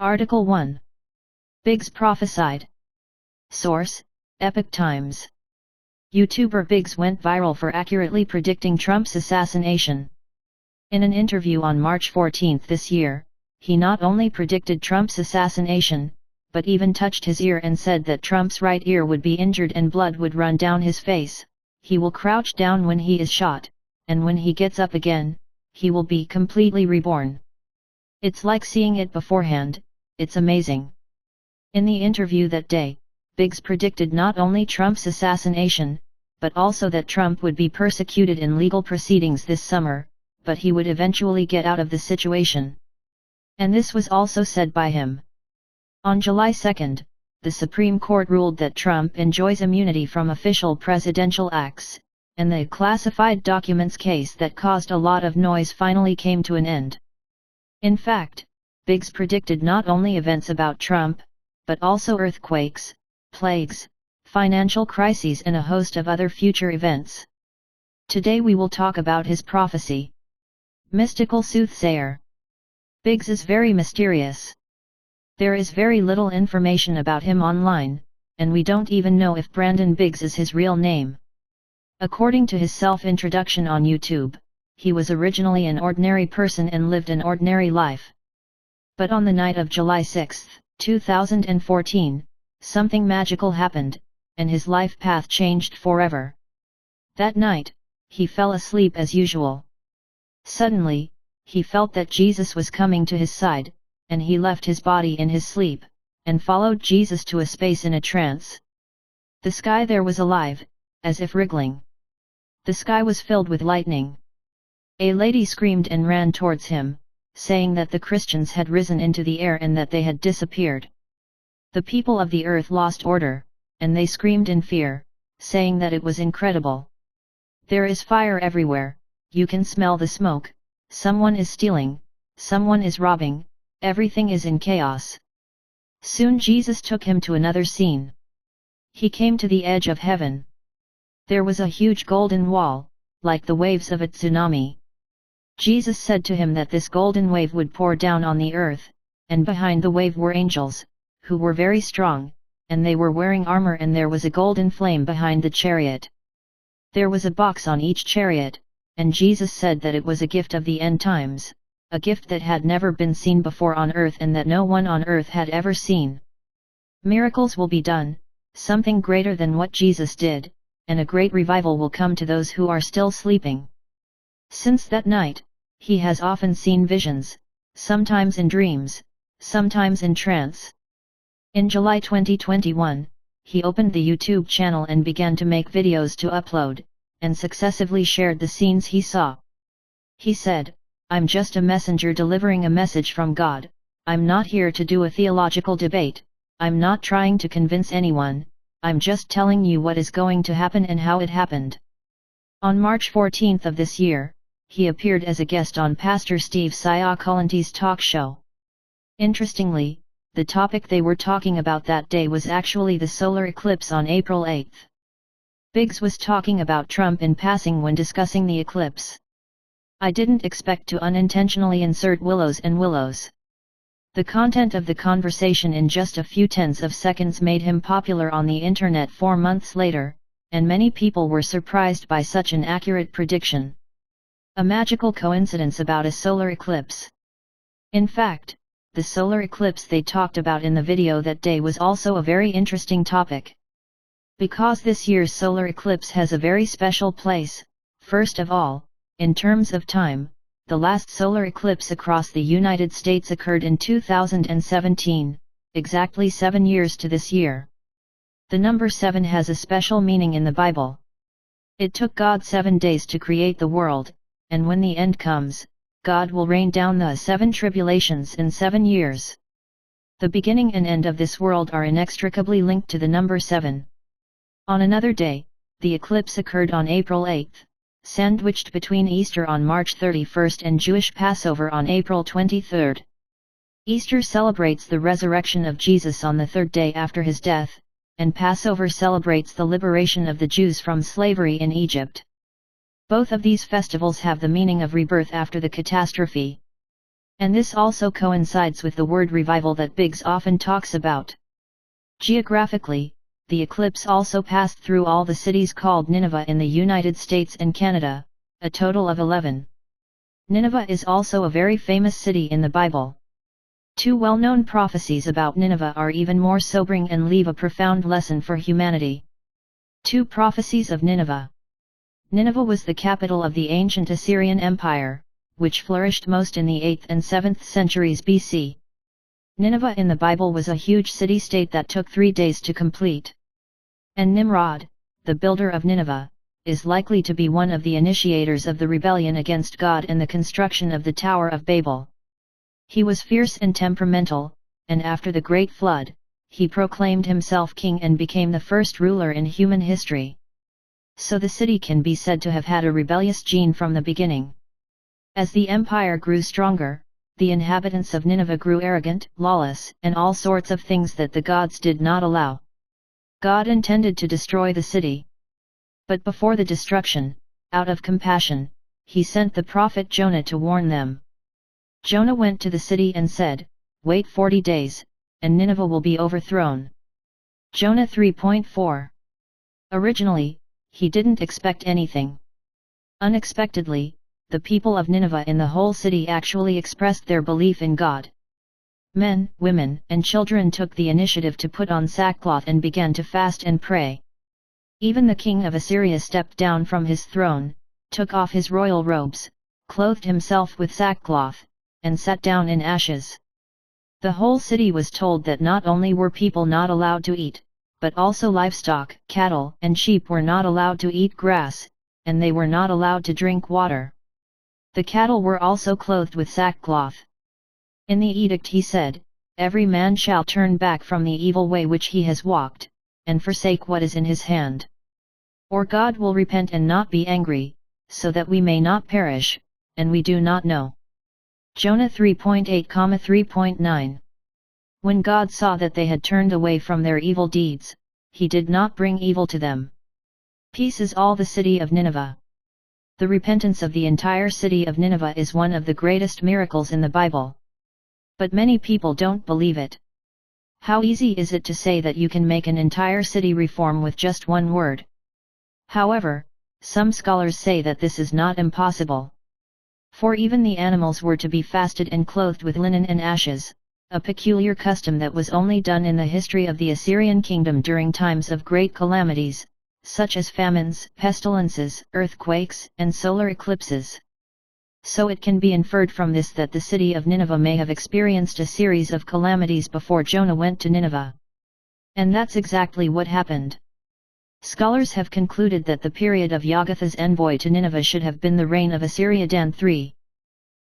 Article 1. Biggs prophesied. Source: Epoch Times. YouTuber Biggs went viral for accurately predicting Trump's assassination. In an interview on March 14 this year, he not only predicted Trump's assassination, but even touched his ear and said that Trump's right ear would be injured and blood would run down his face. He will crouch down when he is shot, and when he gets up again, he will be completely reborn. It's like seeing it beforehand. It's amazing. In the interview that day, Biggs predicted not only Trump's assassination, but also that Trump would be persecuted in legal proceedings this summer, but he would eventually get out of the situation. And this was also said by him. On July 2, the Supreme Court ruled that Trump enjoys immunity from official presidential acts, and the classified documents case that caused a lot of noise finally came to an end. In fact, Biggs predicted not only events about Trump, but also earthquakes, plagues, financial crises and a host of other future events. Today we will talk about his prophecy. Mystical soothsayer. Biggs is very mysterious. There is very little information about him online, and we don't even know if Brandon Biggs is his real name. According to his self-introduction on YouTube, he was originally an ordinary person and lived an ordinary life. But on the night of July 6, 2014, something magical happened, and his life path changed forever. That night, he fell asleep as usual. Suddenly, he felt that Jesus was coming to his side, and he left his body in his sleep, and followed Jesus to a space in a trance. The sky there was alive, as if wriggling. The sky was filled with lightning. A lady screamed and ran towards him, saying that the Christians had risen into the air and that they had disappeared. The people of the earth lost order, and they screamed in fear, saying that it was incredible. There is fire everywhere, you can smell the smoke, someone is stealing, someone is robbing, everything is in chaos. Soon Jesus took him to another scene. He came to the edge of heaven. There was a huge golden wall, like the waves of a tsunami. Jesus said to him that this golden wave would pour down on the earth, and behind the wave were angels, who were very strong, and they were wearing armor, and there was a golden flame behind the chariot. There was a box on each chariot, and Jesus said that it was a gift of the end times, a gift that had never been seen before on earth and that no one on earth had ever seen. Miracles will be done, something greater than what Jesus did, and a great revival will come to those who are still sleeping. Since that night, he has often seen visions, sometimes in dreams, sometimes in trance. In July 2021, he opened the YouTube channel and began to make videos to upload, and successively shared the scenes he saw. He said, "I'm just a messenger delivering a message from God. I'm not here to do a theological debate, I'm not trying to convince anyone, I'm just telling you what is going to happen and how it happened." On March 14 of this year, he appeared as a guest on Pastor Steve Cioccolanti's talk show. Interestingly, the topic they were talking about that day was actually the solar eclipse on April 8. Biggs was talking about Trump in passing when discussing the eclipse. "I didn't expect to unintentionally insert willows and willows." The content of the conversation in just a few tenths of seconds made him popular on the internet 4 months later, and many people were surprised by such an accurate prediction. A magical coincidence about a solar eclipse. In fact, the solar eclipse they talked about in the video that day was also a very interesting topic. Because this year's solar eclipse has a very special place, first of all, in terms of time, the last solar eclipse across the United States occurred in 2017, exactly 7 years to this year. The number 7 has a special meaning in the Bible. It took God 7 days to create the world, and when the end comes, God will rain down the 7 tribulations in 7 years. The beginning and end of this world are inextricably linked to the number 7. On another day, the eclipse occurred on April 8, sandwiched between Easter on March 31 and Jewish Passover on April 23. Easter celebrates the resurrection of Jesus on the 3rd day after his death, and Passover celebrates the liberation of the Jews from slavery in Egypt. Both of these festivals have the meaning of rebirth after the catastrophe. And this also coincides with the word revival that Biggs often talks about. Geographically, the eclipse also passed through all the cities called Nineveh in the United States and Canada, a total of 11. Nineveh is also a very famous city in the Bible. Two well-known prophecies about Nineveh are even more sobering and leave a profound lesson for humanity. Two prophecies of Nineveh. Nineveh was the capital of the ancient Assyrian Empire, which flourished most in the 8th and 7th centuries BC. Nineveh in the Bible was a huge city-state that took 3 days to complete. And Nimrod, the builder of Nineveh, is likely to be one of the initiators of the rebellion against God and the construction of the Tower of Babel. He was fierce and temperamental, and after the Great Flood, he proclaimed himself king and became the first ruler in human history. So the city can be said to have had a rebellious gene from the beginning. As the empire grew stronger, the inhabitants of Nineveh grew arrogant, lawless, and all sorts of things that the gods did not allow. God intended to destroy the city. But before the destruction, out of compassion, he sent the prophet Jonah to warn them. Jonah went to the city and said, "Wait 40 days, and Nineveh will be overthrown." Jonah 3.4. Originally, he didn't expect anything. Unexpectedly, the people of Nineveh in the whole city actually expressed their belief in God. Men, women, and children took the initiative to put on sackcloth and began to fast and pray. Even the king of Assyria stepped down from his throne, took off his royal robes, clothed himself with sackcloth, and sat down in ashes. The whole city was told that not only were people not allowed to eat, but also livestock, cattle and sheep were not allowed to eat grass, and they were not allowed to drink water. The cattle were also clothed with sackcloth. In the edict he said, "Every man shall turn back from the evil way which he has walked, and forsake what is in his hand. Or God will repent and not be angry, so that we may not perish, and we do not know." Jonah 3.8,3.9. When God saw that they had turned away from their evil deeds, he did not bring evil to them. Peace is all the city of Nineveh. The repentance of the entire city of Nineveh is one of the greatest miracles in the Bible. But many people don't believe it. How easy is it to say that you can make an entire city reform with just one word? However, some scholars say that this is not impossible. For even the animals were to be fasted and clothed with linen and ashes, a peculiar custom that was only done in the history of the Assyrian kingdom during times of great calamities, such as famines, pestilences, earthquakes, and solar eclipses. So it can be inferred from this that the city of Nineveh may have experienced a series of calamities before Jonah went to Nineveh. And that's exactly what happened. Scholars have concluded that the period of Yagatha's envoy to Nineveh should have been the reign of Assyriadan III.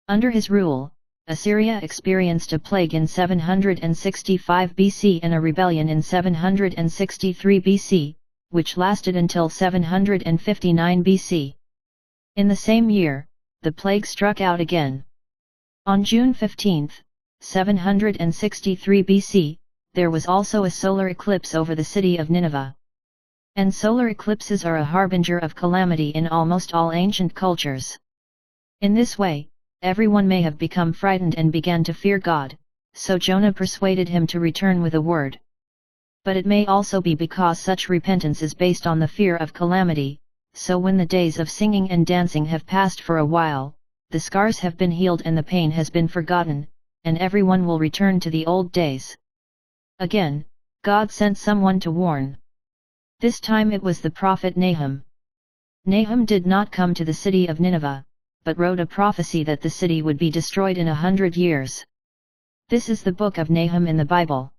Under his rule, Assyria experienced a plague in 765 BC and a rebellion in 763 BC, which lasted until 759 BC. In the same year, the plague struck out again. On June 15, 763 BC, there was also a solar eclipse over the city of Nineveh. And solar eclipses are a harbinger of calamity in almost all ancient cultures. In this way, everyone may have become frightened and began to fear God, so Jonah persuaded him to return with a word. But it may also be because such repentance is based on the fear of calamity, so when the days of singing and dancing have passed for a while, the scars have been healed and the pain has been forgotten, and everyone will return to the old days. Again, God sent someone to warn. This time it was the prophet Nahum. Nahum did not come to the city of Nineveh, but wrote a prophecy that the city would be destroyed in 100 years. This is the book of Nahum in the Bible.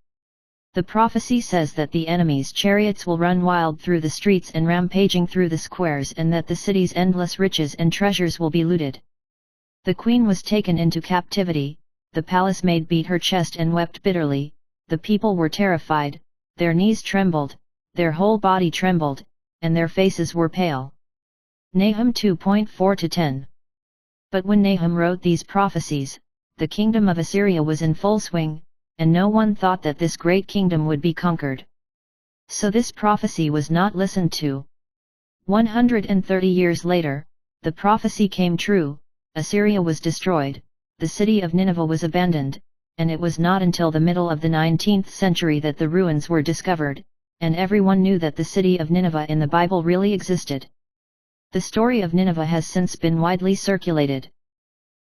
The prophecy says that the enemy's chariots will run wild through the streets and rampaging through the squares, and that the city's endless riches and treasures will be looted. The queen was taken into captivity, the palace maid beat her chest and wept bitterly, the people were terrified, their knees trembled, their whole body trembled, and their faces were pale. Nahum 2.4-10. But when Nahum wrote these prophecies, the kingdom of Assyria was in full swing, and no one thought that this great kingdom would be conquered. So this prophecy was not listened to. 130 years later, the prophecy came true, Assyria was destroyed, the city of Nineveh was abandoned, and it was not until the middle of the 19th century that the ruins were discovered, and everyone knew that the city of Nineveh in the Bible really existed. The story of Nineveh has since been widely circulated.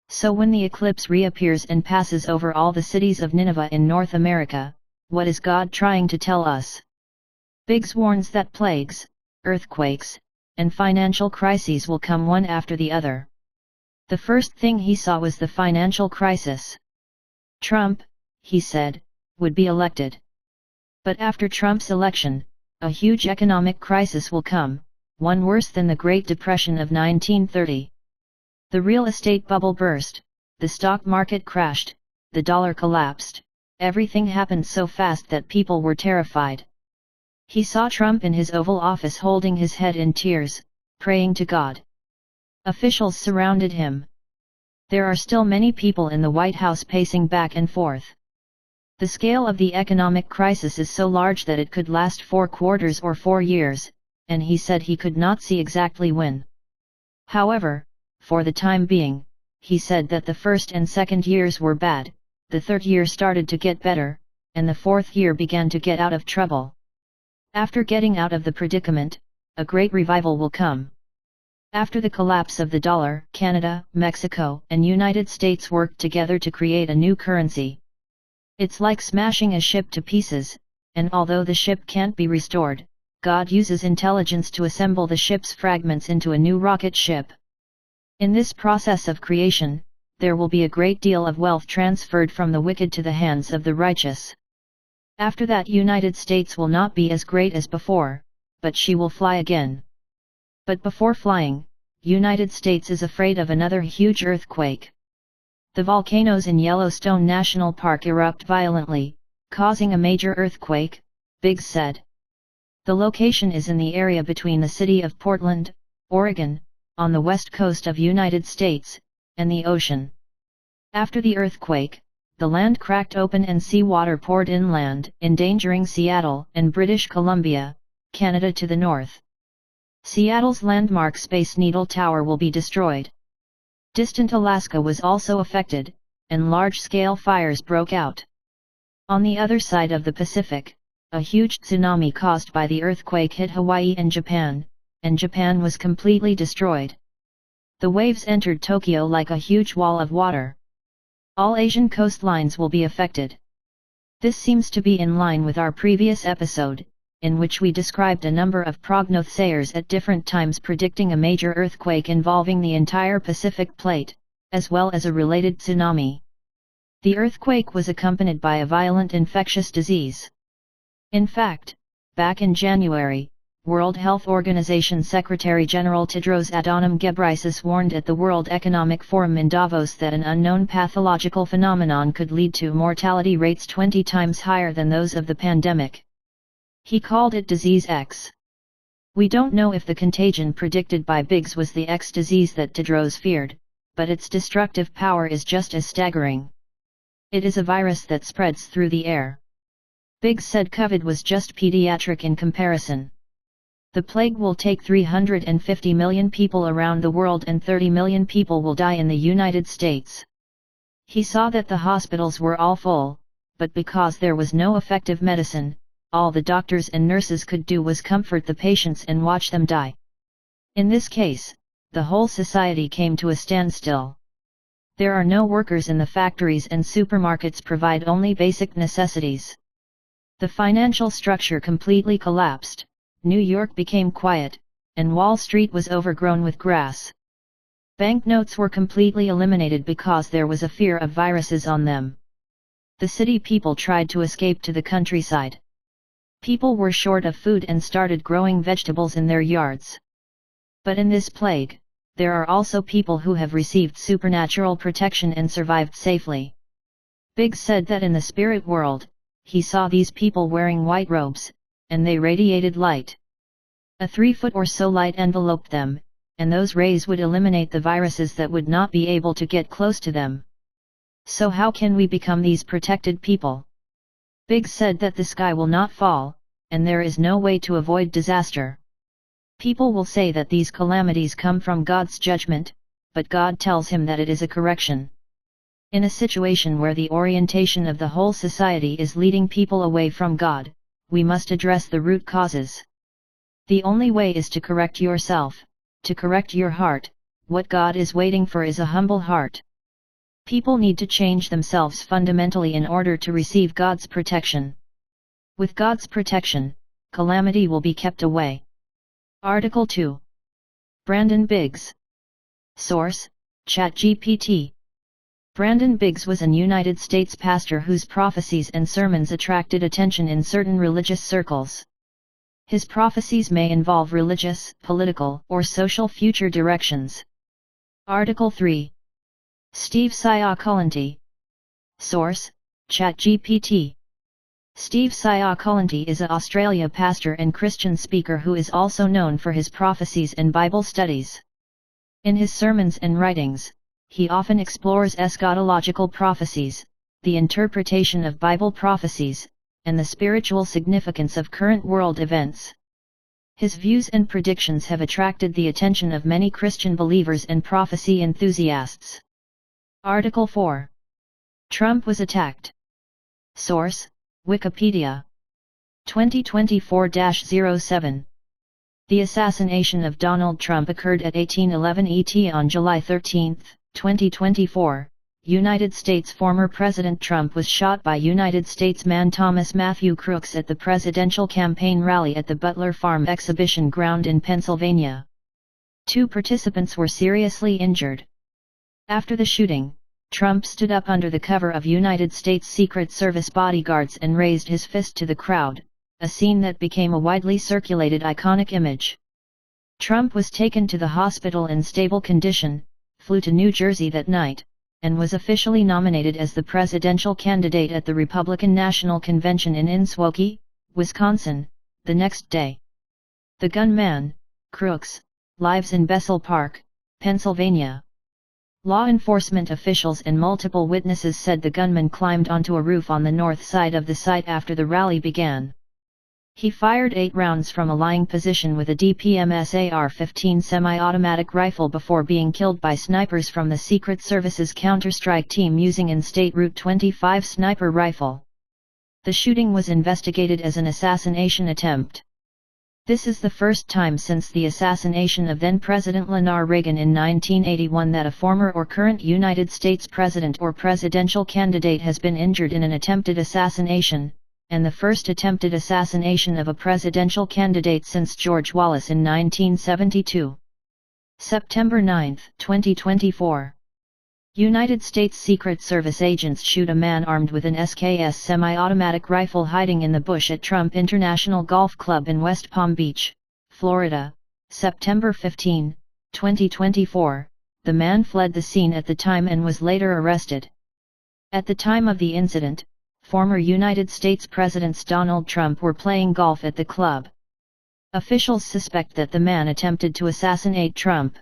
So when the eclipse reappears and passes over all the cities of Nineveh in North America, what is God trying to tell us? Biggs warns that plagues, earthquakes, and financial crises will come one after the other. The first thing he saw was the financial crisis. Trump, he said, would be elected. But after Trump's election, a huge economic crisis will come, one worse than the Great Depression of 1930. The real estate bubble burst, the stock market crashed, the dollar collapsed, everything happened so fast that people were terrified. He saw Trump in his Oval Office holding his head in tears, praying to God. Officials surrounded him. There are still many people in the White House pacing back and forth. The scale of the economic crisis is so large that it could last 4 quarters or 4 years, and he said he could not see exactly when. However, for the time being, he said that the first and second years were bad, the third year started to get better, and the fourth year began to get out of trouble. After getting out of the predicament, a great revival will come. After the collapse of the dollar, Canada, Mexico, and United States worked together to create a new currency. It's like smashing a ship to pieces, and although the ship can't be restored, God uses intelligence to assemble the ship's fragments into a new rocket ship. In this process of creation, there will be a great deal of wealth transferred from the wicked to the hands of the righteous. After that, United States will not be as great as before, but she will fly again. But before flying, United States is afraid of another huge earthquake. The volcanoes in Yellowstone National Park erupt violently, causing a major earthquake, Biggs said. The location is in the area between the city of Portland, Oregon, on the west coast of United States, and the ocean. After the earthquake, the land cracked open and seawater poured inland, endangering Seattle and British Columbia, Canada to the north. Seattle's landmark Space Needle Tower will be destroyed. Distant Alaska was also affected, and large-scale fires broke out. On the other side of the Pacific, a huge tsunami caused by the earthquake hit Hawaii and Japan was completely destroyed. The waves entered Tokyo like a huge wall of water. All Asian coastlines will be affected. This seems to be in line with our previous episode, in which we described a number of prognosayers at different times predicting a major earthquake involving the entire Pacific Plate, as well as a related tsunami. The earthquake was accompanied by a violent infectious disease. In fact, back in January, World Health Organization Secretary-General Tedros Adhanom Ghebreyesus warned at the World Economic Forum in Davos that an unknown pathological phenomenon could lead to mortality rates 20 times higher than those of the pandemic. He called it Disease X. We don't know if the contagion predicted by Biggs was the X disease that Tedros feared, but its destructive power is just as staggering. It is a virus that spreads through the air. Biggs said COVID was just pediatric in comparison. The plague will take 350 million people around the world and 30 million people will die in the United States. He saw that the hospitals were all full, but because there was no effective medicine, all the doctors and nurses could do was comfort the patients and watch them die. In this case, the whole society came to a standstill. There are no workers in the factories and supermarkets provide only basic necessities. The financial structure completely collapsed, New York became quiet, and Wall Street was overgrown with grass. Banknotes were completely eliminated because there was a fear of viruses on them. The city people tried to escape to the countryside. People were short of food and started growing vegetables in their yards. But in this plague, there are also people who have received supernatural protection and survived safely. Biggs said that in the spirit world, he saw these people wearing white robes, and they radiated light. A 3-foot or so light enveloped them, and those rays would eliminate the viruses that would not be able to get close to them. So how can we become these protected people? Biggs said that the sky will not fall, and there is no way to avoid disaster. People will say that these calamities come from God's judgment, but God tells him that it is a correction. In a situation where the orientation of the whole society is leading people away from God, we must address the root causes. The only way is to correct yourself, to correct your heart. What God is waiting for is a humble heart. People need to change themselves fundamentally in order to receive God's protection. With God's protection, calamity will be kept away. Article 2. Brandon Biggs. Source: ChatGPT. Brandon Biggs was an United States pastor whose prophecies and sermons attracted attention in certain religious circles. His prophecies may involve religious, political, or social future directions. Article 3. Steve Cioccolanti. Source: ChatGPT. Steve Cioccolanti is an Australia pastor and Christian speaker who is also known for his prophecies and Bible studies. In his sermons and writings, he often explores eschatological prophecies, the interpretation of Bible prophecies, and the spiritual significance of current world events. His views and predictions have attracted the attention of many Christian believers and prophecy enthusiasts. Article 4. Trump was attacked. Source: Wikipedia. 2024-07. The assassination of Donald Trump occurred at 1811 ET on July 13, 2024. United States former President Trump was shot by United States man Thomas Matthew Crooks at the presidential campaign rally at the Butler Farm Exhibition Ground in Pennsylvania. 2 participants were seriously injured. After the shooting, Trump stood up under the cover of United States Secret Service bodyguards and raised his fist to the crowd, a scene that became a widely circulated iconic image. Trump was taken to the hospital in stable condition, flew to New Jersey that night, and was officially nominated as the presidential candidate at the Republican National Convention in Milwaukee, Wisconsin, the next day. The gunman, Crooks, lives in Bessel Park, Pennsylvania. Law enforcement officials and multiple witnesses said the gunman climbed onto a roof on the north side of the site after the rally began. He fired 8 rounds from a lying position with a DPMS AR-15 semi-automatic rifle before being killed by snipers from the Secret Service's counter-strike team using an State Route 25 sniper rifle. The shooting was investigated as an assassination attempt. This is the first time since the assassination of then-President Ronald Reagan in 1981 that a former or current United States president or presidential candidate has been injured in an attempted assassination, and the first attempted assassination of a presidential candidate since George Wallace in 1972. September 9, 2024. United States Secret Service agents shoot a man armed with an SKS semi-automatic rifle hiding in the bush at Trump International Golf Club in West Palm Beach, Florida, September 15, 2024. The man fled the scene at the time and was later arrested. At the time of the incident, former United States Presidents Donald Trump were playing golf at the club. Officials suspect that the man attempted to assassinate Trump.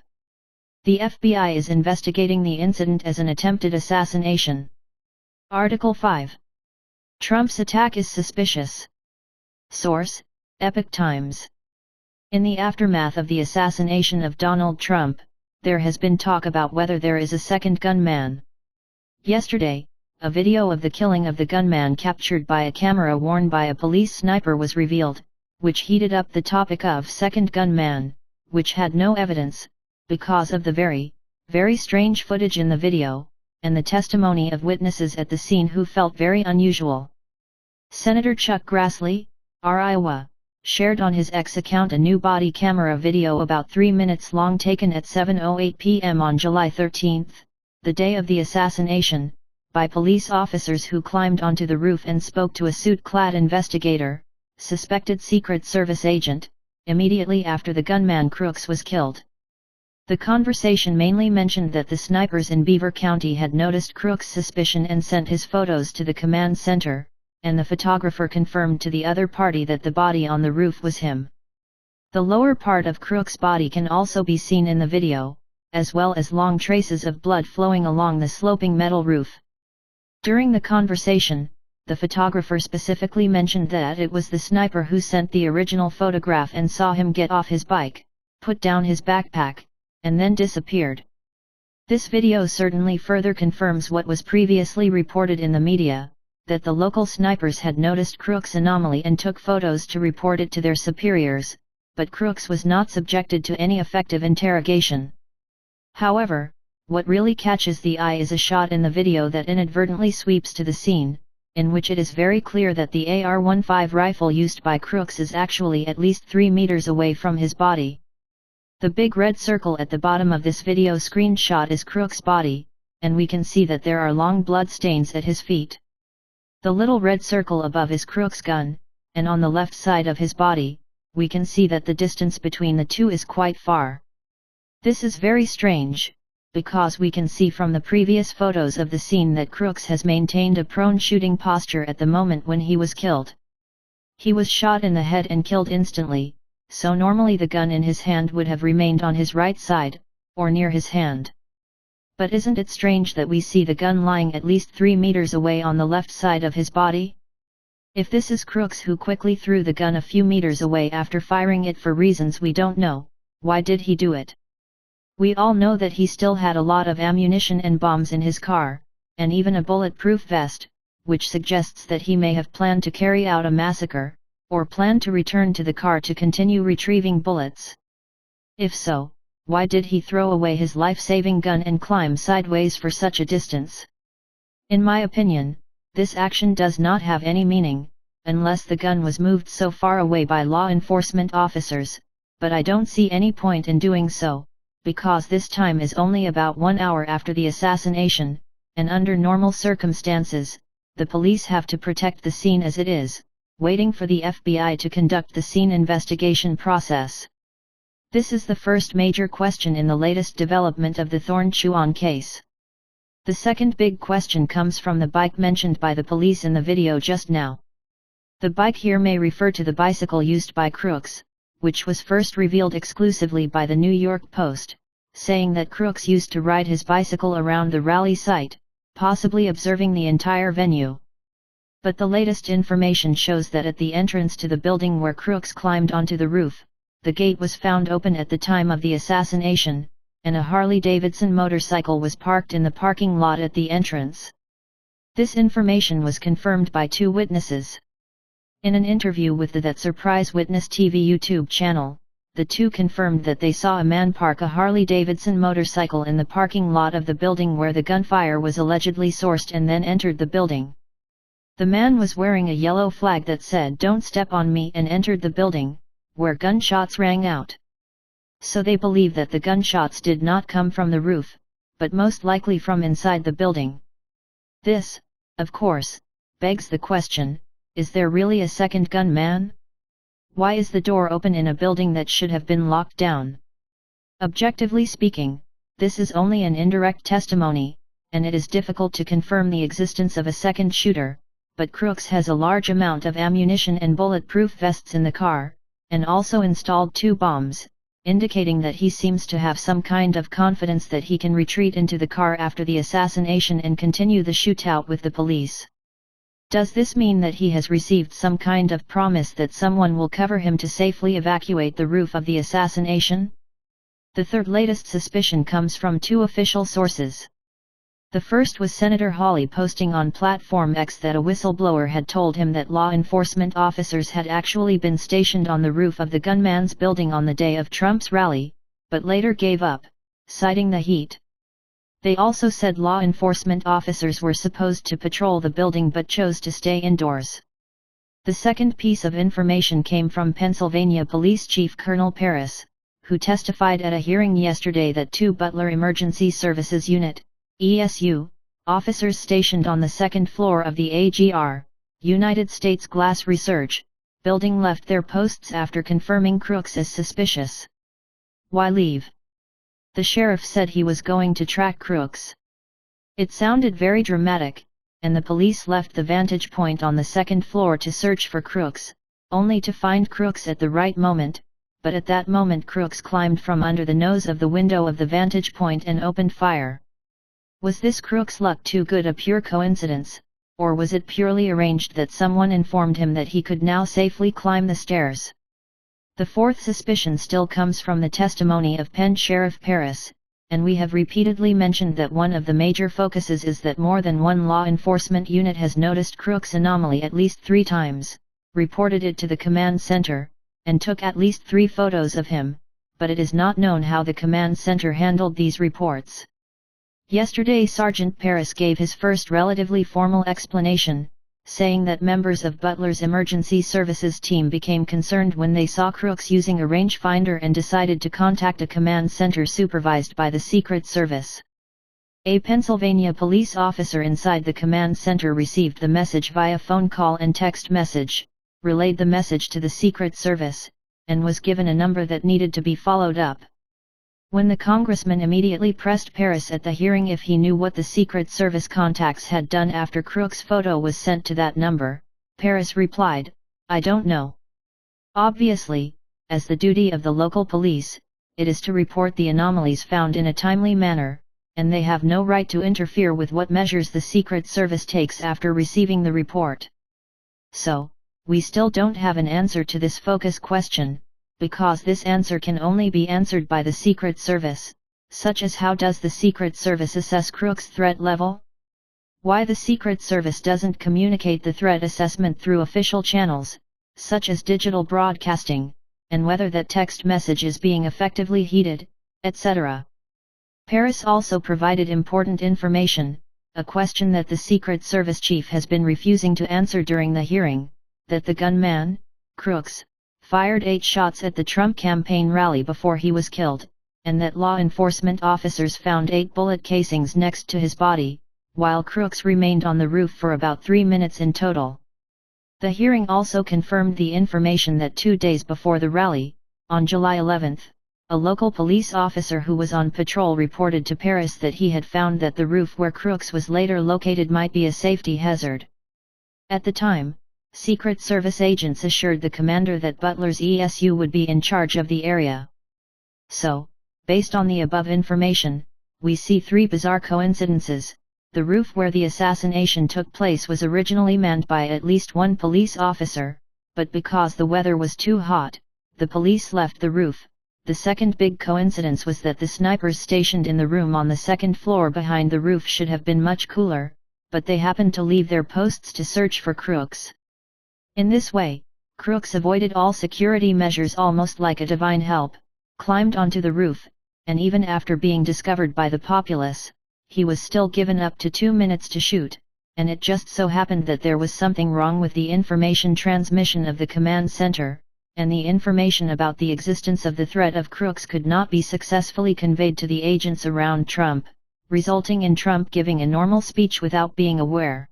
The FBI is investigating the incident as an attempted assassination. Article 5. Trump's attack is suspicious. Source: Epoch Times. In the aftermath of the assassination of Donald Trump, there has been talk about whether there is a second gunman. Yesterday, a video of the killing of the gunman captured by a camera worn by a police sniper was revealed, which heated up the topic of second gunman, which had no evidence, because of the very strange footage in the video, and the testimony of witnesses at the scene who felt very unusual. Senator Chuck Grassley, R. Iowa, shared on his X account a new body camera video about 3 minutes long taken at 7:08 p.m. on July 13, the day of the assassination, by police officers who climbed onto the roof and spoke to a suit-clad investigator, suspected Secret Service agent, immediately after the gunman Crooks was killed. The conversation mainly mentioned that the snipers in Beaver County had noticed Crooks' suspicion and sent his photos to the command center, and the photographer confirmed to the other party that the body on the roof was him. The lower part of Crooks' body can also be seen in the video, as well as long traces of blood flowing along the sloping metal roof. During the conversation, the photographer specifically mentioned that it was the sniper who sent the original photograph and saw him get off his bike, put down his backpack, and then disappeared. This video certainly further confirms what was previously reported in the media, that the local snipers had noticed Crooks' anomaly and took photos to report it to their superiors, but Crooks was not subjected to any effective interrogation. However, what really catches the eye is a shot in the video that inadvertently sweeps to the scene, in which it is very clear that the AR-15 rifle used by Crooks is actually at least 3 meters away from his body. The big red circle at the bottom of this video screenshot is Crooks' body, and we can see that there are long blood stains at his feet. The little red circle above is Crooks' gun, and on the left side of his body, we can see that the distance between the two is quite far. This is very strange, because we can see from the previous photos of the scene that Crooks has maintained a prone shooting posture at the moment when he was killed. He was shot in the head and killed instantly, so normally the gun in his hand would have remained on his right side, or near his hand. But isn't it strange that we see the gun lying at least 3 meters away on the left side of his body? If this is Crooks who quickly threw the gun a few meters away after firing it for reasons we don't know, why did he do it? We all know that he still had a lot of ammunition and bombs in his car, and even a bulletproof vest, which suggests that he may have planned to carry out a massacre, or planned to return to the car to continue retrieving bullets. If so, why did he throw away his life-saving gun and climb sideways for such a distance? In my opinion, this action does not have any meaning, unless the gun was moved so far away by law enforcement officers, but I don't see any point in doing so, because this time is only about 1 hour after the assassination, and under normal circumstances, the police have to protect the scene as it is, waiting for the FBI to conduct the scene investigation process. This is the first major question in the latest development of the Thorn Chuan case. The second big question comes from the bike mentioned by the police in the video just now. The bike here may refer to the bicycle used by Crooks, which was first revealed exclusively by the New York Post, saying that Crooks used to ride his bicycle around the rally site, possibly observing the entire venue. But the latest information shows that at the entrance to the building where Crooks climbed onto the roof, the gate was found open at the time of the assassination, and a Harley-Davidson motorcycle was parked in the parking lot at the entrance. This information was confirmed by 2 witnesses. In an interview with the That Surprise Witness TV YouTube channel, the 2 confirmed that they saw a man park a Harley-Davidson motorcycle in the parking lot of the building where the gunfire was allegedly sourced and then entered the building. The man was wearing a yellow flag that said "Don't step on me" and entered the building, where gunshots rang out. So they believe that the gunshots did not come from the roof, but most likely from inside the building. This, of course, begs the question, is there really a second gunman? Why is the door open in a building that should have been locked down? Objectively speaking, this is only an indirect testimony, and it is difficult to confirm the existence of a second shooter, but Crooks has a large amount of ammunition and bulletproof vests in the car, and also installed 2 bombs, indicating that he seems to have some kind of confidence that he can retreat into the car after the assassination and continue the shootout with the police. Does this mean that he has received some kind of promise that someone will cover him to safely evacuate the roof of the assassination? The third latest suspicion comes from 2 official sources. The first was Senator Hawley posting on Platform X that a whistleblower had told him that law enforcement officers had actually been stationed on the roof of the gunman's building on the day of Trump's rally, but later gave up, citing the heat. They also said law enforcement officers were supposed to patrol the building but chose to stay indoors. The second piece of information came from Pennsylvania Police Chief Colonel Paris, who testified at a hearing yesterday that 2 Butler Emergency Services Unit, ESU, officers stationed on the 2nd floor of the AGR, United States Glass Research, building left their posts after confirming Crooks as suspicious. Why leave? The sheriff said he was going to track Crooks. It sounded very dramatic, and the police left the vantage point on the 2nd floor to search for Crooks, only to find Crooks at the right moment, but at that moment Crooks climbed from under the nose of the window of the vantage point and opened fire. Was this Crooks' luck too good a pure coincidence, or was it purely arranged that someone informed him that he could now safely climb the stairs? The fourth suspicion still comes from the testimony of Penn Sheriff Paris, and we have repeatedly mentioned that one of the major focuses is that more than one law enforcement unit has noticed Crookes' anomaly at least 3 times, reported it to the command center, and took at least 3 photos of him, but it is not known how the command center handled these reports. Yesterday Sergeant Paris gave his first relatively formal explanation, saying that members of Butler's emergency services team became concerned when they saw Crookes using a rangefinder and decided to contact a command center supervised by the Secret Service. A Pennsylvania police officer inside the command center received the message via phone call and text message, relayed the message to the Secret Service, and was given a number that needed to be followed up. When the congressman immediately pressed Paris at the hearing if he knew what the Secret Service contacts had done after Crookes' photo was sent to that number, Paris replied, "I don't know." Obviously, as the duty of the local police, it is to report the anomalies found in a timely manner, and they have no right to interfere with what measures the Secret Service takes after receiving the report. So, we still don't have an answer to this focus question, because this answer can only be answered by the Secret Service, such as how does the Secret Service assess Crookes' threat level? Why the Secret Service doesn't communicate the threat assessment through official channels, such as digital broadcasting, and whether that text message is being effectively heeded, etc. Paris also provided important information, a question that the Secret Service chief has been refusing to answer during the hearing, that the gunman, Crookes, fired 8 shots at the Trump campaign rally before he was killed, and that law enforcement officers found 8 bullet casings next to his body, while Crookes remained on the roof for about 3 minutes in total. The hearing also confirmed the information that 2 days before the rally, on July 11, a local police officer who was on patrol reported to Paris that he had found that the roof where Crookes was later located might be a safety hazard. At the time, Secret Service agents assured the commander that Butler's ESU would be in charge of the area. So, based on the above information, we see 3 bizarre coincidences. The roof where the assassination took place was originally manned by at least 1 police officer, but because the weather was too hot, the police left the roof. The second big coincidence was that the snipers stationed in the room on the 2nd floor behind the roof should have been much cooler, but they happened to leave their posts to search for Crookes. In this way, Crookes avoided all security measures almost like a divine help, climbed onto the roof, and even after being discovered by the populace, he was still given up to 2 minutes to shoot, and it just so happened that there was something wrong with the information transmission of the command center, and the information about the existence of the threat of Crookes could not be successfully conveyed to the agents around Trump, resulting in Trump giving a normal speech without being aware.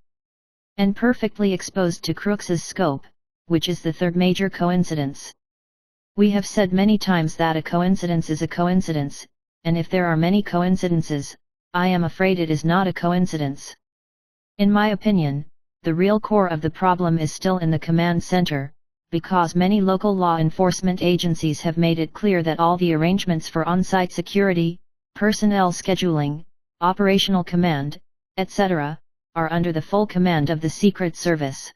And perfectly exposed to Crookes' scope, which is the third major coincidence. We have said many times that a coincidence is a coincidence, and if there are many coincidences, I am afraid it is not a coincidence. In my opinion, the real core of the problem is still in the command center, because many local law enforcement agencies have made it clear that all the arrangements for on-site security, personnel scheduling, operational command, etc., are under the full command of the Secret Service.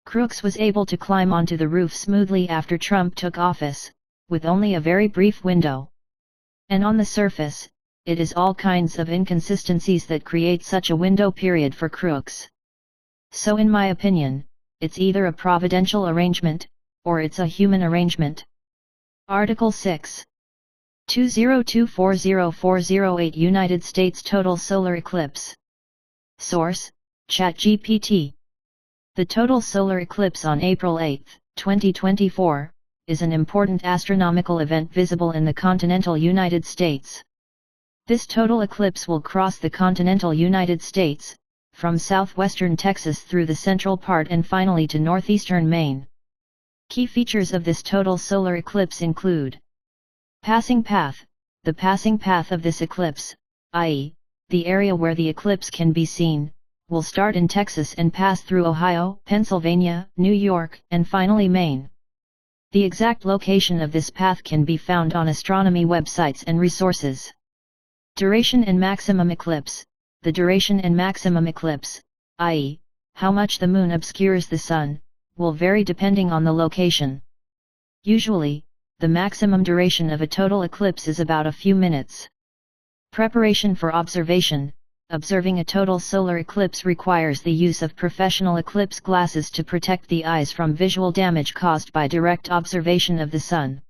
Crookes was able to climb onto the roof smoothly after Trump took office, with only a very brief window. And on the surface, it is all kinds of inconsistencies that create such a window period for Crookes. So in my opinion, it's either a providential arrangement, or it's a human arrangement. Article 6. 20240408 United States total solar eclipse. Source: ChatGPT. The total solar eclipse on April 8, 2024, is an important astronomical event visible in the continental United States. This total eclipse will cross the continental United States, from southwestern Texas through the central part and finally to northeastern Maine. Key features of this total solar eclipse include: passing path. The passing path of this eclipse, i.e., the area where the eclipse can be seen, will start in Texas and pass through Ohio, Pennsylvania, New York, and finally Maine. The exact location of this path can be found on astronomy websites and resources. Duration and maximum eclipse. The duration and maximum eclipse, i.e., how much the moon obscures the sun, will vary depending on the location. Usually, the maximum duration of a total eclipse is about a few minutes. Preparation for observation. Observing a total solar eclipse requires the use of professional eclipse glasses to protect the eyes from visual damage caused by direct observation of the sun.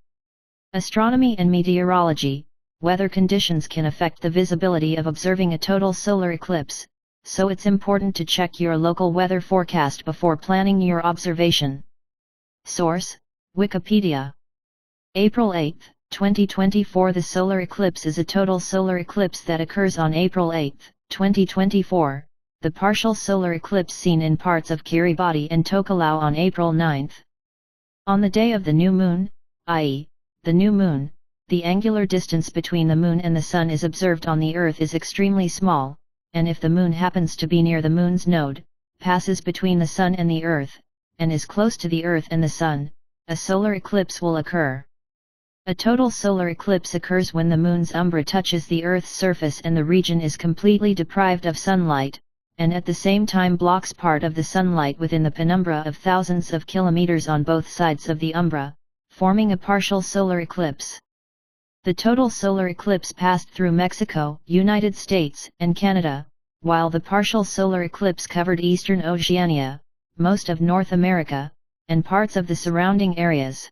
Astronomy and meteorology. Weather conditions can affect the visibility of observing a total solar eclipse, so it's important to check your local weather forecast before planning your observation. Source: Wikipedia. April 8, 2024. The solar eclipse is a total solar eclipse that occurs on April 8, 2024, the partial solar eclipse seen in parts of Kiribati and Tokelau on April 9. On the day of the new moon, i.e., the new moon, the angular distance between the moon and the sun is observed on the Earth is extremely small, and if the moon happens to be near the moon's node, passes between the sun and the Earth, and is close to the Earth and the sun, a solar eclipse will occur. A total solar eclipse occurs when the moon's umbra touches the Earth's surface and the region is completely deprived of sunlight, and at the same time blocks part of the sunlight within the penumbra of thousands of kilometers on both sides of the umbra, forming a partial solar eclipse. The total solar eclipse passed through Mexico, United States, and Canada, while the partial solar eclipse covered eastern Oceania, most of North America, and parts of the surrounding areas.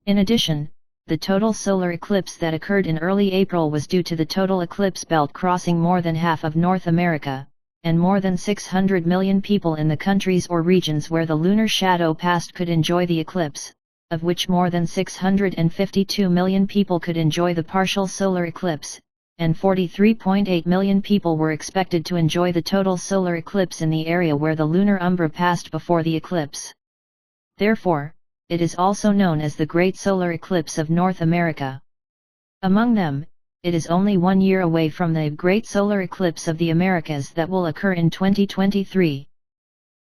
In addition, the total solar eclipse that occurred in early April was due to the total eclipse belt crossing more than half of North America, and more than 600 million people in the countries or regions where the lunar shadow passed could enjoy the eclipse, of which more than 652 million people could enjoy the partial solar eclipse, and 43.8 million people were expected to enjoy the total solar eclipse in the area where the lunar umbra passed before the eclipse. Therefore, it is also known as the Great Solar Eclipse of North America. Among them, it is only 1 year away from the Great Solar Eclipse of the Americas that will occur in 2023.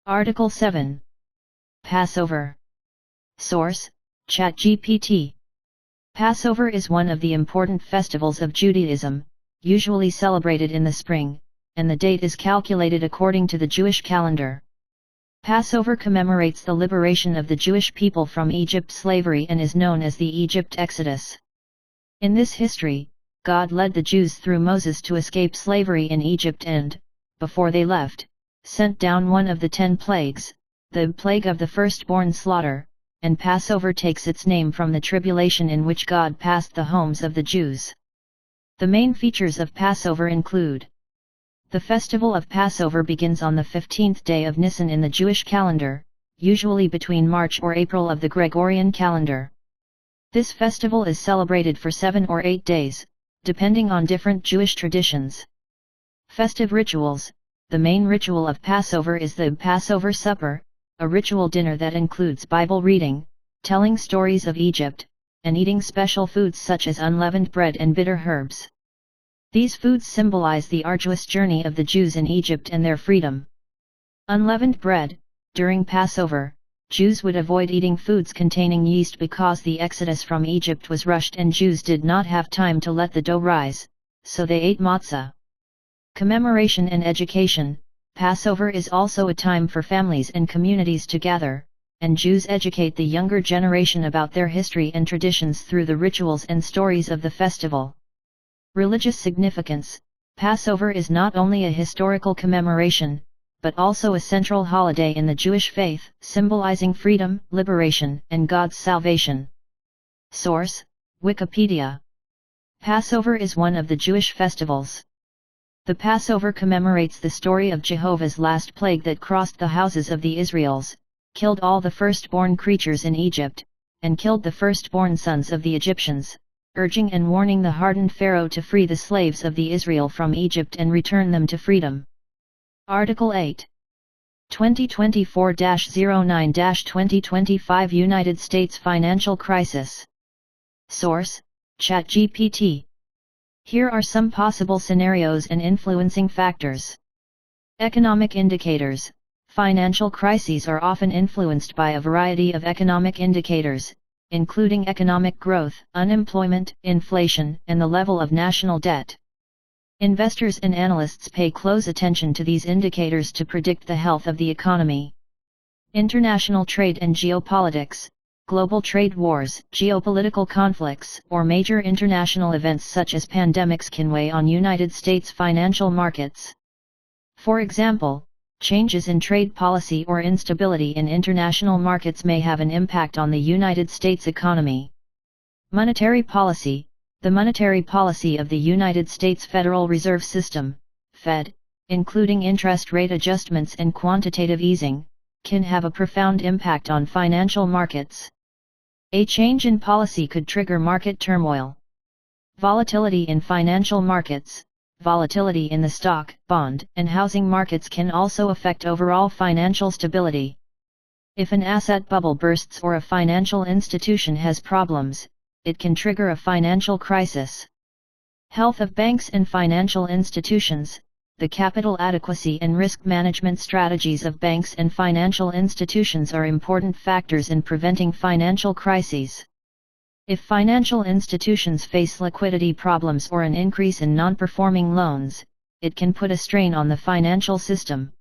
Article 7. Passover. Source: ChatGPT. Passover is one of the important festivals of Judaism, usually celebrated in the spring, and the date is calculated according to the Jewish calendar. Passover commemorates the liberation of the Jewish people from Egypt's slavery and is known as the Egypt Exodus. In this history, God led the Jews through Moses to escape slavery in Egypt and, before they left, sent down one of the 10 plagues, the plague of the firstborn slaughter, and Passover takes its name from the tribulation in which God passed the homes of the Jews. The main features of Passover include: the festival of Passover begins on the 15th day of Nisan in the Jewish calendar, usually between March or April of the Gregorian calendar. This festival is celebrated for 7 or 8 days, depending on different Jewish traditions. Festive rituals. The main ritual of Passover is the Passover Supper, a ritual dinner that includes Bible reading, telling stories of Egypt, and eating special foods such as unleavened bread and bitter herbs. These foods symbolize the arduous journey of the Jews in Egypt and their freedom. Unleavened bread. During Passover, Jews would avoid eating foods containing yeast because the exodus from Egypt was rushed and Jews did not have time to let the dough rise, so they ate matzah. Commemoration and education. Passover is also a time for families and communities to gather, and Jews educate the younger generation about their history and traditions through the rituals and stories of the festival. Religious significance. Passover is not only a historical commemoration, but also a central holiday in the Jewish faith, symbolizing freedom, liberation, and God's salvation. Source: Wikipedia. Passover is one of the Jewish festivals. The Passover commemorates the story of Jehovah's last plague that crossed the houses of the Israels, killed all the firstborn creatures in Egypt, and killed the firstborn sons of the Egyptians, urging and warning the hardened Pharaoh to free the slaves of the Israel from Egypt and return them to freedom. Article 8. 2024-09-2025 United States financial crisis. Source: ChatGPT. Here are some possible scenarios and influencing factors. Economic indicators. Financial crises are often influenced by a variety of economic indicators, including economic growth, unemployment, inflation, and the level of national debt. Investors and analysts pay close attention to these indicators to predict the health of the economy. International trade and geopolitics. global trade wars, geopolitical conflicts, or major international events such as pandemics can weigh on United States financial markets. For example, changes in trade policy or instability in international markets may have an impact on the United States economy. Monetary policy. The monetary policy of the United States Federal Reserve System, Fed, including interest rate adjustments and quantitative easing, can have a profound impact on financial markets. A change in policy could trigger market turmoil. Volatility in financial markets. Volatility in the stock, bond, and housing markets can also affect overall financial stability. If an asset bubble bursts or a financial institution has problems, it can trigger a financial crisis. Health of banks and financial institutions. The capital adequacy and risk management strategies of banks and financial institutions are important factors in preventing financial crises. If financial institutions face liquidity problems or an increase in non-performing loans, it can put a strain on the financial system.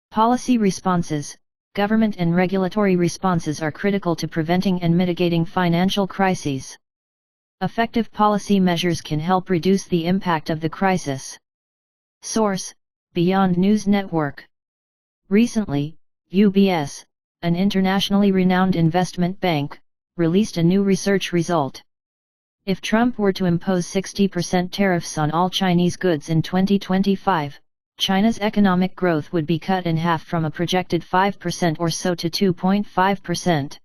Policy responses. Government and regulatory responses are critical to preventing and mitigating financial crises. Effective policy measures can help reduce the impact of the crisis. Source: Beyond News Network. Recently, UBS, an internationally renowned investment bank, released a new research result. If Trump were to impose 60% tariffs on all Chinese goods in 2025, China's economic growth would be cut in half from a projected 5% or so to 2.5%.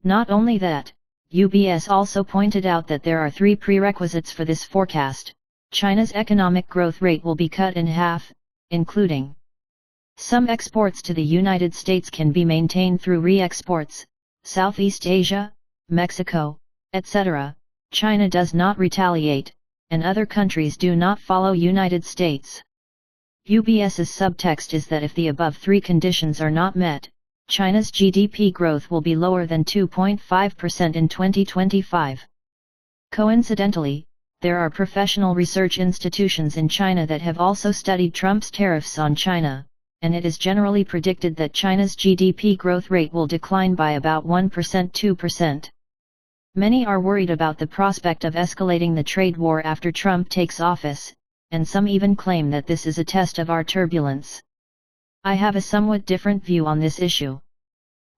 Not only that, UBS also pointed out that there are 3 prerequisites for this forecast. China's economic growth rate will be cut in half, including some exports to the United States can be maintained through re-exports, Southeast Asia, Mexico, etc. China does not retaliate, and other countries do not follow United States. UBS's subtext is that if the above 3 conditions are not met, China's GDP growth will be lower than 2.5% in 2025. Coincidentally, there are professional research institutions in China that have also studied Trump's tariffs on China, and it is generally predicted that China's GDP growth rate will decline by about 1%–2%. Many are worried about the prospect of escalating the trade war after Trump takes office, and some even claim that this is a test of our turbulence. I have a somewhat different view on this issue.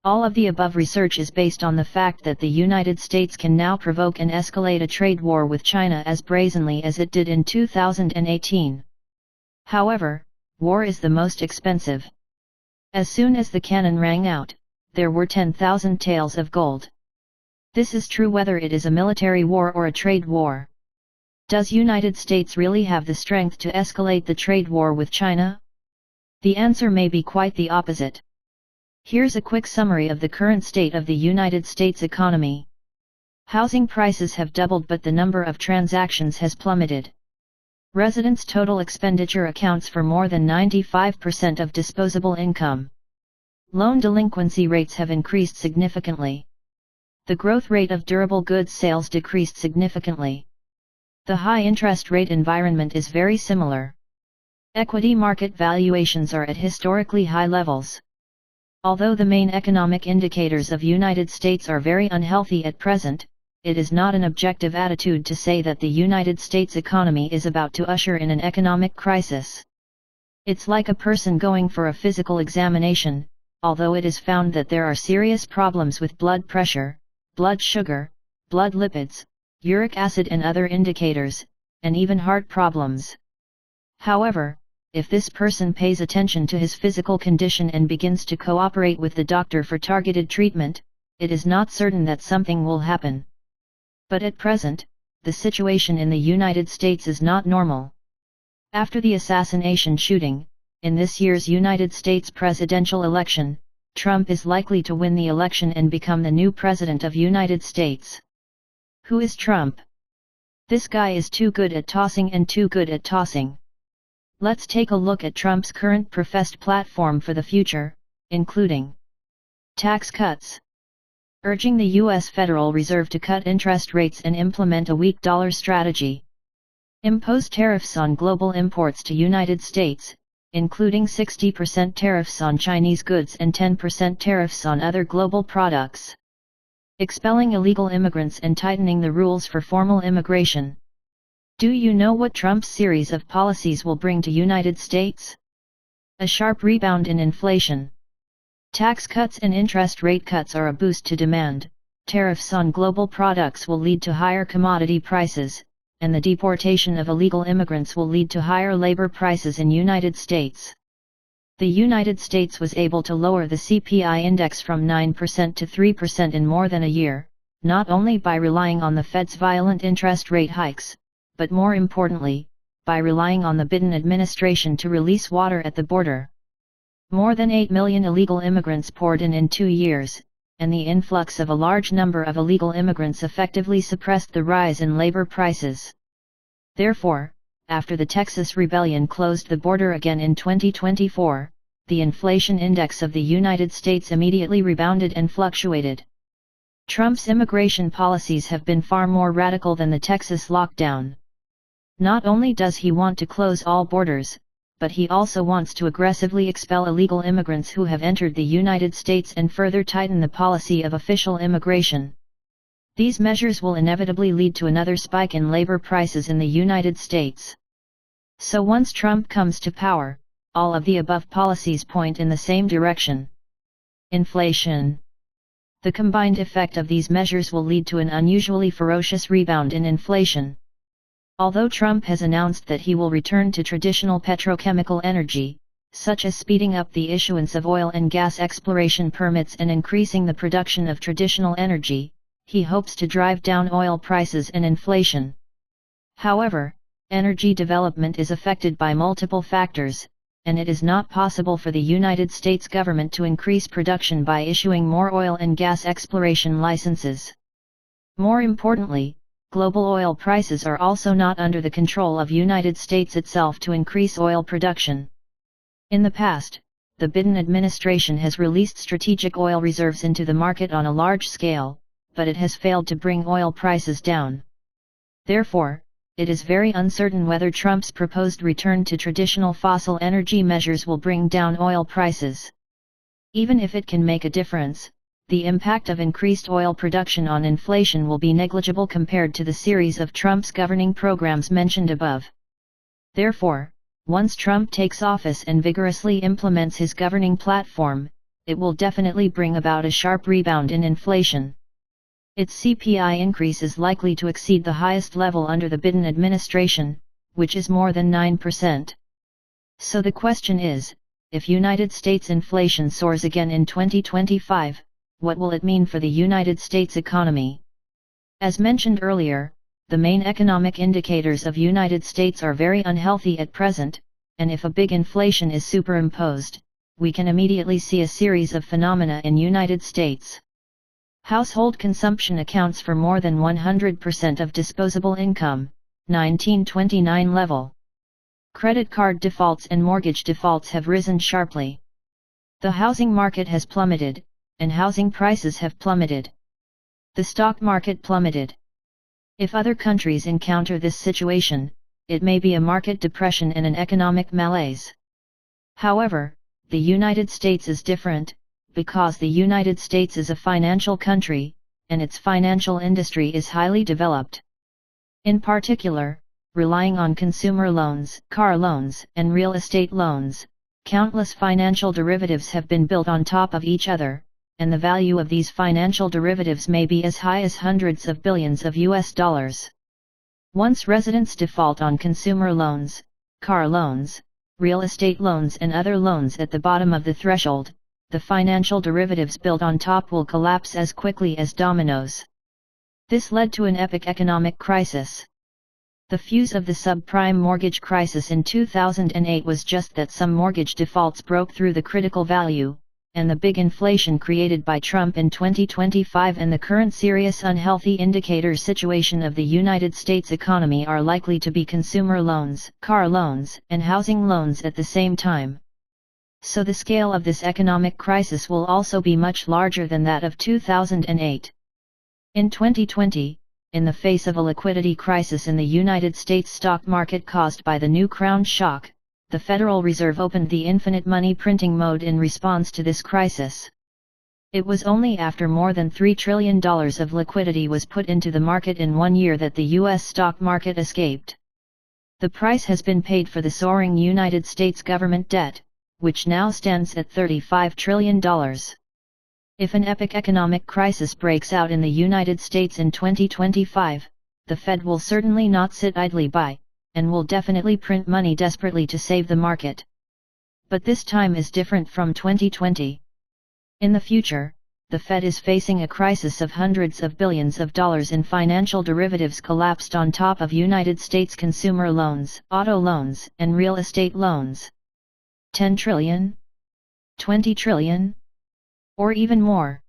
All of the above research is based on the fact that the United States can now provoke and escalate a trade war with China as brazenly as it did in 2018. However, war is the most expensive. As soon as the cannon rang out, there were 10,000 taels of gold. This is true whether it is a military war or a trade war. Does United States really have the strength to escalate the trade war with China? The answer may be quite the opposite. Here's a quick summary of the current state of the United States economy. Housing prices have doubled but the number of transactions has plummeted. Residents' total expenditure accounts for more than 95% of disposable income. Loan delinquency rates have increased significantly. The growth rate of durable goods sales decreased significantly. The high interest rate environment is very similar. Equity market valuations are at historically high levels. Although the main economic indicators of United States are very unhealthy at present, it is not an objective attitude to say that the United States economy is about to usher in an economic crisis. It's like a person going for a physical examination, although it is found that there are serious problems with blood pressure, blood sugar, blood lipids, uric acid and other indicators, and even heart problems. However, if this person pays attention to his physical condition and begins to cooperate with the doctor for targeted treatment, it is not certain that something will happen. But at present, the situation in the United States is not normal. After the assassination shooting, in this year's United States presidential election, Trump is likely to win the election and become the new president of United States. Who is Trump? This guy is too good at tossing and too good at tossing. Let's take a look at Trump's current professed platform for the future, including tax cuts, urging the U.S. Federal Reserve to cut interest rates and implement a weak dollar strategy, impose tariffs on global imports to United States, including 60% tariffs on Chinese goods and 10% tariffs on other global products, expelling illegal immigrants and tightening the rules for formal immigration. Do you know what Trump's series of policies will bring to United States? A sharp rebound in inflation. Tax cuts and interest rate cuts are a boost to demand. Tariffs on global products will lead to higher commodity prices, and the deportation of illegal immigrants will lead to higher labor prices in United States. The United States was able to lower the CPI index from 9% to 3% in more than a year, not only by relying on the Fed's violent interest rate hikes, but more importantly, by relying on the Biden administration to release water at the border. More than 8 million illegal immigrants poured in 2 years, and the influx of a large number of illegal immigrants effectively suppressed the rise in labor prices. Therefore, after the Texas rebellion closed the border again in 2024, the inflation index of the United States immediately rebounded and fluctuated. Trump's immigration policies have been far more radical than the Texas lockdown. Not only does he want to close all borders, but he also wants to aggressively expel illegal immigrants who have entered the United States and further tighten the policy of official immigration. These measures will inevitably lead to another spike in labor prices in the United States. So once Trump comes to power, all of the above policies point in the same direction. Inflation. The combined effect of these measures will lead to an unusually ferocious rebound in inflation. Although Trump has announced that he will return to traditional petrochemical energy, such as speeding up the issuance of oil and gas exploration permits and increasing the production of traditional energy, he hopes to drive down oil prices and inflation. However, energy development is affected by multiple factors, and it is not possible for the United States government to increase production by issuing more oil and gas exploration licenses. More importantly, global oil prices are also not under the control of United States itself to increase oil production. In the past, the Biden administration has released strategic oil reserves into the market on a large scale, but it has failed to bring oil prices down. Therefore, it is very uncertain whether Trump's proposed return to traditional fossil energy measures will bring down oil prices. Even if it can make a difference, the impact of increased oil production on inflation will be negligible compared to the series of Trump's governing programs mentioned above. Therefore, once Trump takes office and vigorously implements his governing platform, it will definitely bring about a sharp rebound in inflation. Its CPI increase is likely to exceed the highest level under the Biden administration, which is more than 9%. So the question is, if United States inflation soars again in 2025, what will it mean for the United States economy? As mentioned earlier, the main economic indicators of United States are very unhealthy at present, and if a big inflation is superimposed, we can immediately see a series of phenomena in United States. Household consumption accounts for more than 100% of disposable income, 1929 level. Credit card defaults and mortgage defaults have risen sharply. The housing market has plummeted, and housing prices have plummeted. The stock market plummeted. If other countries encounter this situation, it may be a market depression and an economic malaise. However, the United States is different, because the United States is a financial country, and its financial industry is highly developed. In particular, relying on consumer loans, car loans, and real estate loans, countless financial derivatives have been built on top of each other, and the value of these financial derivatives may be as high as hundreds of billions of US dollars. Once residents default on consumer loans, car loans, real estate loans and other loans at the bottom of the threshold, the financial derivatives built on top will collapse as quickly as dominoes. This led to an epic economic crisis. The fuse of the subprime mortgage crisis in 2008 was just that some mortgage defaults broke through the critical value, and the big inflation created by Trump in 2025 and the current serious unhealthy indicator situation of the United States economy are likely to be consumer loans, car loans, and housing loans at the same time. So the scale of this economic crisis will also be much larger than that of 2008. In 2020, in the face of a liquidity crisis in the United States stock market caused by the new crown shock, the Federal Reserve opened the infinite money printing mode in response to this crisis. It was only after more than $3 trillion of liquidity was put into the market in 1 year that the U.S. stock market escaped. The price has been paid for the soaring United States government debt, which now stands at $35 trillion. If an epic economic crisis breaks out in the United States in 2025, the Fed will certainly not sit idly by, and will definitely print money desperately to save the market. But this time is different from 2020. In the future, the Fed is facing a crisis of hundreds of billions of dollars in financial derivatives collapsed on top of United States consumer loans, auto loans, and real estate loans. 10 trillion? 20 trillion? Or even more.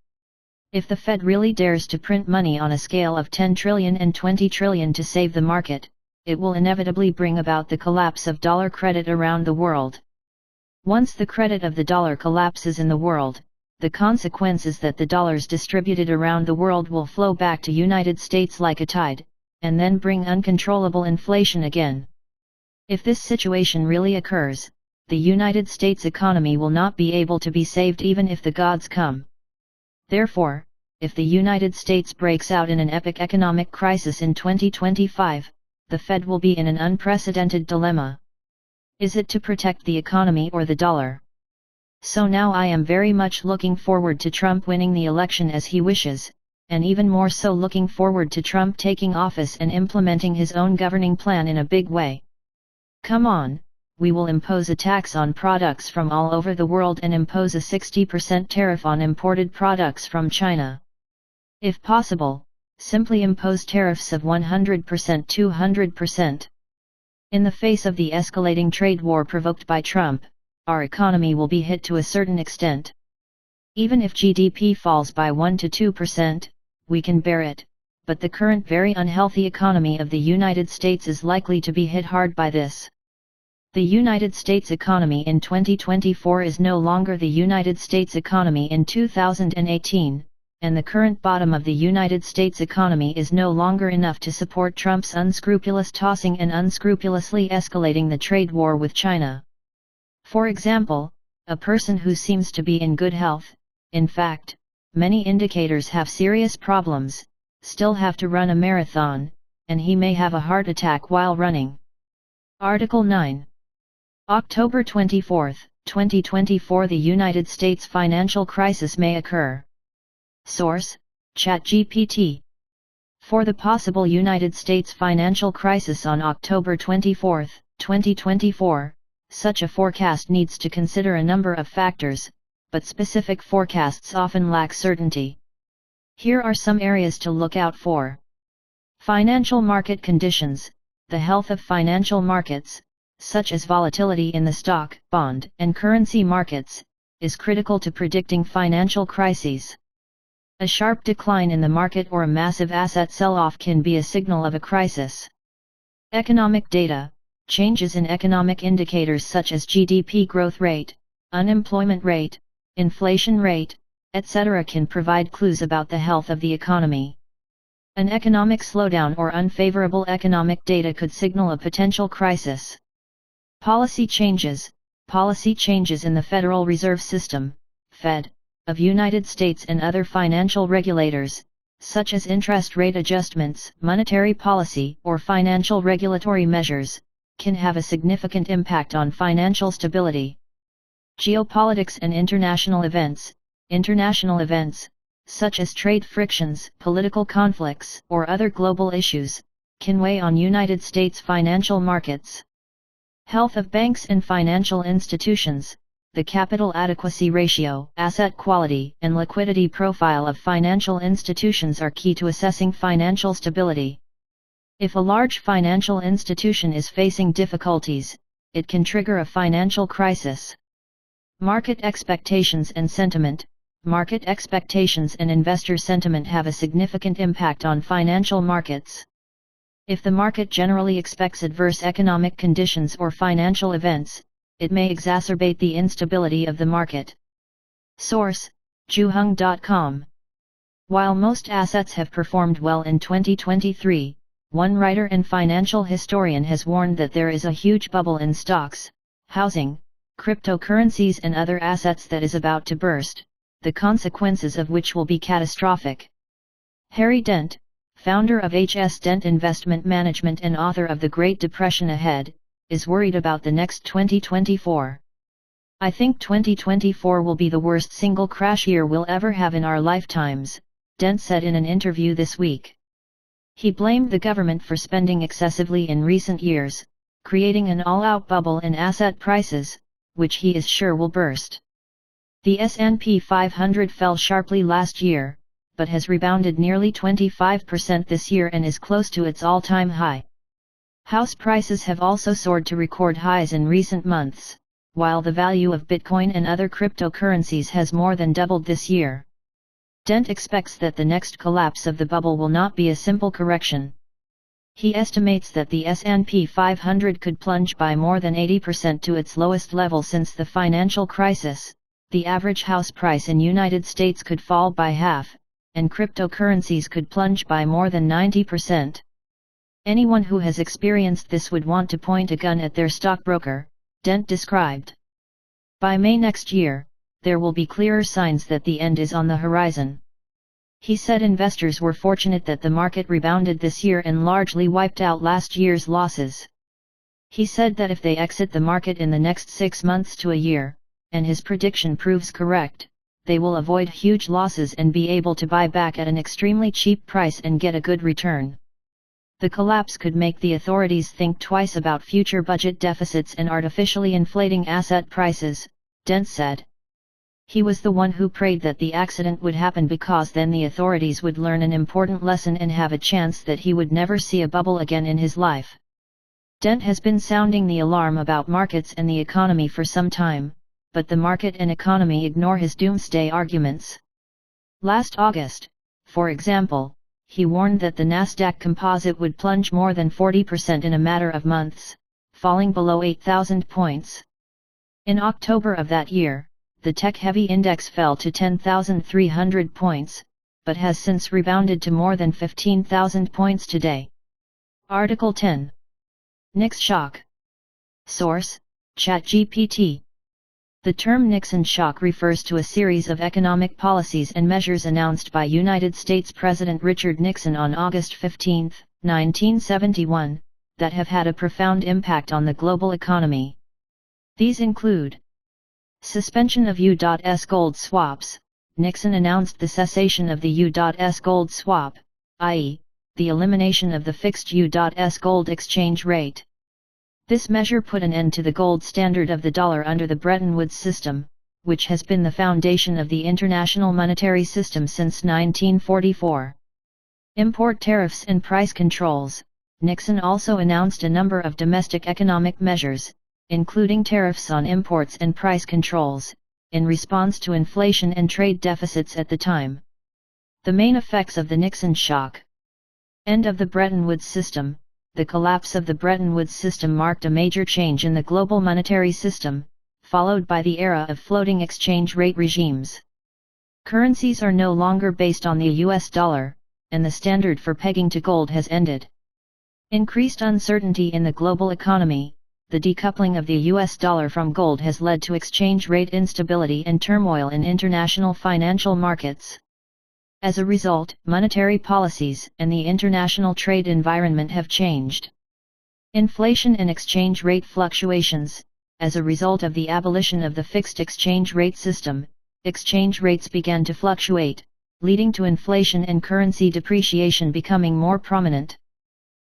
If the Fed really dares to print money on a scale of 10 trillion and 20 trillion to save the market, it will inevitably bring about the collapse of dollar credit around the world. Once the credit of the dollar collapses in the world, the consequence is that the dollars distributed around the world will flow back to United States like a tide, and then bring uncontrollable inflation again. If this situation really occurs, the United States economy will not be able to be saved even if the gods come. Therefore, if the United States breaks out in an epic economic crisis in 2025, the Fed will be in an unprecedented dilemma. Is it to protect the economy or the dollar? So now I am very much looking forward to Trump winning the election as he wishes, and even more so looking forward to Trump taking office and implementing his own governing plan in a big way. Come on, we will impose a tax on products from all over the world and impose a 60% tariff on imported products from China. If possible, simply impose tariffs of 100% to 200%. In the face of the escalating trade war provoked by Trump, our economy will be hit to a certain extent. Even if GDP falls by 1 to 2%, we can bear it, but the current very unhealthy economy of the United States is likely to be hit hard by this. The United States economy in 2024 is no longer the United States economy in 2018, and the current bottom of the United States economy is no longer enough to support Trump's unscrupulous tossing and unscrupulously escalating the trade war with China. For example, a person who seems to be in good health, in fact, many indicators have serious problems, still have to run a marathon, and he may have a heart attack while running. Article 9. October 24, 2024. The United States financial crisis may occur. Source: ChatGPT. For the possible United States financial crisis on October 24, 2024, such a forecast needs to consider a number of factors, but specific forecasts often lack certainty. Here are some areas to look out for. Financial market conditions. The health of financial markets, such as volatility in the stock, bond, and currency markets, is critical to predicting financial crises. A sharp decline in the market or a massive asset sell-off can be a signal of a crisis. Economic data. Changes in economic indicators such as GDP growth rate, unemployment rate, inflation rate, etc. can provide clues about the health of the economy. An economic slowdown or unfavorable economic data could signal a potential crisis. Policy changes. Policy changes in the Federal Reserve System, Fed, of United States and other financial regulators, such as interest rate adjustments, monetary policy, or financial regulatory measures, can have a significant impact on financial stability. Geopolitics and international events, such as trade frictions, political conflicts, or other global issues, can weigh on United States financial markets. Health of banks and financial institutions. The capital adequacy ratio, asset quality, and liquidity profile of financial institutions are key to assessing financial stability. If a large financial institution is facing difficulties, it can trigger a financial crisis. Market expectations and sentiment. Market expectations and investor sentiment have a significant impact on financial markets. If the market generally expects adverse economic conditions or financial events, it may exacerbate the instability of the market. Source: Zhuheng.com. While most assets have performed well in 2023, one writer and financial historian has warned that there is a huge bubble in stocks, housing, cryptocurrencies and other assets that is about to burst. the consequences of which will be catastrophic. Harry Dent, founder of HS Dent Investment Management and author of The Great Depression Ahead, is worried about the next 2024. "I think 2024 will be the worst single crash year we'll ever have in our lifetimes," Dent said in an interview this week. He blamed the government for spending excessively in recent years, creating an all-out bubble in asset prices, which he is sure will burst. The S&P 500 fell sharply last year, but has rebounded nearly 25% this year and is close to its all-time high. House prices have also soared to record highs in recent months, while the value of Bitcoin and other cryptocurrencies has more than doubled this year. Dent expects that the next collapse of the bubble will not be a simple correction. He estimates that the S&P 500 could plunge by more than 80% to its lowest level since the financial crisis, the average house price in United States could fall by half, and cryptocurrencies could plunge by more than 90%. "Anyone who has experienced this would want to point a gun at their stockbroker," Dent described. "By May next year, there will be clearer signs that the end is on the horizon." He said investors were fortunate that the market rebounded this year and largely wiped out last year's losses. He said that if they exit the market in the next 6 months to a year, and his prediction proves correct, they will avoid huge losses and be able to buy back at an extremely cheap price and get a good return. The collapse could make the authorities think twice about future budget deficits and artificially inflating asset prices, Dent said. He was the one who prayed that the accident would happen because then the authorities would learn an important lesson and have a chance that he would never see a bubble again in his life. Dent has been sounding the alarm about markets and the economy for some time, but the market and economy ignore his doomsday arguments. Last August, for example, he warned that the Nasdaq Composite would plunge more than 40% in a matter of months, falling below 8,000 points. In October of that year, the tech-heavy index fell to 10,300 points, but has since rebounded to more than 15,000 points today. Article 10. Nixon shock. Source: ChatGPT. The term Nixon shock refers to a series of economic policies and measures announced by United States President Richard Nixon on August 15, 1971, that have had a profound impact on the global economy. These include: suspension of U.S. gold swaps. Nixon announced the cessation of the U.S. gold swap, i.e., the elimination of the fixed U.S. gold exchange rate. This measure put an end to the gold standard of the dollar under the Bretton Woods system, which has been the foundation of the international monetary system since 1944. Import tariffs and price controls. Nixon also announced a number of domestic economic measures, including tariffs on imports and price controls, in response to inflation and trade deficits at the time. The main effects of the Nixon shock. End of the Bretton Woods system. The collapse of the Bretton Woods system marked a major change in the global monetary system, followed by the era of floating exchange rate regimes. Currencies are no longer based on the US dollar, and the standard for pegging to gold has ended. Increased uncertainty in the global economy. The decoupling of the US dollar from gold has led to exchange rate instability and turmoil in international financial markets. As a result, monetary policies and the international trade environment have changed. Inflation and exchange rate fluctuations. As a result of the abolition of the fixed exchange rate system, exchange rates began to fluctuate, leading to inflation and currency depreciation becoming more prominent.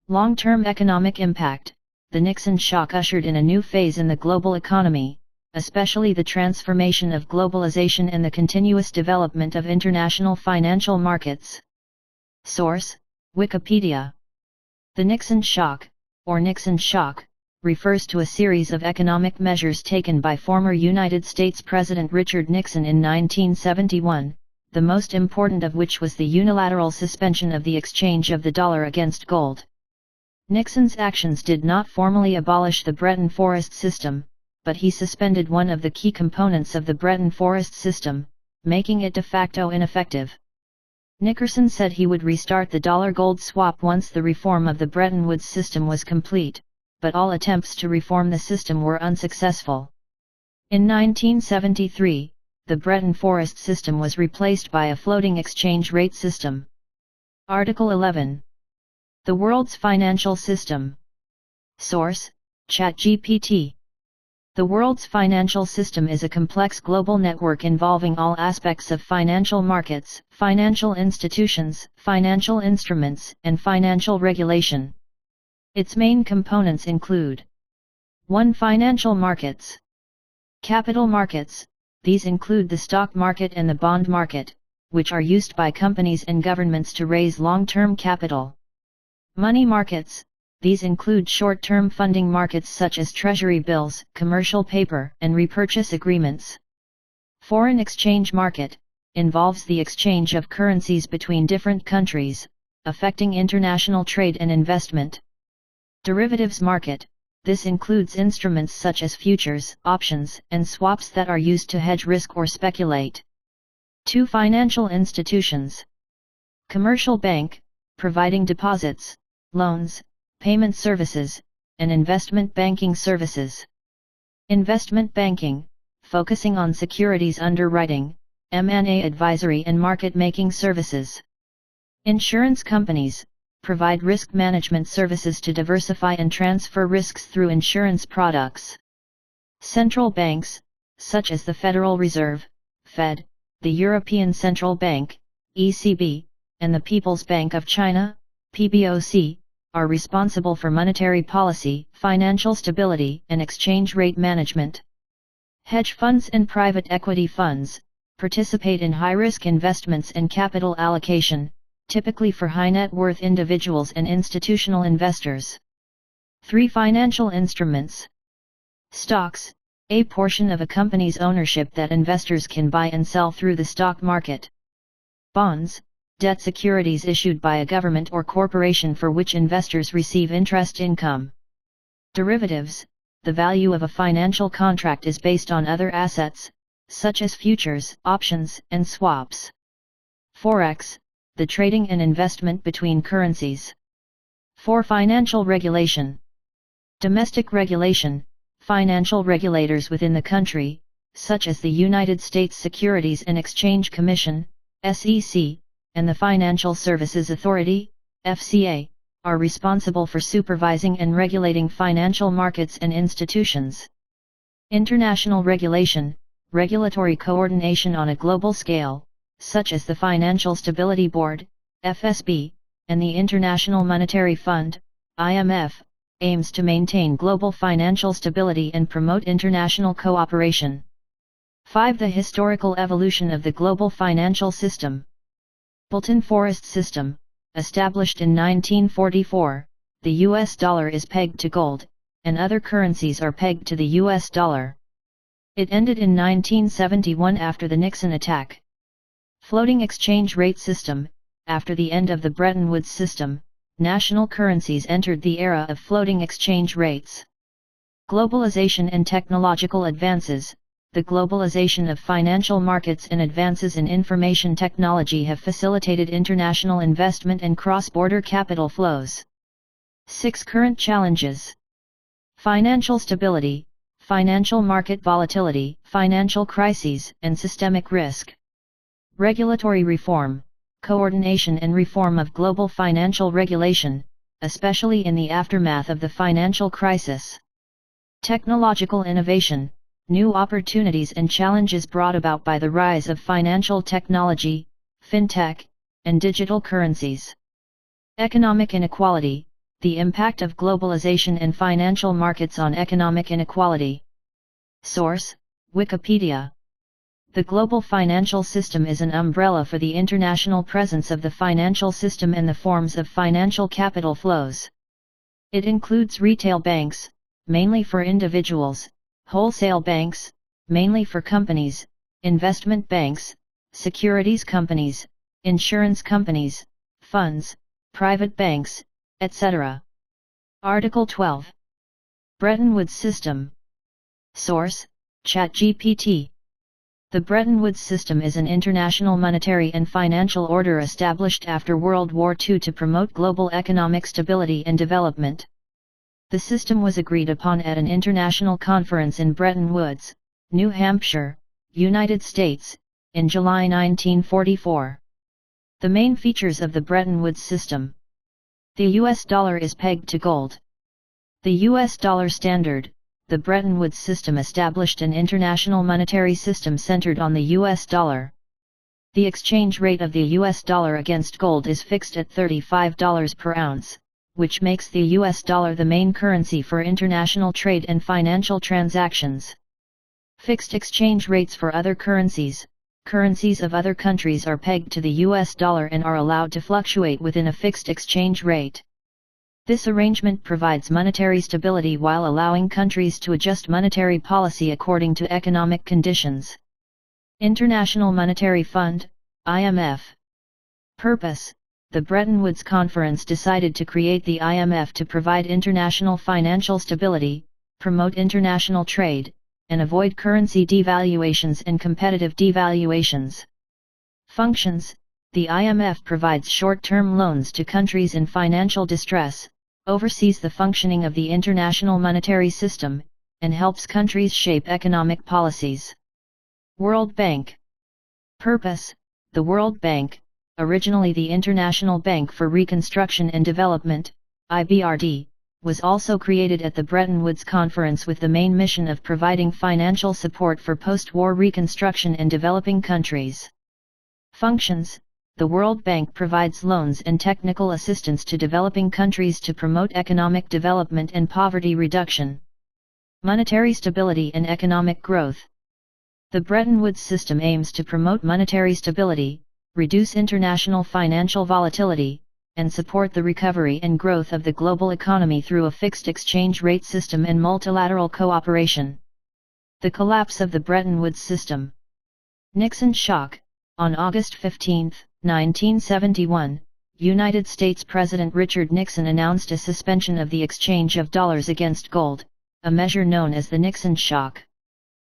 Long-term economic impact. The Nixon shock ushered in a new phase in the global economy, especially the transformation of globalization and the continuous development of international financial markets. Source: Wikipedia. The Nixon shock, or Nixon shock, refers to a series of economic measures taken by former United States President Richard Nixon in 1971, the most important of which was the unilateral suspension of the exchange of the dollar against gold. Nixon's actions did not formally abolish the Bretton Forest system, but he suspended one of the key components of the Bretton Forest system, making it de facto ineffective. Nickerson said he would restart the dollar-gold swap once the reform of the Bretton Woods system was complete, but all attempts to reform the system were unsuccessful. In 1973, the Bretton Forest system was replaced by a floating exchange rate system. Article 11. The world's financial system. Source: ChatGPT. The world's financial system is a complex global network involving all aspects of financial markets, financial institutions, financial instruments, and financial regulation. Its main components include 1. Financial markets. Capital markets. These include the stock market and the bond market, which are used by companies and governments to raise long-term capital. Money markets. These include short-term funding markets such as treasury bills, commercial paper, and repurchase agreements. Foreign exchange market involves the exchange of currencies between different countries, affecting international trade and investment. Derivatives market. This includes instruments such as futures, options, and swaps that are used to hedge risk or speculate. 2. Financial institutions. Commercial bank, providing deposits, loans, payment services, and investment banking services. Investment banking, focusing on securities underwriting, M&A advisory and market-making services. Insurance companies, provide risk management services to diversify and transfer risks through insurance products. Central banks, such as the Federal Reserve, Fed, the European Central Bank, ECB, and the People's Bank of China, PBOC, are responsible for monetary policy, financial stability, and exchange rate management. Hedge funds and private equity funds participate in high-risk investments and capital allocation, typically for high-net-worth individuals and institutional investors. 3. Financial instruments. Stocks, a portion of a company's ownership that investors can buy and sell through the stock market. Bonds, debt securities issued by a government or corporation for which investors receive interest income. Derivatives, the value of a financial contract is based on other assets, such as futures, options, and swaps. Forex, the trading and investment between currencies. 4. Financial regulation. Domestic regulation, financial regulators within the country, such as the United States Securities and Exchange Commission, SEC, and the Financial Services Authority, FCA, are responsible for supervising and regulating financial markets and institutions. International regulation, regulatory coordination on a global scale, such as the Financial Stability Board, FSB, and the International Monetary Fund, IMF, aims to maintain global financial stability and promote international cooperation. 5. The historical evolution of the global financial system. Bretton Forest System, established in 1944, the US dollar is pegged to gold, and other currencies are pegged to the US dollar. It ended in 1971 after the Nixon attack. Floating exchange rate system. After the end of the Bretton Woods system, national currencies entered the era of floating exchange rates. Globalization and technological advances. The globalization of financial markets and advances in information technology have facilitated international investment and cross-border capital flows. 6. Current challenges. Financial stability, financial market volatility, financial crises, and systemic risk. Regulatory reform, coordination and reform of global financial regulation, especially in the aftermath of the financial crisis. Technological innovation, new opportunities and challenges brought about by the rise of financial technology, fintech, and digital currencies. Economic inequality, the impact of globalization and financial markets on economic inequality. Source: Wikipedia. The global financial system is an umbrella for the international presence of the financial system and the forms of financial capital flows. It includes retail banks, mainly for individuals, wholesale banks, mainly for companies, investment banks, securities companies, insurance companies, funds, private banks, etc. Article 12. Bretton Woods System. Source: ChatGPT. The Bretton Woods system is an international monetary and financial order established after World War II to promote global economic stability and development. The system was agreed upon at an international conference in Bretton Woods, New Hampshire, United States, in July 1944. The main features of the Bretton Woods system. The US dollar is pegged to gold. The US dollar standard, the Bretton Woods system established an international monetary system centered on the US dollar. The exchange rate of the US dollar against gold is fixed at $35 per ounce, which makes the US dollar the main currency for international trade and financial transactions. Fixed exchange rates for other currencies of other countries are pegged to the US dollar and are allowed to fluctuate within a fixed exchange rate. This arrangement provides monetary stability while allowing countries to adjust monetary policy according to economic conditions. International Monetary Fund, IMF. Purpose: the Bretton Woods Conference decided to create the IMF to provide international financial stability, promote international trade, and avoid currency devaluations and competitive devaluations. Functions: the IMF provides short-term loans to countries in financial distress, oversees the functioning of the international monetary system, and helps countries shape economic policies. World Bank. Purpose: the World Bank, originally the International Bank for Reconstruction and Development, IBRD, was also created at the Bretton Woods Conference with the main mission of providing financial support for post-war reconstruction in developing countries. Functions: the World Bank provides loans and technical assistance to developing countries to promote economic development and poverty reduction. Monetary stability and economic growth. The Bretton Woods system aims to promote monetary stability, reduce international financial volatility, and support the recovery and growth of the global economy through a fixed exchange rate system and multilateral cooperation. The collapse of the Bretton Woods system. Nixon shock. On August 15, 1971, United States President Richard Nixon announced a suspension of the exchange of dollars against gold, a measure known as the Nixon shock.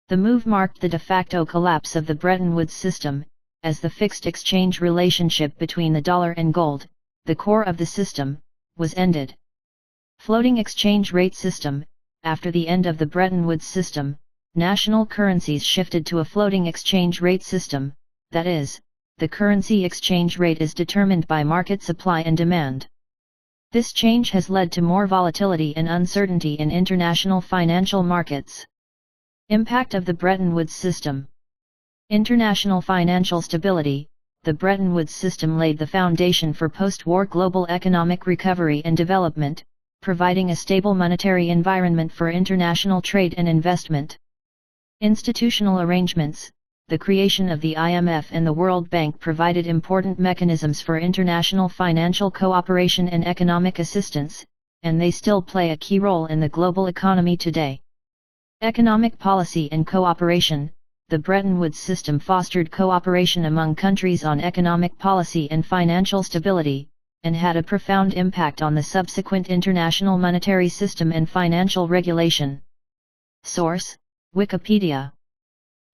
The move marked the de facto collapse of the Bretton Woods system, as the fixed exchange relationship between the dollar and gold, the core of the system, was ended. Floating exchange rate system. After the end of the Bretton Woods system, national currencies shifted to a floating exchange rate system, that is, the currency exchange rate is determined by market supply and demand. This change has led to more volatility and uncertainty in international financial markets. Impact of the Bretton Woods system. International financial stability. The Bretton Woods system laid the foundation for post-war global economic recovery and development, providing a stable monetary environment for international trade and investment. Institutional arrangements. The creation of the IMF and the World Bank provided important mechanisms for international financial cooperation and economic assistance, and they still play a key role in the global economy today. Economic policy and cooperation. The Bretton Woods system fostered cooperation among countries on economic policy and financial stability, and had a profound impact on the subsequent international monetary system and financial regulation. Source: Wikipedia.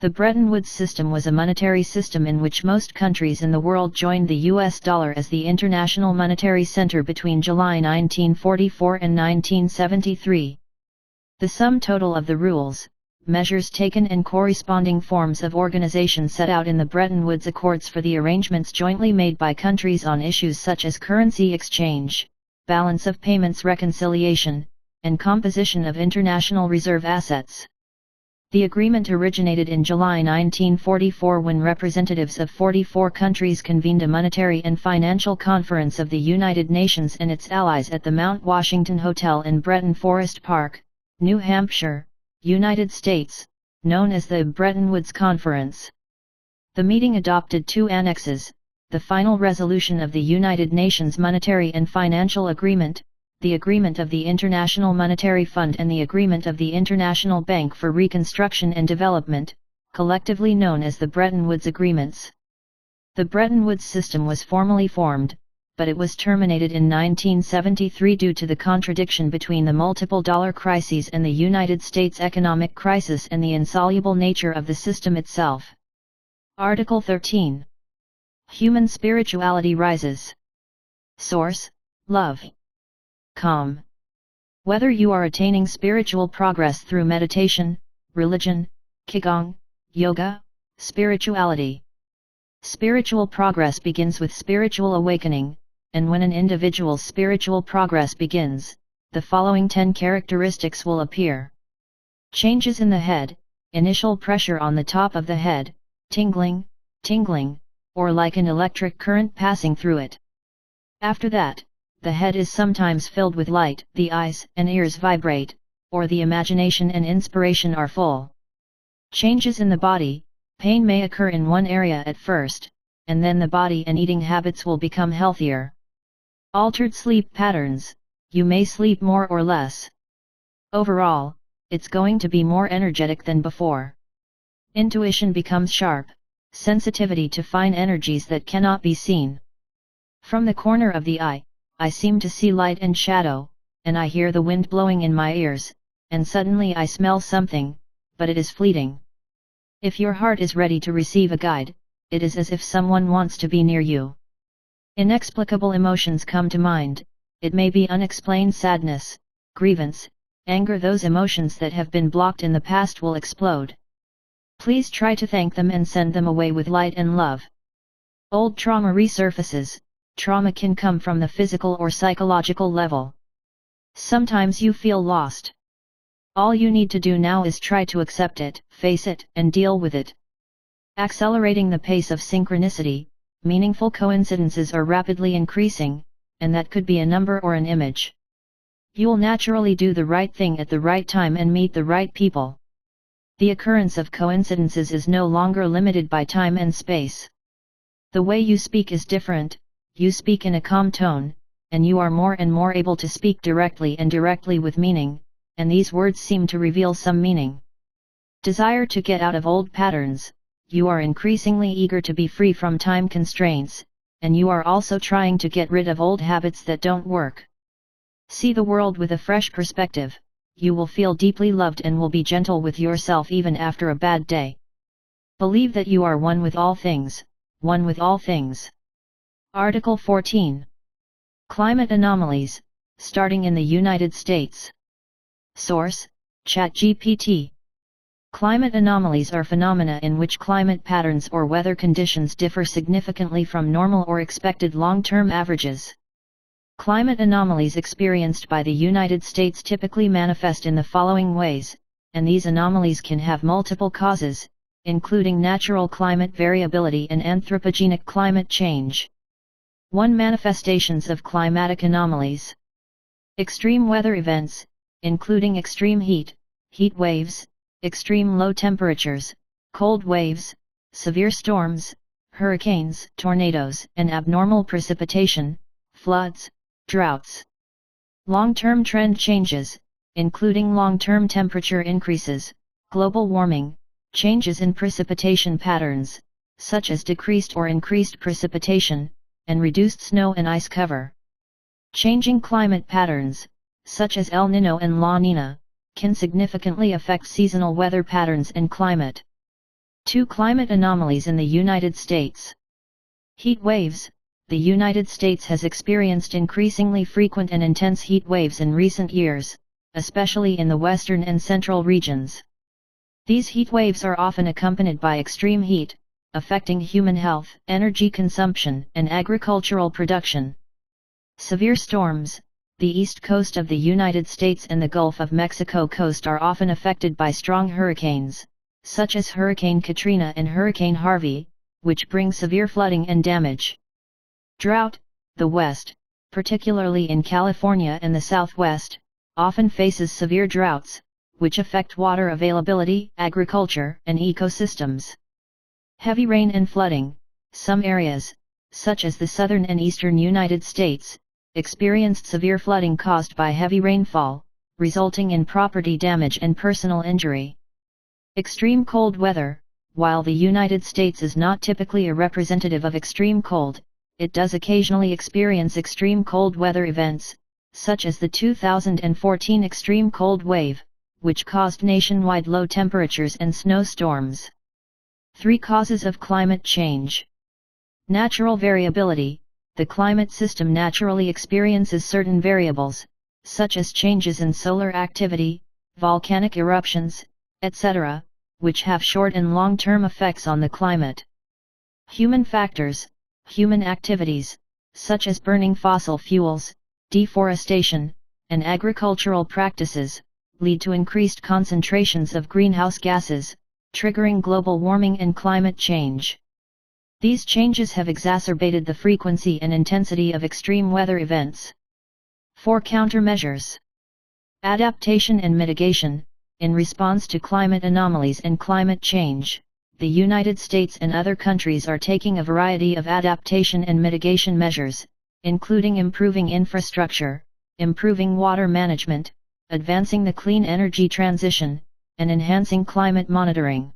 The Bretton Woods system was a monetary system in which most countries in the world joined the US dollar as the international monetary center between July 1944 and 1973. The sum total of the rules, measures taken and corresponding forms of organization set out in the Bretton Woods Accords for the arrangements jointly made by countries on issues such as currency exchange, balance of payments reconciliation, and composition of international reserve assets. The agreement originated in July 1944 when representatives of 44 countries convened a monetary and financial conference of the United Nations and its allies at the Mount Washington Hotel in Breton Forest Park, New Hampshire, United States, known as the Bretton Woods Conference. The meeting adopted two annexes: the final resolution of the United Nations Monetary and Financial Agreement, the Agreement of the International Monetary Fund, and the Agreement of the International Bank for Reconstruction and Development, collectively known as the Bretton Woods Agreements. The Bretton Woods system was formally formed, but it was terminated in 1973 due to the contradiction between the multiple dollar crises and the United States economic crisis and the insoluble nature of the system itself. Article 13. Human spirituality rises. Source: Love.com. Whether you are attaining spiritual progress through meditation, religion, qigong, yoga, Spirituality. Spiritual progress begins with spiritual awakening, and when an individual's spiritual progress begins, the following 10 characteristics will appear. Changes in the head, initial pressure on the top of the head, tingling, or like an electric current passing through it. After that, the head is sometimes filled with light, the eyes and ears vibrate, or the imagination and inspiration are full. Changes in the body, pain may occur in one area at first, and then the body and eating habits will become healthier. Altered sleep patterns, you may sleep more or less. Overall, it's going to be more energetic than before. Intuition becomes sharp, sensitivity to fine energies that cannot be seen. From the corner of the eye, I seem to see light and shadow, and I hear the wind blowing in my ears, and suddenly I smell something, but it is fleeting. If your heart is ready to receive a guide, it is as if someone wants to be near you. Inexplicable emotions come to mind. It may be unexplained sadness, grievance, anger. Those emotions that have been blocked in the past will explode. Please try to thank them and send them away with light and love. Old trauma resurfaces. Trauma can come from the physical or psychological level. Sometimes you feel lost. All you need to do now is try to accept it, face it, and deal with it. Accelerating the pace of synchronicity, meaningful coincidences are rapidly increasing, and that could be a number or an image. You'll naturally do the right thing at the right time and meet the right people. The occurrence of coincidences is no longer limited by time and space. The way you speak is different. You speak in a calm tone, and you are more and more able to speak directly and directly with meaning, and these words seem to reveal some meaning. Desire to get out of old patterns. You are increasingly eager to be free from time constraints, and you are also trying to get rid of old habits that don't work. See the world with a fresh perspective. You will feel deeply loved and will be gentle with yourself even after a bad day. Believe that you are one with all things, one with all things. Article 14. Climate anomalies, starting in the United States. Source: ChatGPT. Climate anomalies are phenomena in which climate patterns or weather conditions differ significantly from normal or expected long-term averages. Climate anomalies experienced by the United States typically manifest in the following ways, and these anomalies can have multiple causes, including natural climate variability and anthropogenic climate change. 1. Manifestations of climatic anomalies. Extreme weather events, including extreme heat, heat waves, extreme low temperatures, cold waves, severe storms, hurricanes, tornadoes, and abnormal precipitation, floods, droughts. Long-term trend changes, including long-term temperature increases, global warming, changes in precipitation patterns, such as decreased or increased precipitation, and reduced snow and ice cover. Changing climate patterns, such as El Niño and La Niña, can significantly affect seasonal weather patterns and climate. 2. Climate anomalies in the United States. Heat waves. The United States has experienced increasingly frequent and intense heat waves in recent years, especially in the western and central regions. These heat waves are often accompanied by extreme heat, affecting human health, energy consumption, and agricultural production. Severe storms. The east coast of the United States and the Gulf of Mexico coast are often affected by strong hurricanes, such as Hurricane Katrina and Hurricane Harvey, which bring severe flooding and damage. Drought. The West, particularly in California and the Southwest, often faces severe droughts, which affect water availability, agriculture, and ecosystems. Heavy rain and flooding. Some areas, such as the southern and eastern United States, experienced severe flooding caused by heavy rainfall, resulting in property damage and personal injury. Extreme cold weather. While the United States is not typically a representative of extreme cold, it does occasionally experience extreme cold weather events, such as the 2014 extreme cold wave, which caused nationwide low temperatures and snowstorms. 3. Causes of climate change. Natural variability. The climate system naturally experiences certain variables, such as changes in solar activity, volcanic eruptions, etc., which have short and long-term effects on the climate. Human factors, human activities, such as burning fossil fuels, deforestation, and agricultural practices, lead to increased concentrations of greenhouse gases, triggering global warming and climate change. These changes have exacerbated the frequency and intensity of extreme weather events. 4 countermeasures. Adaptation and mitigation. In response to climate anomalies and climate change, the United States and other countries are taking a variety of adaptation and mitigation measures, including improving infrastructure, improving water management, advancing the clean energy transition, and enhancing climate monitoring.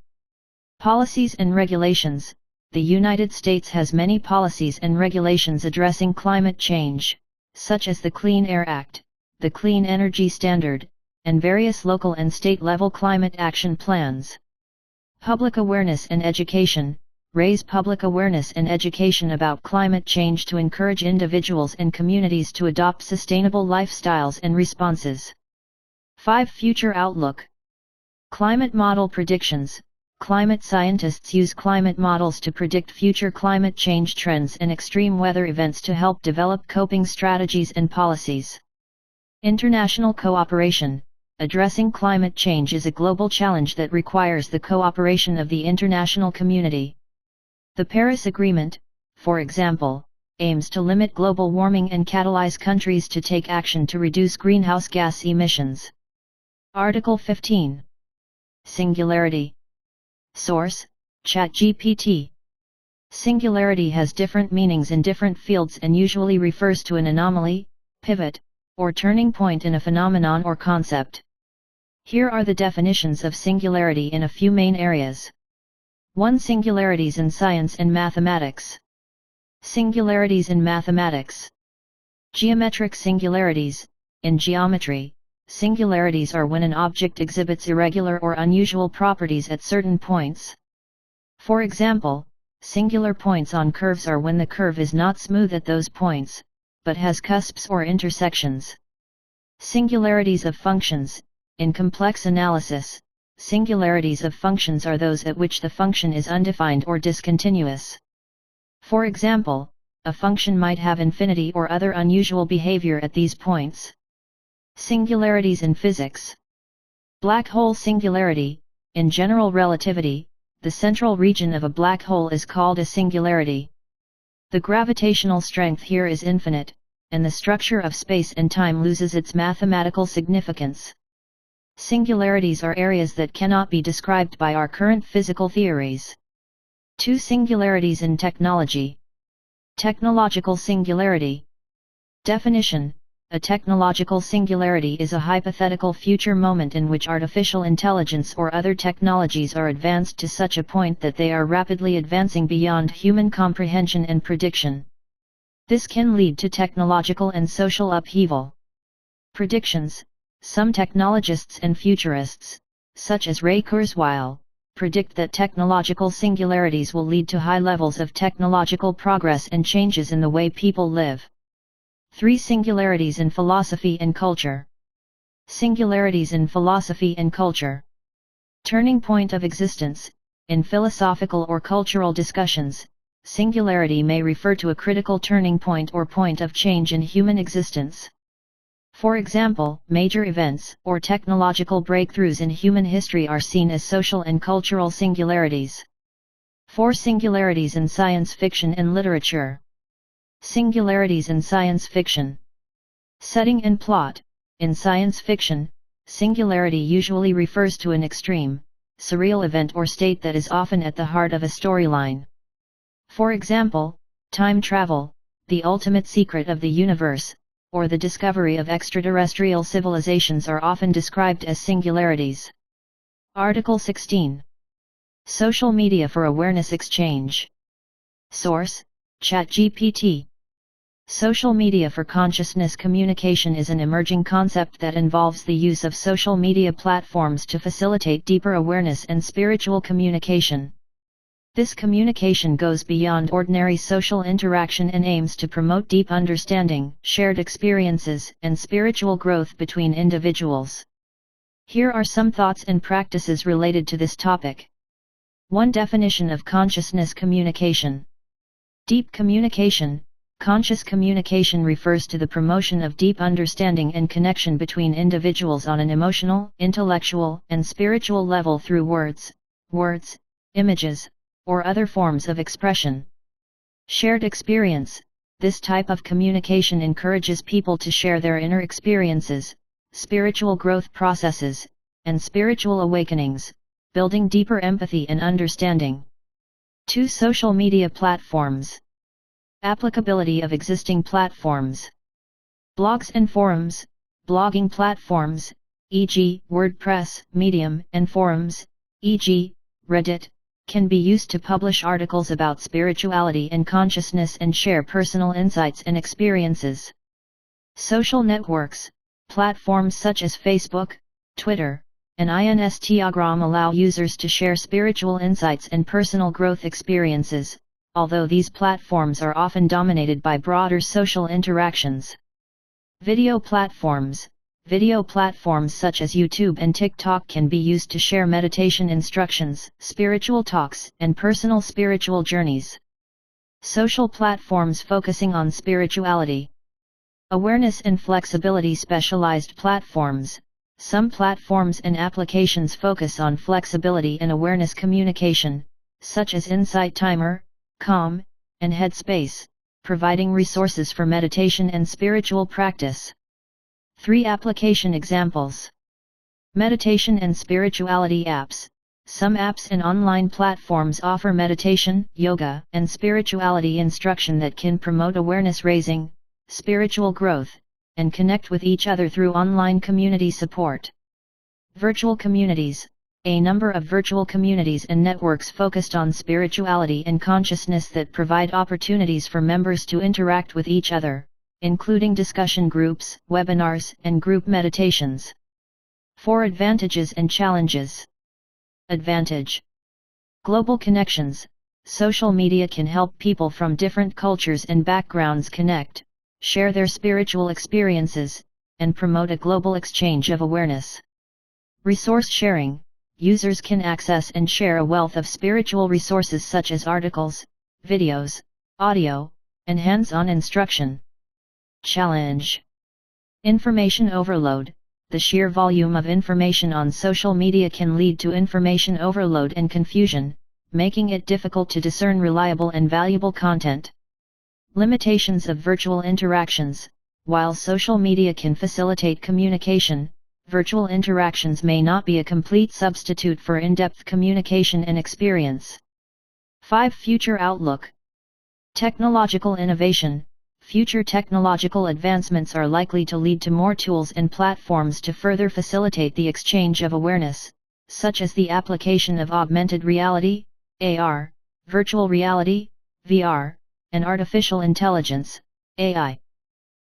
Policies and regulations. The United States has many policies and regulations addressing climate change, such as the Clean Air Act, the Clean Energy Standard, and various local and state-level climate action plans. Public awareness and education. Raise public awareness and education about climate change to encourage individuals and communities to adopt sustainable lifestyles and responses. 5 Future outlook. Climate model predictions. Climate scientists use climate models to predict future climate change trends and extreme weather events to help develop coping strategies and policies. International cooperation. Addressing climate change is a global challenge that requires the cooperation of the international community. The Paris Agreement, for example, aims to limit global warming and catalyze countries to take action to reduce greenhouse gas emissions. Article 15. Singularity. Source: ChatGPT. Singularity has different meanings in different fields and usually refers to an anomaly, pivot, or turning point in a phenomenon or concept. Here are the definitions of singularity in a few main areas. 1. Singularities in science and mathematics. Singularities in mathematics. Geometric singularities. In geometry, singularities are when an object exhibits irregular or unusual properties at certain points. For example, singular points on curves are when the curve is not smooth at those points, but has cusps or intersections. Singularities of functions. In complex analysis, singularities of functions are those at which the function is undefined or discontinuous. For example, a function might have infinity or other unusual behavior at these points. Singularities in physics. Black hole singularity. In general relativity, the central region of a black hole is called a singularity. The gravitational strength here is infinite, and the structure of space and time loses its mathematical significance. Singularities are areas that cannot be described by our current physical theories. 2. Singularities in technology. Technological singularity. Definition: a technological singularity is a hypothetical future moment in which artificial intelligence or other technologies are advanced to such a point that they are rapidly advancing beyond human comprehension and prediction. This can lead to technological and social upheaval. Predictions. Some technologists and futurists, such as Ray Kurzweil, predict that technological singularities will lead to high levels of technological progress and changes in the way people live. 3. Singularities in philosophy and culture. Singularities in philosophy and culture. Turning point of existence. In philosophical or cultural discussions, singularity may refer to a critical turning point or point of change in human existence. For example, major events or technological breakthroughs in human history are seen as social and cultural singularities. 4. Singularities in science fiction and literature. Singularities in science fiction. Setting and plot. In science fiction, singularity usually refers to an extreme, surreal event or state that is often at the heart of a storyline. For example, time travel, the ultimate secret of the universe, or the discovery of extraterrestrial civilizations are often described as singularities. Article 16. Social media for awareness exchange. Source: ChatGPT. Social media for consciousness communication is an emerging concept that involves the use of social media platforms to facilitate deeper awareness and spiritual communication. This communication goes beyond ordinary social interaction and aims to promote deep understanding, shared experiences, and spiritual growth between individuals. Here are some thoughts and practices related to this topic. 1. Definition of consciousness communication. Deep communication. Conscious communication refers to the promotion of deep understanding and connection between individuals on an emotional, intellectual, and spiritual level through words, images, or other forms of expression. Shared experience. This type of communication encourages people to share their inner experiences, spiritual growth processes, and spiritual awakenings, building deeper empathy and understanding. 2. Social media platforms. Applicability of existing platforms. Blogs and forums. Blogging platforms, e.g., WordPress, Medium, and forums, e.g., Reddit, can be used to publish articles about spirituality and consciousness and share personal insights and experiences. Social networks. Platforms such as Facebook, Twitter, and Instagram allow users to share spiritual insights and personal growth experiences, although these platforms are often dominated by broader social interactions. Video platforms. Video platforms such as YouTube and TikTok can be used to share meditation instructions, spiritual talks, and personal spiritual journeys. Social platforms focusing on spirituality. Awareness and flexibility. Specialized platforms. Some platforms and applications focus on flexibility and awareness communication, such as Insight Timer, Calm, and Headspace, providing resources for meditation and spiritual practice. 3 application examples. Meditation and spirituality apps. Some apps and online platforms offer meditation, yoga, and spirituality instruction that can promote awareness raising, spiritual growth, and connect with each other through online community support. Virtual communities. A number of virtual communities and networks focused on spirituality and consciousness that provide opportunities for members to interact with each other, including discussion groups, webinars, and group meditations. 4 advantages and challenges. Advantage. Global connections. Social media can help people from different cultures and backgrounds connect, share their spiritual experiences, and promote a global exchange of awareness. Resource sharing. Users can access and share a wealth of spiritual resources such as articles, videos, audio, and hands-on instruction. Challenge. Information overload. The sheer volume of information on social media can lead to information overload and confusion, making it difficult to discern reliable and valuable content. Limitations of virtual interactions. While social media can facilitate communication, virtual interactions may not be a complete substitute for in-depth communication and experience. 5 Future outlook. Technological innovation. Future technological advancements are likely to lead to more tools and platforms to further facilitate the exchange of awareness, such as the application of augmented reality, AR, virtual reality, VR, and artificial intelligence, AI.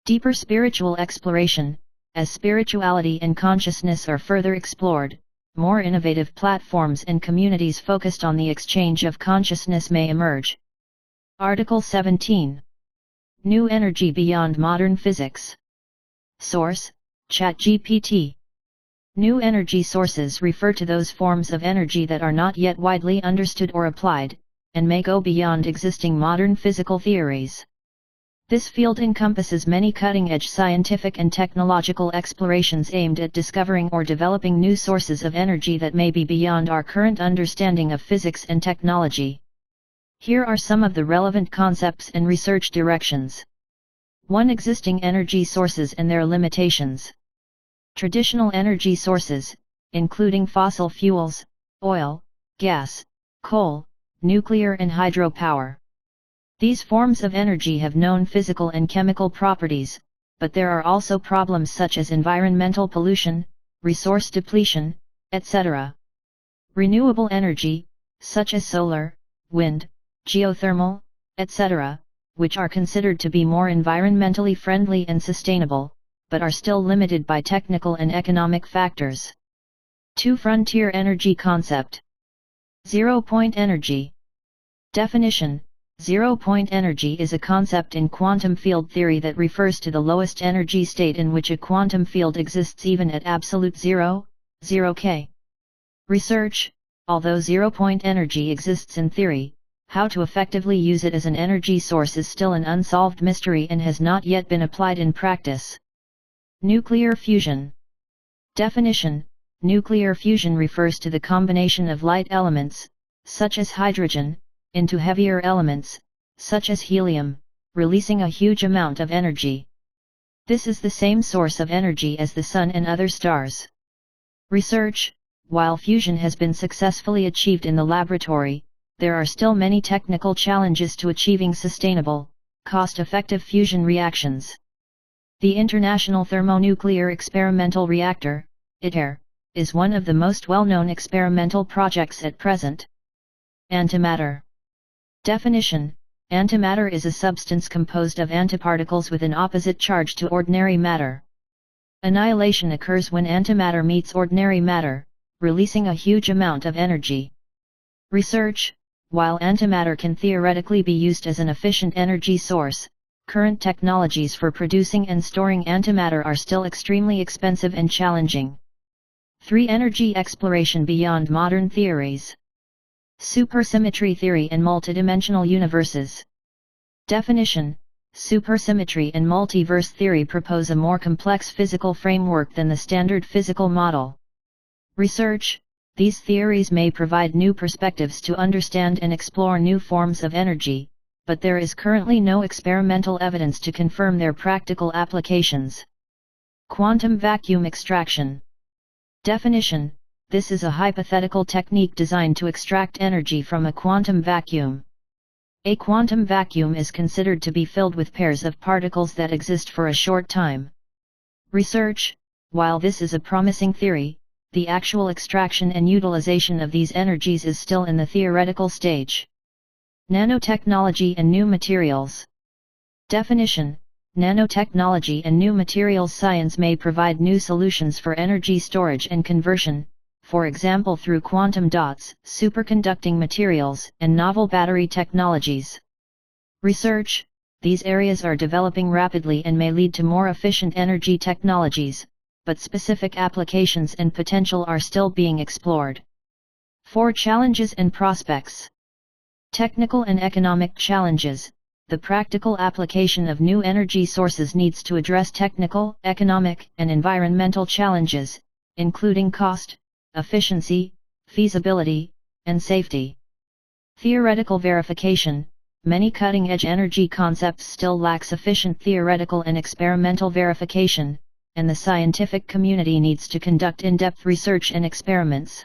Deeper spiritual exploration. As spirituality and consciousness are further explored, more innovative platforms and communities focused on the exchange of consciousness may emerge. Article 17. New energy beyond modern physics. Source: ChatGPT. New energy sources refer to those forms of energy that are not yet widely understood or applied, and may go beyond existing modern physical theories. This field encompasses many cutting-edge scientific and technological explorations aimed at discovering or developing new sources of energy that may be beyond our current understanding of physics and technology. Here are some of the relevant concepts and research directions. 1. Existing energy sources and their limitations. Traditional energy sources, including fossil fuels, oil, gas, coal, nuclear and hydropower. These forms of energy have known physical and chemical properties, but there are also problems such as environmental pollution, resource depletion, etc. Renewable energy, such as solar, wind, geothermal, etc., which are considered to be more environmentally friendly and sustainable, but are still limited by technical and economic factors. 2. Frontier energy concept. Zero-point energy. Definition: zero-point energy is a concept in quantum field theory that refers to the lowest energy state in which a quantum field exists even at absolute zero, 0K. Research. Although zero-point energy exists in theory, how to effectively use it as an energy source is still an unsolved mystery and has not yet been applied in practice. Nuclear fusion. Definition: nuclear fusion refers to the combination of light elements, such as hydrogen, into heavier elements, such as helium, releasing a huge amount of energy. This is the same source of energy as the Sun and other stars. Research. While fusion has been successfully achieved in the laboratory, there are still many technical challenges to achieving sustainable, cost-effective fusion reactions. The International Thermonuclear Experimental Reactor, ITER, is one of the most well-known experimental projects at present. Antimatter. Definition: antimatter is a substance composed of antiparticles with an opposite charge to ordinary matter. Annihilation occurs when antimatter meets ordinary matter, releasing a huge amount of energy. Research. While antimatter can theoretically be used as an efficient energy source, current technologies for producing and storing antimatter are still extremely expensive and challenging. 3. Energy exploration beyond modern theories. Supersymmetry theory and multidimensional universes. Definition: supersymmetry and multiverse theory propose a more complex physical framework than the standard physical model. Research. These theories may provide new perspectives to understand and explore new forms of energy, but there is currently no experimental evidence to confirm their practical applications. Quantum vacuum extraction. Definition: this is a hypothetical technique designed to extract energy from a quantum vacuum. A quantum vacuum is considered to be filled with pairs of particles that exist for a short time. Research. While this is a promising theory, the actual extraction and utilization of these energies is still in the theoretical stage. Nanotechnology and new materials. Definition: nanotechnology and new materials science may provide new solutions for energy storage and conversion, for example through quantum dots, superconducting materials, and novel battery technologies. Research. These areas are developing rapidly and may lead to more efficient energy technologies, but specific applications and potential are still being explored. 4. Challenges and prospects. Technical and economic challenges. The practical application of new energy sources needs to address technical, economic, and environmental challenges, including cost, efficiency, feasibility, and safety. Theoretical verification. Many cutting-edge energy concepts still lack sufficient theoretical and experimental verification, and the scientific community needs to conduct in-depth research and experiments.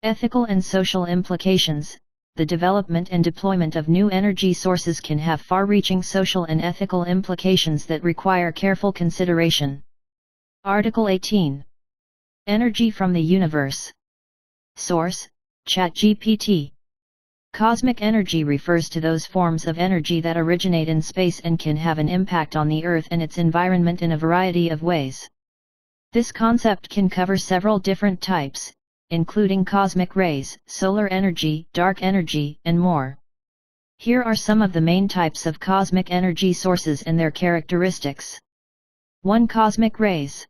Ethical and social implications. The development and deployment of new energy sources can have far-reaching social and ethical implications that require careful consideration. Article 18. Energy from the universe. Source: ChatGPT. Cosmic energy refers to those forms of energy that originate in space and can have an impact on the Earth and its environment in a variety of ways. This concept can cover several different types, including cosmic rays, solar energy, dark energy, and more. Here are some of the main types of cosmic energy sources and their characteristics. 1. Cosmic rays.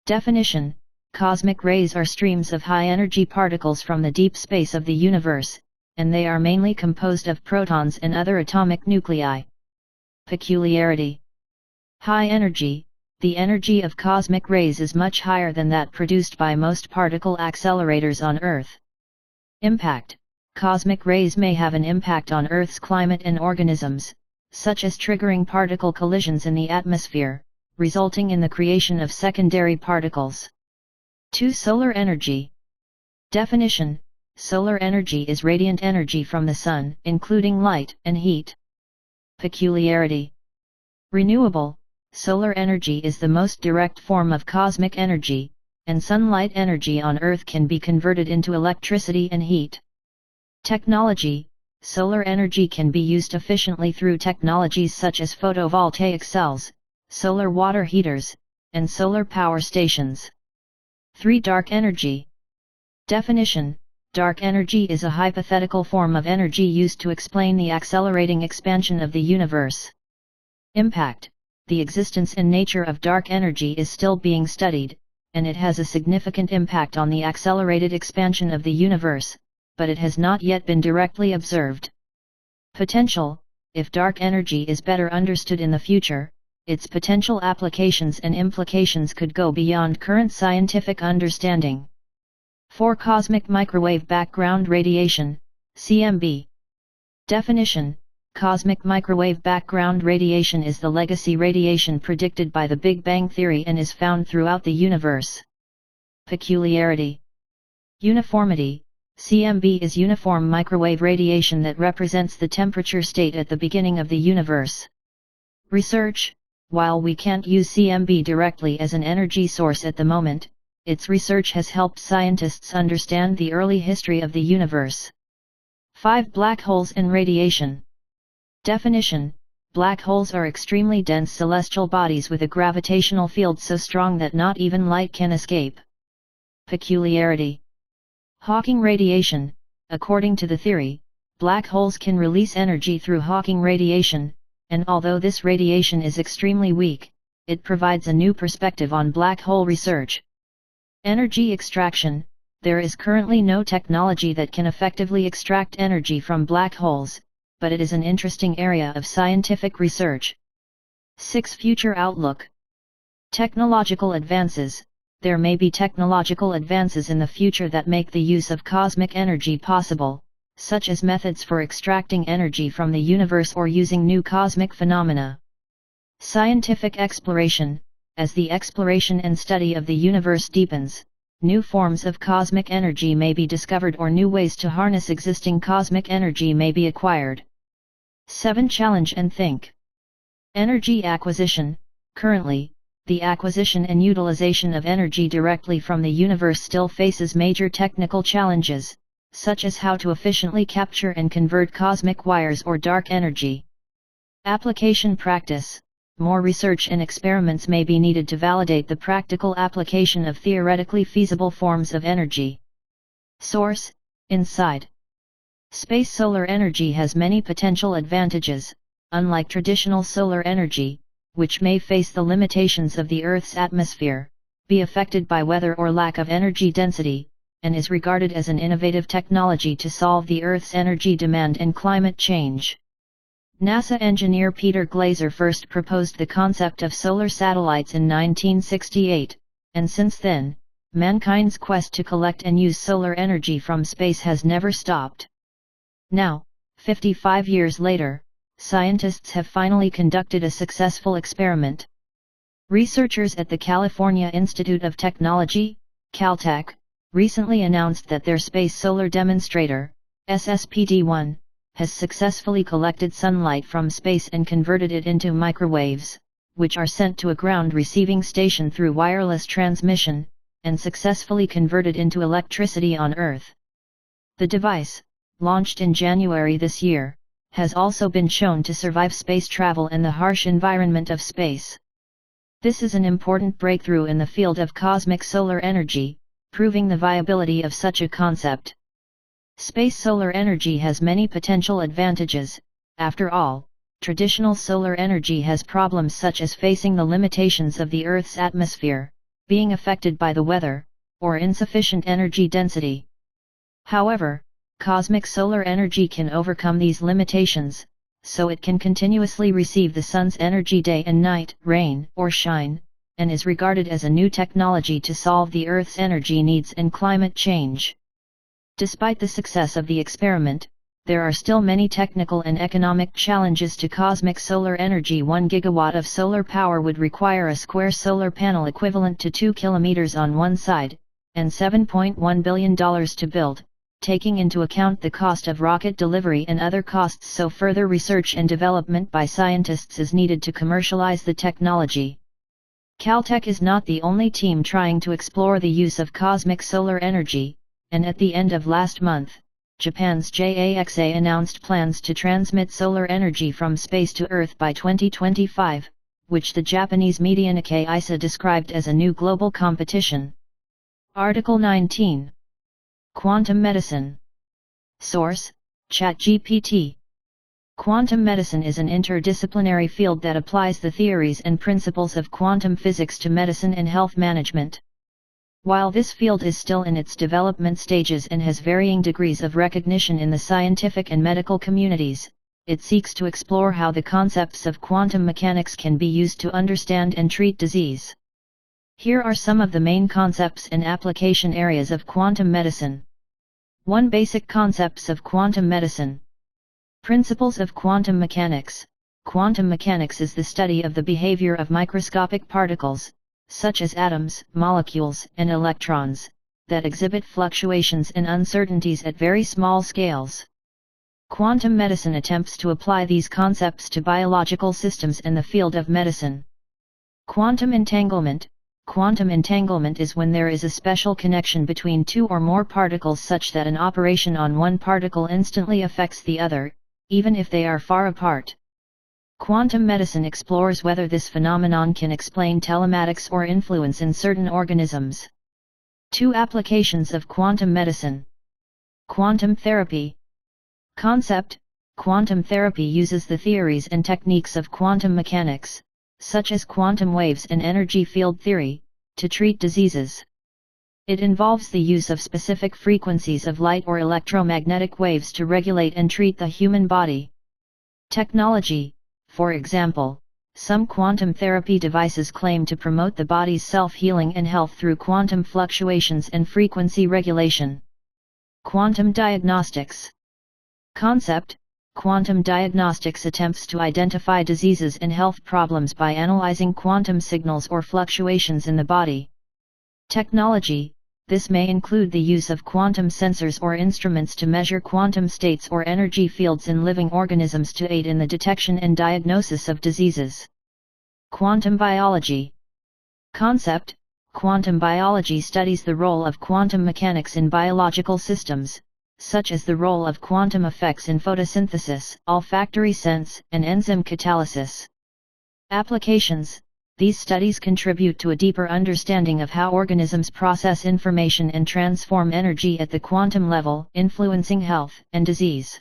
Definition: cosmic rays are streams of high-energy particles from the deep space of the universe, and they are mainly composed of protons and other atomic nuclei. Peculiarity: high energy. The energy of cosmic rays is much higher than that produced by most particle accelerators on Earth. Impact: cosmic rays may have an impact on Earth's climate and organisms, such as triggering particle collisions in the atmosphere, resulting in the creation of secondary particles. 2. Solar energy. Definition: solar energy is radiant energy from the Sun, including light and heat. Peculiarity: renewable. Solar energy is the most direct form of cosmic energy, and sunlight energy on Earth can be converted into electricity and heat. Technology: solar energy can be used efficiently through technologies such as photovoltaic cells, solar water heaters, and solar power stations. 3. Dark energy. Definition: dark energy is a hypothetical form of energy used to explain the accelerating expansion of the universe. Impact: the existence and nature of dark energy is still being studied, and it has a significant impact on the accelerated expansion of the universe, but it has not yet been directly observed. Potential: if dark energy is better understood in the future, its potential applications and implications could go beyond current scientific understanding. 4. Cosmic microwave background radiation, CMB. Definition: cosmic microwave background radiation is the legacy radiation predicted by the Big Bang Theory and is found throughout the universe. Peculiarity: uniformity. CMB is uniform microwave radiation that represents the temperature state at the beginning of the universe. Research: while we can't use CMB directly as an energy source at the moment, its research has helped scientists understand the early history of the universe. 5. Black holes and radiation. Definition: black holes are extremely dense celestial bodies with a gravitational field so strong that not even light can escape. Peculiarity: Hawking radiation. According to the theory, black holes can release energy through Hawking radiation, and although this radiation is extremely weak, it provides a new perspective on black hole research. Energy extraction: there is currently no technology that can effectively extract energy from black holes, but it is an interesting area of scientific research. 6. Future outlook. Technological advances. There may be technological advances in the future that make the use of cosmic energy possible, such as methods for extracting energy from the universe or using new cosmic phenomena. Scientific exploration. As the exploration and study of the universe deepens, new forms of cosmic energy may be discovered or new ways to harness existing cosmic energy may be acquired. 7. Challenge and think. Energy acquisition. Currently, the acquisition and utilization of energy directly from the universe still faces major technical challenges, such as how to efficiently capture and convert cosmic wires or dark energy. Application practice. More research and experiments may be needed to validate the practical application of theoretically feasible forms of energy. Source: Inside. Space solar energy has many potential advantages, unlike traditional solar energy, which may face the limitations of the Earth's atmosphere, be affected by weather or lack of energy density, and is regarded as an innovative technology to solve the Earth's energy demand and climate change. NASA engineer Peter Glaser first proposed the concept of solar satellites in 1968, and since then, mankind's quest to collect and use solar energy from space has never stopped. Now, 55 years later, scientists have finally conducted a successful experiment. Researchers at the California Institute of Technology, Caltech, recently announced that their Space Solar Demonstrator, SSPD-1, has successfully collected sunlight from space and converted it into microwaves, which are sent to a ground receiving station through wireless transmission, and successfully converted into electricity on Earth. The device, launched in January this year, has also been shown to survive space travel and the harsh environment of space. This is an important breakthrough in the field of cosmic solar energy, proving the viability of such a concept. Space solar energy has many potential advantages. After all, traditional solar energy has problems such as facing the limitations of the Earth's atmosphere, being affected by the weather, or insufficient energy density. However, cosmic solar energy can overcome these limitations, so it can continuously receive the sun's energy day and night, rain or shine, and is regarded as a new technology to solve the Earth's energy needs and climate change. Despite the success of the experiment, there are still many technical and economic challenges to cosmic solar energy. 1 gigawatt of solar power would require a square solar panel equivalent to 2 kilometers on one side, and $7.1 billion to build, taking into account the cost of rocket delivery and other costs, so further research and development by scientists is needed to commercialize the technology. Caltech is not the only team trying to explore the use of cosmic solar energy, and at the end of last month, Japan's JAXA announced plans to transmit solar energy from space to Earth by 2025, which the Japanese media Nikkei Aisa described as a new global competition. Article 19. Quantum medicine. Source: ChatGPT. Quantum medicine is an interdisciplinary field that applies the theories and principles of quantum physics to medicine and health management. While this field is still in its development stages and has varying degrees of recognition in the scientific and medical communities, it seeks to explore how the concepts of quantum mechanics can be used to understand and treat disease. Here are some of the main concepts and application areas of quantum medicine. 1. Basic concepts of quantum medicine. Principles of quantum mechanics. Quantum mechanics is the study of the behavior of microscopic particles, such as atoms, molecules, and electrons, that exhibit fluctuations and uncertainties at very small scales. Quantum medicine attempts to apply these concepts to biological systems in the field of medicine. Quantum entanglement. Quantum entanglement is when there is a special connection between two or more particles such that an operation on one particle instantly affects the other, even if they are far apart. Quantum medicine explores whether this phenomenon can explain telematics or influence in certain organisms. 2. Applications of quantum medicine. Quantum therapy. Concept. Quantum therapy uses the theories and techniques of quantum mechanics, such as quantum waves and energy field theory, to treat diseases. It involves the use of specific frequencies of light or electromagnetic waves to regulate and treat the human body. Technology. For example, some quantum therapy devices claim to promote the body's self-healing and health through quantum fluctuations and frequency regulation. Quantum diagnostics. Concept. Quantum diagnostics attempts to identify diseases and health problems by analyzing quantum signals or fluctuations in the body. Technology. This may include the use of quantum sensors or instruments to measure quantum states or energy fields in living organisms to aid in the detection and diagnosis of diseases. Quantum biology. Concept. Quantum biology studies the role of quantum mechanics in biological systems, such as the role of quantum effects in photosynthesis, olfactory sense, and enzyme catalysis. Applications. These studies contribute to a deeper understanding of how organisms process information and transform energy at the quantum level, influencing health and disease.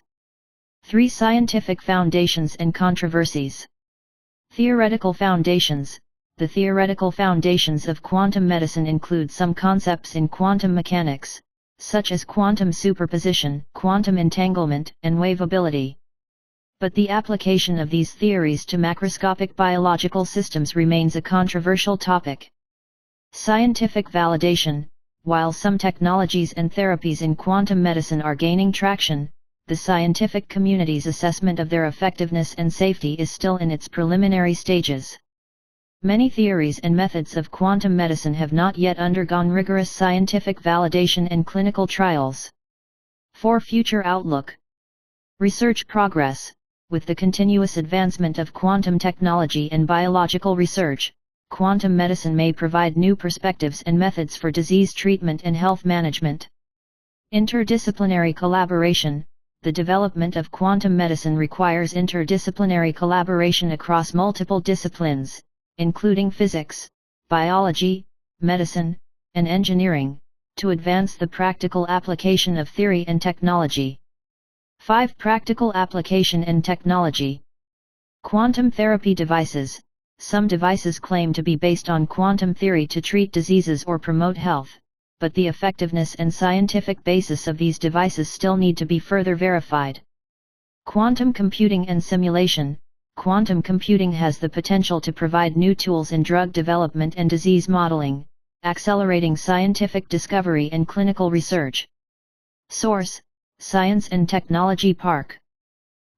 3. Scientific foundations and controversies. Theoretical foundations. The theoretical foundations of quantum medicine include some concepts in quantum mechanics, such as quantum superposition, quantum entanglement, and waveability. But the application of these theories to macroscopic biological systems remains a controversial topic. Scientific validation. While some technologies and therapies in quantum medicine are gaining traction, the scientific community's assessment of their effectiveness and safety is still in its preliminary stages. Many theories and methods of quantum medicine have not yet undergone rigorous scientific validation and clinical trials. 4. Future outlook. Research progress. With the continuous advancement of quantum technology and biological research, quantum medicine may provide new perspectives and methods for disease treatment and health management. Interdisciplinary collaboration. The development of quantum medicine requires interdisciplinary collaboration across multiple disciplines, including physics, biology, medicine, and engineering, to advance the practical application of theory and technology. 5. Practical application and technology. Quantum therapy devices. Some devices claim to be based on quantum theory to treat diseases or promote health, but the effectiveness and scientific basis of these devices still need to be further verified. Quantum computing and simulation. Quantum computing has the potential to provide new tools in drug development and disease modeling, accelerating scientific discovery and clinical research. Source: Science and Technology Park.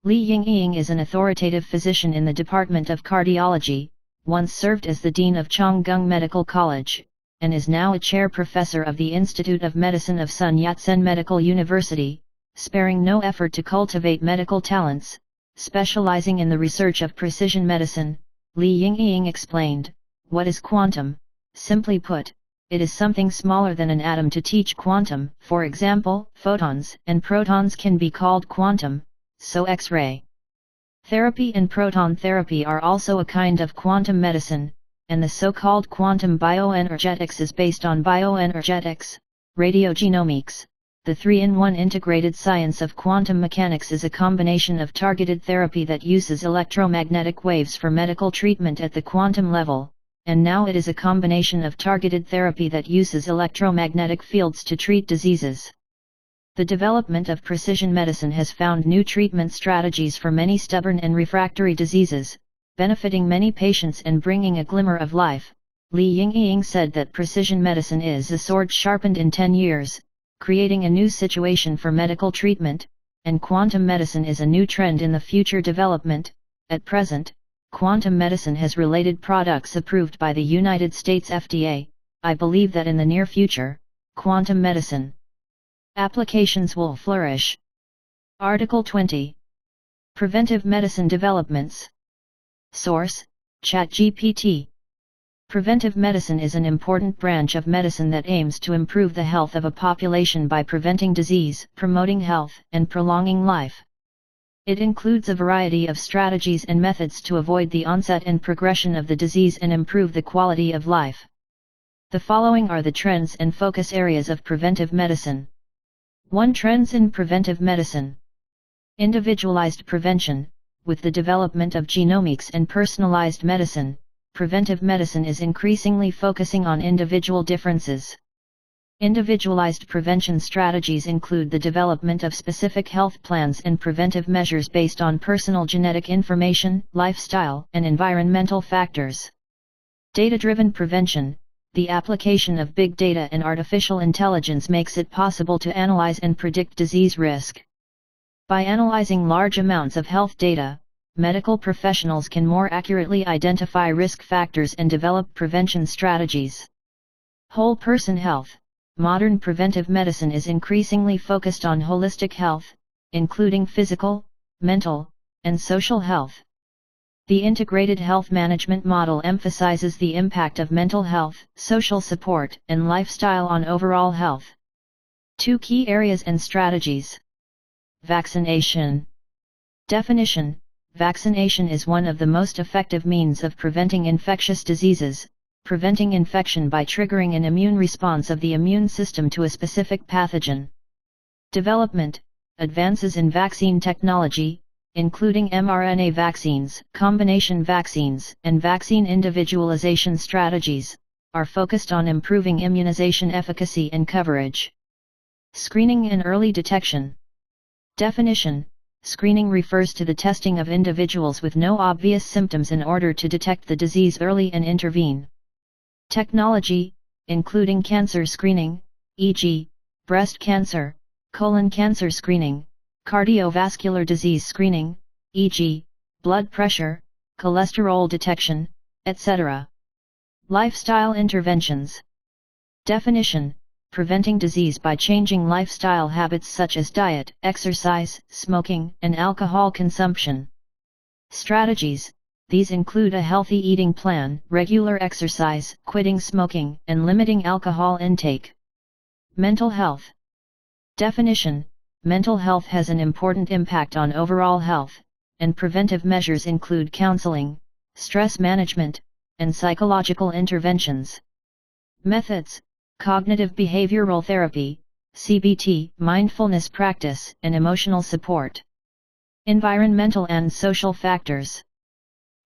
Li Yingying is an authoritative physician in the Department of Cardiology, once served as the Dean of Changgung Medical College, and is now a chair professor of the Institute of Medicine of Sun Yat-sen Medical University, sparing no effort to cultivate medical talents. Specializing in the research of precision medicine, Li Yingying explained, "What is quantum? Simply put, it is something smaller than an atom. To teach quantum, for example, photons and protons can be called quantum, so X-ray therapy and proton therapy are also a kind of quantum medicine, and the so-called quantum bioenergetics is based on bioenergetics, radiogenomics. The 3-in-1 integrated science of quantum mechanics is a combination of targeted therapy that uses electromagnetic waves for medical treatment at the quantum level, and now it is a combination of targeted therapy that uses electromagnetic fields to treat diseases. The development of precision medicine has found new treatment strategies for many stubborn and refractory diseases, benefiting many patients and bringing a glimmer of life. Li Yingying said that precision medicine is a sword sharpened in 10 years, creating a new situation for medical treatment, and quantum medicine is a new trend in the future development. At present, quantum medicine has related products approved by the United States FDA. I believe that in the near future, quantum medicine applications will flourish. Article 20. Preventive medicine developments. Source: ChatGPT. Preventive medicine is an important branch of medicine that aims to improve the health of a population by preventing disease, promoting health, and prolonging life. It includes a variety of strategies and methods to avoid the onset and progression of the disease and improve the quality of life. The following are the trends and focus areas of preventive medicine. 1. Trends in preventive medicine. Individualized prevention. With the development of genomics and personalized medicine, preventive medicine is increasingly focusing on individual differences. Individualized prevention strategies include the development of specific health plans and preventive measures based on personal genetic information, lifestyle, and environmental factors. Data-driven prevention. The application of big data and artificial intelligence makes it possible to analyze and predict disease risk. By analyzing large amounts of health data, medical professionals can more accurately identify risk factors and develop prevention strategies. Whole person health. Modern preventive medicine is increasingly focused on holistic health, including physical, mental, and social health. The integrated health management model emphasizes the impact of mental health, social support, and lifestyle on overall health. 2 key areas and strategies. Vaccination. Definition: vaccination is one of the most effective means of preventing infectious diseases, preventing infection by triggering an immune response of the immune system to a specific pathogen. Development. Advances in vaccine technology, including mRNA vaccines, combination vaccines, and vaccine individualization strategies, are focused on improving immunization efficacy and coverage. Screening and early detection. Definition: screening refers to the testing of individuals with no obvious symptoms in order to detect the disease early and intervene. Technology, including cancer screening, e.g., breast cancer, colon cancer screening, cardiovascular disease screening, e.g., blood pressure, cholesterol detection, etc. Lifestyle interventions. Definition: preventing disease by changing lifestyle habits such as diet, exercise, smoking, and alcohol consumption. Strategies. These include a healthy eating plan, regular exercise, quitting smoking, and limiting alcohol intake. Mental health. Definition: mental health has an important impact on overall health, and preventive measures include counseling, stress management, and psychological interventions. Methods: cognitive behavioral therapy, CBT, mindfulness practice, and emotional support. Environmental and social factors.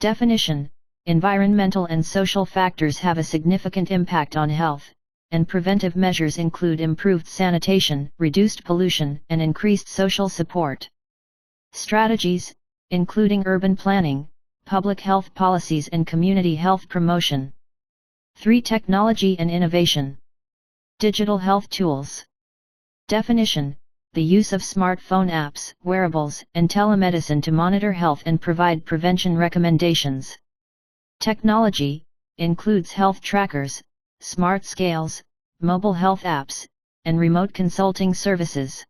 Definition: environmental and social factors have a significant impact on health, and preventive measures include improved sanitation, reduced pollution, and increased social support. Strategies, including urban planning, public health policies and community health promotion. 3. Technology and innovation. Digital health tools. Definition: the use of smartphone apps, wearables, and telemedicine to monitor health and provide prevention recommendations. Technology includes health trackers, smart scales, mobile health apps, and remote consulting services.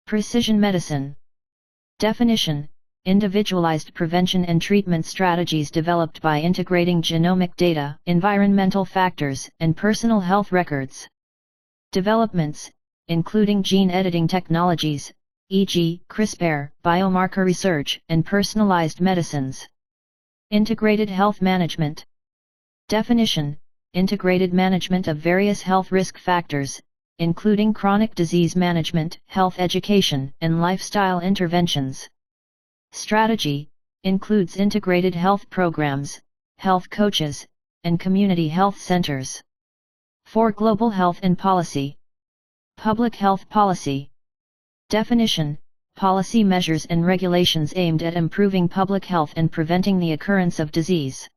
Precision medicine. Definition: individualized prevention and treatment strategies developed by integrating genomic data, environmental factors, and personal health records. Developments, including gene editing technologies, e.g., CRISPR, biomarker research, and personalized medicines. Integrated health management. Definition: integrated management of various health risk factors, including chronic disease management, health education, and lifestyle interventions. Strategy includes integrated health programs, health coaches, and community health centers. 4. Global health and policy. Public health policy. Definition: policy measures and regulations aimed at improving public health and preventing the occurrence of disease.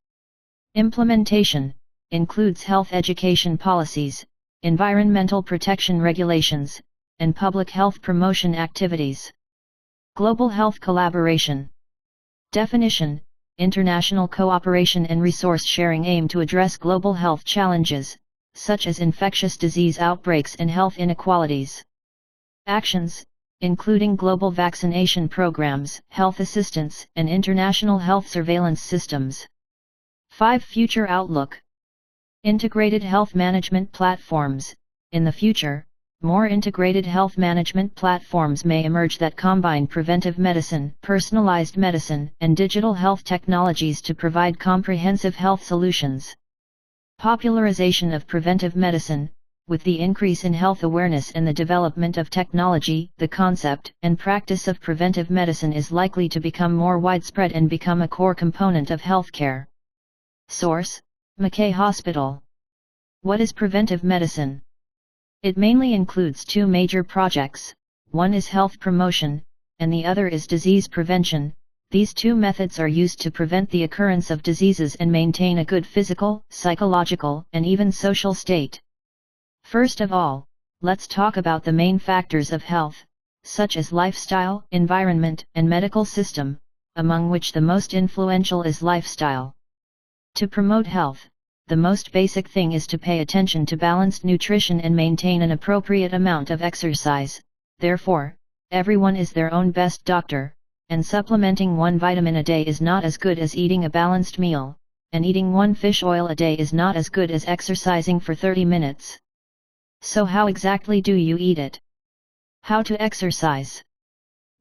Implementation includes health education policies, environmental protection regulations, and public health promotion activities. Global health collaboration. Definition: international cooperation and resource sharing aimed to address global health challenges, such as infectious disease outbreaks and health inequalities. Actions, including global vaccination programs, health assistance, and international health surveillance systems. 5. Future outlook. Integrated health management platforms. In the future, more integrated health management platforms may emerge that combine preventive medicine, personalized medicine, and digital health technologies to provide comprehensive health solutions. Popularization of preventive medicine. With the increase in health awareness and the development of technology, the concept and practice of preventive medicine is likely to become more widespread and become a core component of healthcare. Source: McKay Hospital. What is preventive medicine? It mainly includes two major projects. One is health promotion, and the other is disease prevention. These two methods are used to prevent the occurrence of diseases and maintain a good physical, psychological, and even social state. First of all, let's talk about the main factors of health, such as lifestyle, environment, and medical system, among which the most influential is lifestyle. To promote health, the most basic thing is to pay attention to balanced nutrition and maintain an appropriate amount of exercise. Therefore, everyone is their own best doctor, and supplementing one vitamin a day is not as good as eating a balanced meal, and eating one fish oil a day is not as good as exercising for 30 minutes. So how exactly do you eat it? How to exercise?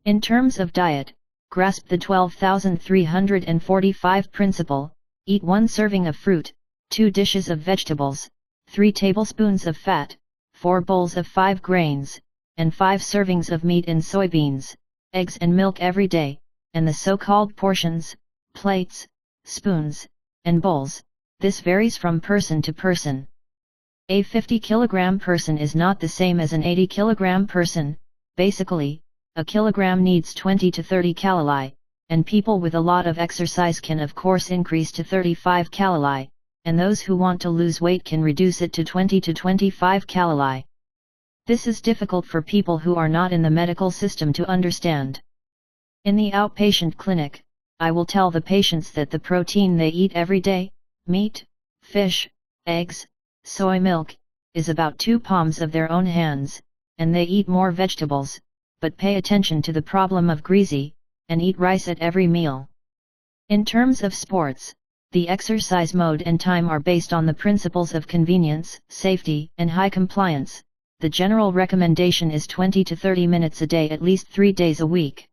In terms of diet, grasp the 12,345 principle: eat 1 serving of fruit, 2 dishes of vegetables, 3 tablespoons of fat, 4 bowls of 5 grains, and 5 servings of meat and soybeans, eggs and milk every day, and the so-called portions, plates, spoons, and bowls. This varies from person to person. A 50-kilogram person is not the same as an 80-kilogram person. Basically, a kilogram needs 20 to 30 calori, and people with a lot of exercise can of course increase to 35 calori, and those who want to lose weight can reduce it to 20 to 25 calori. This is difficult for people who are not in the medical system to understand. In the outpatient clinic, I will tell the patients that the protein they eat every day, meat, fish, eggs, soy milk, is about 2 palms of their own hands, and they eat more vegetables, but pay attention to the problem of greasy, and eat rice at every meal. In terms of sports, the exercise mode and time are based on the principles of convenience, safety, and high compliance. The general recommendation is 20 to 30 minutes a day at least 3 days a week.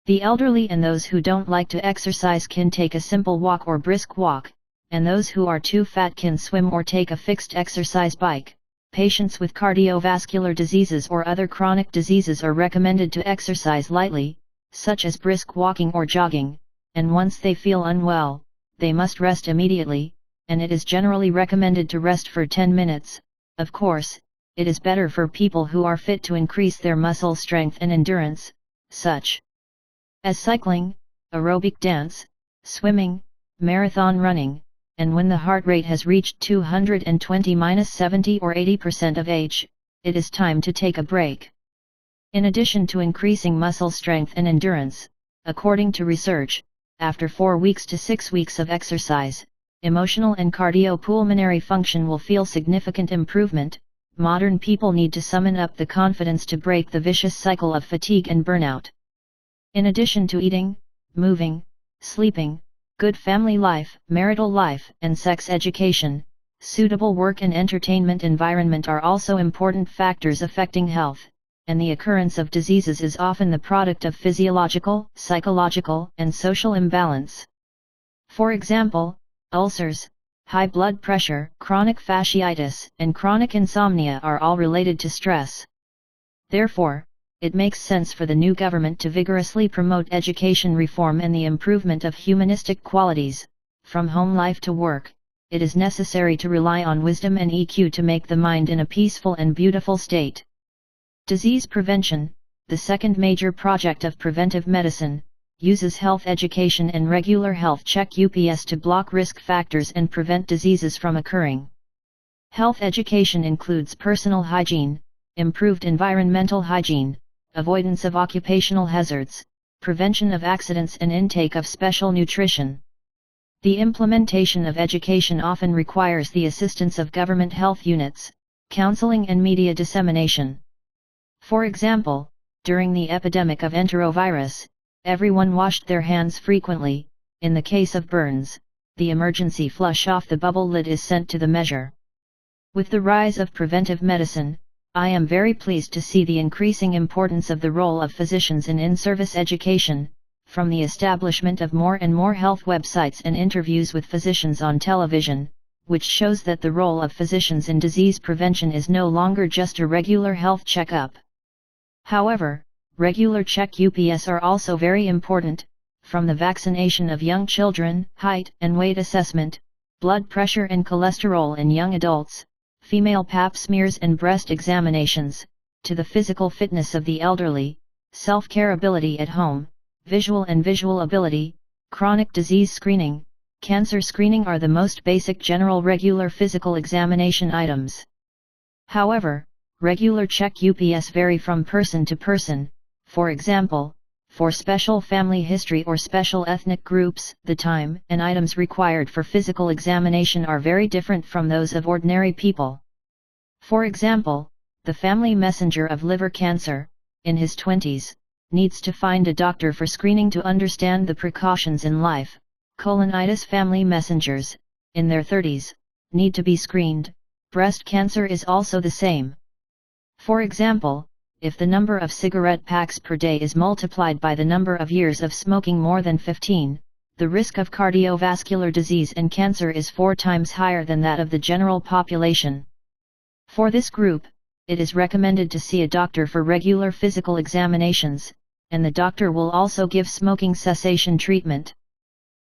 The elderly and those who don't like to exercise can take a simple walk or brisk walk, and those who are too fat can swim or take a fixed exercise bike. Patients with cardiovascular diseases or other chronic diseases are recommended to exercise lightly, such as brisk walking or jogging, and once they feel unwell, they must rest immediately, and it is generally recommended to rest for 10 minutes. Of course, it is better for people who are fit to increase their muscle strength and endurance, such as cycling, aerobic dance, swimming, marathon running, and when the heart rate has reached 220-70 or 80% of age, it is time to take a break. In addition to increasing muscle strength and endurance, according to research, after 4 weeks to 6 weeks of exercise, emotional and cardiopulmonary function will feel significant improvement. Modern people need to summon up the confidence to break the vicious cycle of fatigue and burnout. In addition to eating, moving, sleeping, good family life, marital life, and sex education, suitable work and entertainment environment are also important factors affecting health, and the occurrence of diseases is often the product of physiological, psychological, and social imbalance. For example, ulcers, high blood pressure, chronic fasciitis, and chronic insomnia are all related to stress. Therefore, it makes sense for the new government to vigorously promote education reform and the improvement of humanistic qualities, from home life to work, it is necessary to rely on wisdom and EQ to make the mind in a peaceful and beautiful state. Disease prevention, the second major project of preventive medicine, uses health education and regular health check UPS to block risk factors and prevent diseases from occurring. Health education includes personal hygiene, improved environmental hygiene, avoidance of occupational hazards, prevention of accidents and intake of special nutrition. The implementation of education often requires the assistance of government health units, counseling and media dissemination. For example, during the epidemic of enterovirus, everyone washed their hands frequently. In the case of burns, the emergency flush off the bubble lid is sent to the measure. With the rise of preventive medicine, I am very pleased to see the increasing importance of the role of physicians in in-service education, from the establishment of more and more health websites and interviews with physicians on television, which shows that the role of physicians in disease prevention is no longer just a regular health checkup. However, regular check UPS are also very important, from the vaccination of young children, height and weight assessment, blood pressure and cholesterol in young adults, female pap smears and breast examinations, to the physical fitness of the elderly, self-care ability at home, visual and visual ability, chronic disease screening, cancer screening are the most basic general regular physical examination items. However, regular check UPS vary from person to person. For example, for special family history or special ethnic groups, the time and items required for physical examination are very different from those of ordinary people. For example, the family messenger of liver cancer, in his 20s, needs to find a doctor for screening to understand the precautions in life. Colonitis family messengers, in their 30s, need to be screened. Breast cancer is also the same. For example, if the number of cigarette packs per day is multiplied by the number of years of smoking more than 15, the risk of cardiovascular disease and cancer is 4 times higher than that of the general population. For this group, it is recommended to see a doctor for regular physical examinations, and the doctor will also give smoking cessation treatment.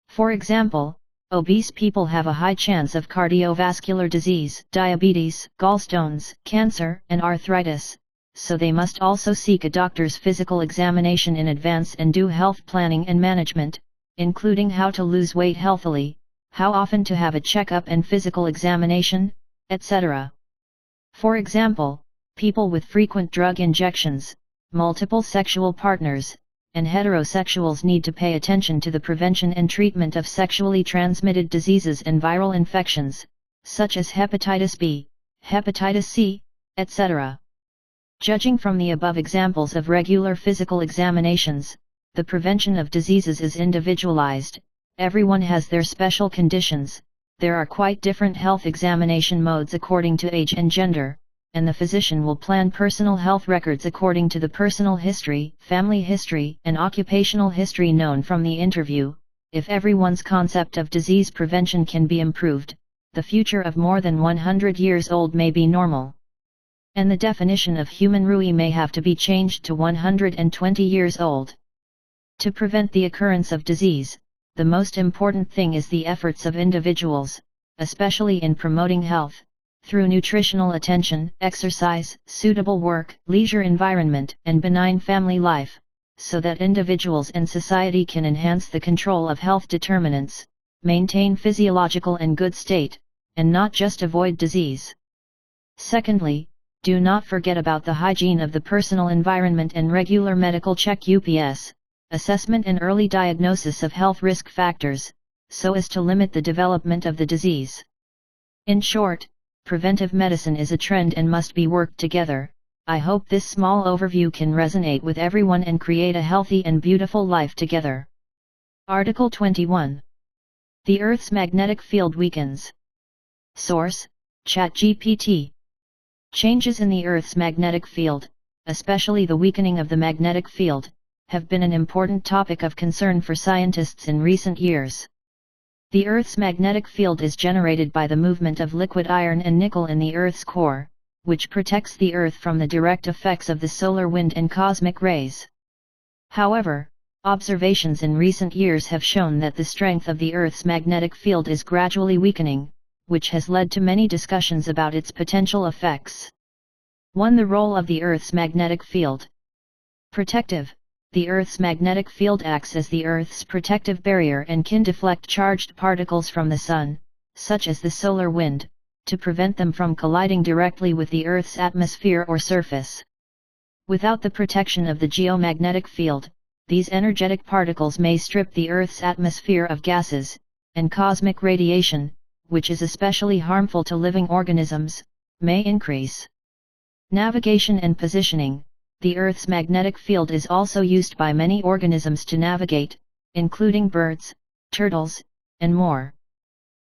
For example, obese people have a high chance of cardiovascular disease, diabetes, gallstones, cancer, and arthritis, so they must also seek a doctor's physical examination in advance and do health planning and management, including how to lose weight healthily, how often to have a checkup and physical examination, etc. For example, people with frequent drug injections, multiple sexual partners, and heterosexuals need to pay attention to the prevention and treatment of sexually transmitted diseases and viral infections, such as hepatitis B, hepatitis C, etc. Judging from the above examples of regular physical examinations, the prevention of diseases is individualized. Everyone has their special conditions. There are quite different health examination modes according to age and gender, and the physician will plan personal health records according to the personal history, family history, and occupational history known from the interview. If everyone's concept of disease prevention can be improved, the future of more than 100 years old may be normal. And the definition of human RUI may have to be changed to 120 years old. To prevent the occurrence of disease, the most important thing is the efforts of individuals, especially in promoting health, through nutritional attention, exercise, suitable work, leisure environment, and benign family life, so that individuals and society can enhance the control of health determinants, maintain physiological and good state, and not just avoid disease. Secondly, do not forget about the hygiene of the personal environment and regular medical check UPS, assessment and early diagnosis of health risk factors, so as to limit the development of the disease. In short, preventive medicine is a trend and must be worked together. I hope this small overview can resonate with everyone and create a healthy and beautiful life together. Article 21. The Earth's magnetic field weakens. Source: ChatGPT. Changes in the Earth's magnetic field, especially the weakening of the magnetic field, have been an important topic of concern for scientists in recent years. The Earth's magnetic field is generated by the movement of liquid iron and nickel in the Earth's core, which protects the Earth from the direct effects of the solar wind and cosmic rays. However, observations in recent years have shown that the strength of the Earth's magnetic field is gradually weakening, which has led to many discussions about its potential effects. 1. The role of the Earth's magnetic field. Protective. The Earth's magnetic field acts as the Earth's protective barrier and can deflect charged particles from the Sun, such as the solar wind, to prevent them from colliding directly with the Earth's atmosphere or surface. Without the protection of the geomagnetic field, these energetic particles may strip the Earth's atmosphere of gases, and cosmic radiation, which is especially harmful to living organisms, may increase. Navigation and positioning. The Earth's magnetic field is also used by many organisms to navigate, including birds, turtles, and more.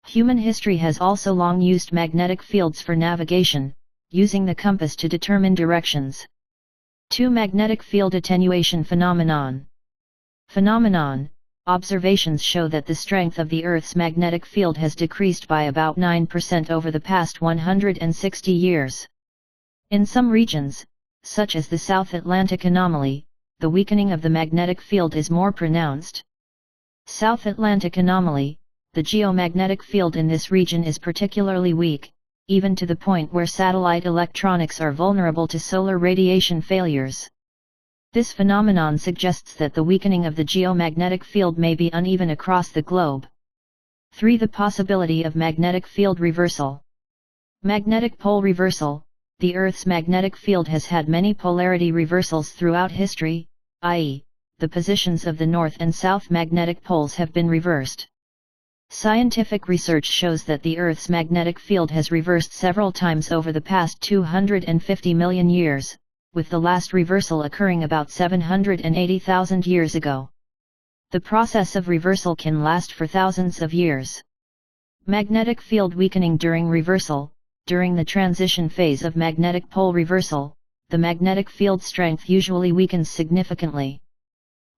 Human history has also long used magnetic fields for navigation, using the compass to determine directions. 2. Magnetic field attenuation phenomenon. Phenomenon. Observations show that the strength of the Earth's magnetic field has decreased by about 9% over the past 160 years. In some regions, such as the South Atlantic anomaly, the weakening of the magnetic field is more pronounced. South Atlantic anomaly. The geomagnetic field in this region is particularly weak, even to the point where satellite electronics are vulnerable to solar radiation failures. This phenomenon suggests that the weakening of the geomagnetic field may be uneven across the globe. 3. The possibility of magnetic field reversal. Magnetic pole reversal. The Earth's magnetic field has had many polarity reversals throughout history, i.e., the positions of the north and south magnetic poles have been reversed. Scientific research shows that the Earth's magnetic field has reversed several times over the past 250 million years, with the last reversal occurring about 780,000 years ago. The process of reversal can last for thousands of years. Magnetic field weakening during reversal. During the transition phase of magnetic pole reversal, the magnetic field strength usually weakens significantly.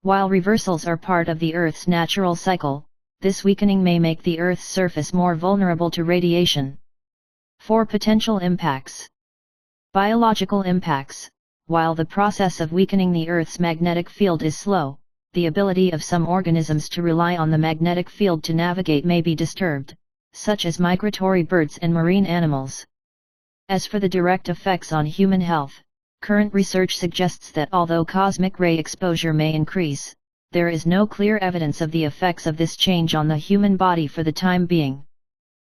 While reversals are part of the Earth's natural cycle, this weakening may make the Earth's surface more vulnerable to radiation. 4. Potential impacts. Biological impacts. While the process of weakening the Earth's magnetic field is slow, the ability of some organisms to rely on the magnetic field to navigate may be disturbed, such as migratory birds and marine animals. As for the direct effects on human health, current research suggests that although cosmic ray exposure may increase, there is no clear evidence of the effects of this change on the human body for the time being.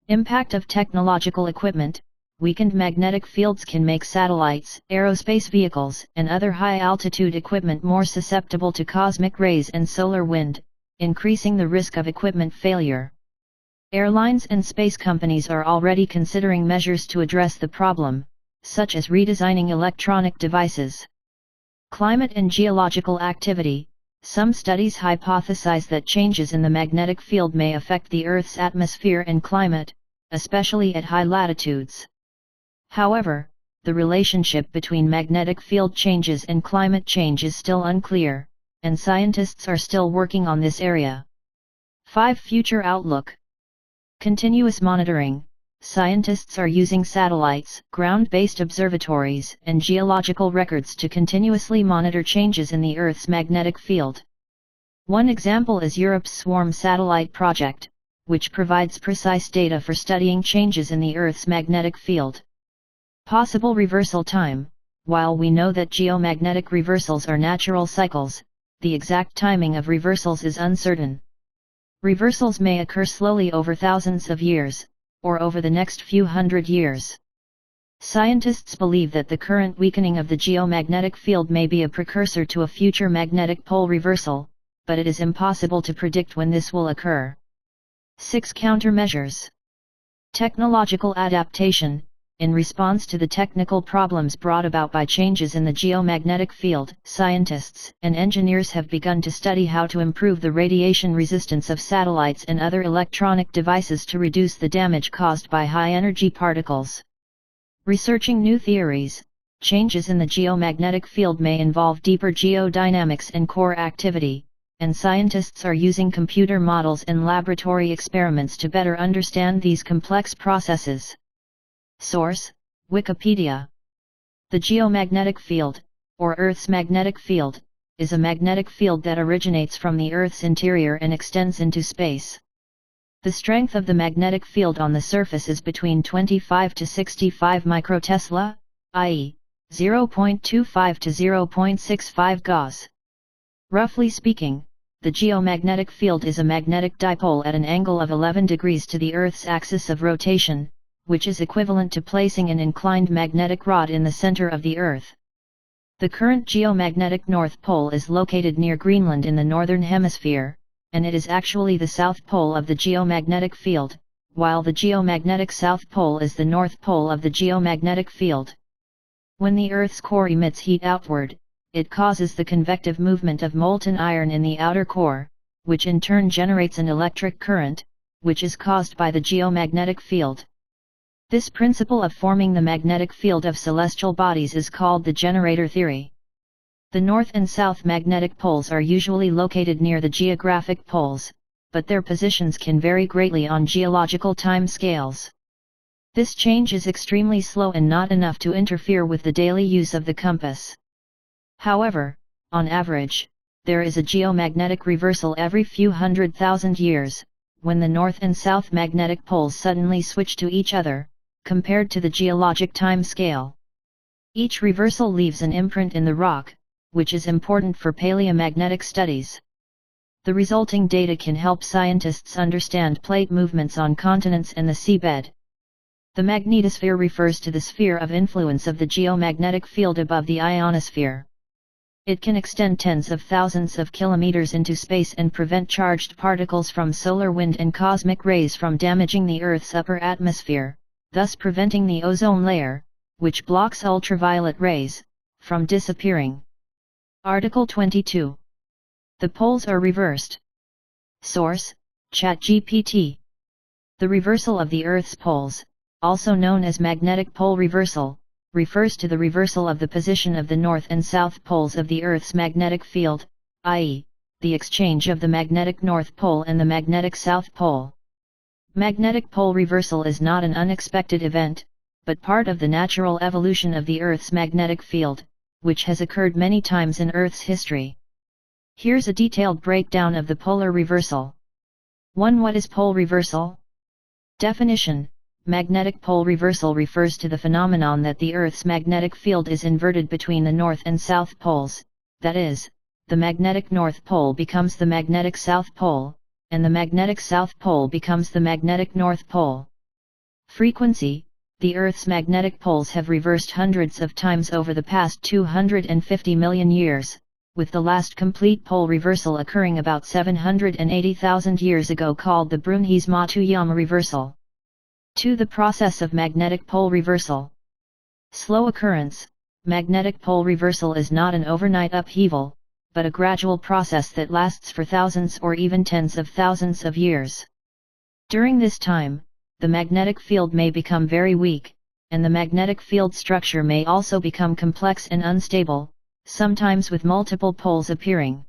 Impact of technological equipment. Weakened magnetic fields can make satellites, aerospace vehicles, and other high-altitude equipment more susceptible to cosmic rays and solar wind, increasing the risk of equipment failure. Airlines and space companies are already considering measures to address the problem, such as redesigning electronic devices. Climate and geological activity. Some studies hypothesize that changes in the magnetic field may affect the Earth's atmosphere and climate, especially at high latitudes. However, the relationship between magnetic field changes and climate change is still unclear, and scientists are still working on this area. 5. Future outlook. Continuous monitoring. Scientists are using satellites, ground-based observatories, and geological records to continuously monitor changes in the Earth's magnetic field. One example is Europe's Swarm satellite project, which provides precise data for studying changes in the Earth's magnetic field. Possible reversal time. While we know that geomagnetic reversals are natural cycles, the exact timing of reversals is uncertain. Reversals may occur slowly over thousands of years, or over the next few hundred years. Scientists believe that the current weakening of the geomagnetic field may be a precursor to a future magnetic pole reversal, but it is impossible to predict when this will occur. 6. Countermeasures. Technological adaptation. In response to the technical problems brought about by changes in the geomagnetic field, scientists and engineers have begun to study how to improve the radiation resistance of satellites and other electronic devices to reduce the damage caused by high-energy particles. Researching new theories. Changes in the geomagnetic field may involve deeper geodynamics and core activity, and scientists are using computer models and laboratory experiments to better understand these complex processes. Source: Wikipedia. The geomagnetic field, or Earth's magnetic field, is a magnetic field that originates from the Earth's interior and extends into space. The strength of the magnetic field on the surface is between 25 to 65 microtesla, i.e., 0.25 to 0.65 Gauss. Roughly speaking, the geomagnetic field is a magnetic dipole at an angle of 11 degrees to the Earth's axis of rotation, which is equivalent to placing an inclined magnetic rod in the center of the Earth. The current geomagnetic North Pole is located near Greenland in the Northern Hemisphere, and it is actually the South Pole of the geomagnetic field, while the geomagnetic South Pole is the North Pole of the geomagnetic field. When the Earth's core emits heat outward, it causes the convective movement of molten iron in the outer core, which in turn generates an electric current, which is caused by the geomagnetic field. This principle of forming the magnetic field of celestial bodies is called the generator theory. The north and south magnetic poles are usually located near the geographic poles, but their positions can vary greatly on geological time scales. This change is extremely slow and not enough to interfere with the daily use of the compass. However, on average, there is a geomagnetic reversal every few 100,000 years, when the north and south magnetic poles suddenly switch to each other, compared to the geologic time scale. Each reversal leaves an imprint in the rock, which is important for paleomagnetic studies. The resulting data can help scientists understand plate movements on continents and the seabed. The magnetosphere refers to the sphere of influence of the geomagnetic field above the ionosphere. It can extend tens of thousands of kilometers into space and prevent charged particles from solar wind and cosmic rays from damaging the Earth's upper atmosphere, thus preventing the ozone layer, which blocks ultraviolet rays, from disappearing. Article 22. The poles are reversed. Source: ChatGPT. The reversal of the Earth's poles, also known as magnetic pole reversal, refers to the reversal of the position of the north and south poles of the Earth's magnetic field, i.e., the exchange of the magnetic north pole and the magnetic south pole. Magnetic pole reversal is not an unexpected event, but part of the natural evolution of the Earth's magnetic field, which has occurred many times in Earth's history. Here's a detailed breakdown of the polar reversal. 1. What is pole reversal? Definition: magnetic pole reversal refers to the phenomenon that the Earth's magnetic field is inverted between the north and south poles, that is, the magnetic north pole becomes the magnetic south pole, and the magnetic south pole becomes the magnetic north pole. Frequency: the Earth's magnetic poles have reversed hundreds of times over the past 250 million years, with the last complete pole reversal occurring about 780,000 years ago, called the Brunhes-Matuyama reversal. 2. The process of magnetic pole reversal. Slow occurrence: magnetic pole reversal is not an overnight upheaval, but a gradual process that lasts for thousands or even tens of thousands of years. During this time, the magnetic field may become very weak, and the magnetic field structure may also become complex and unstable, sometimes with multiple poles appearing.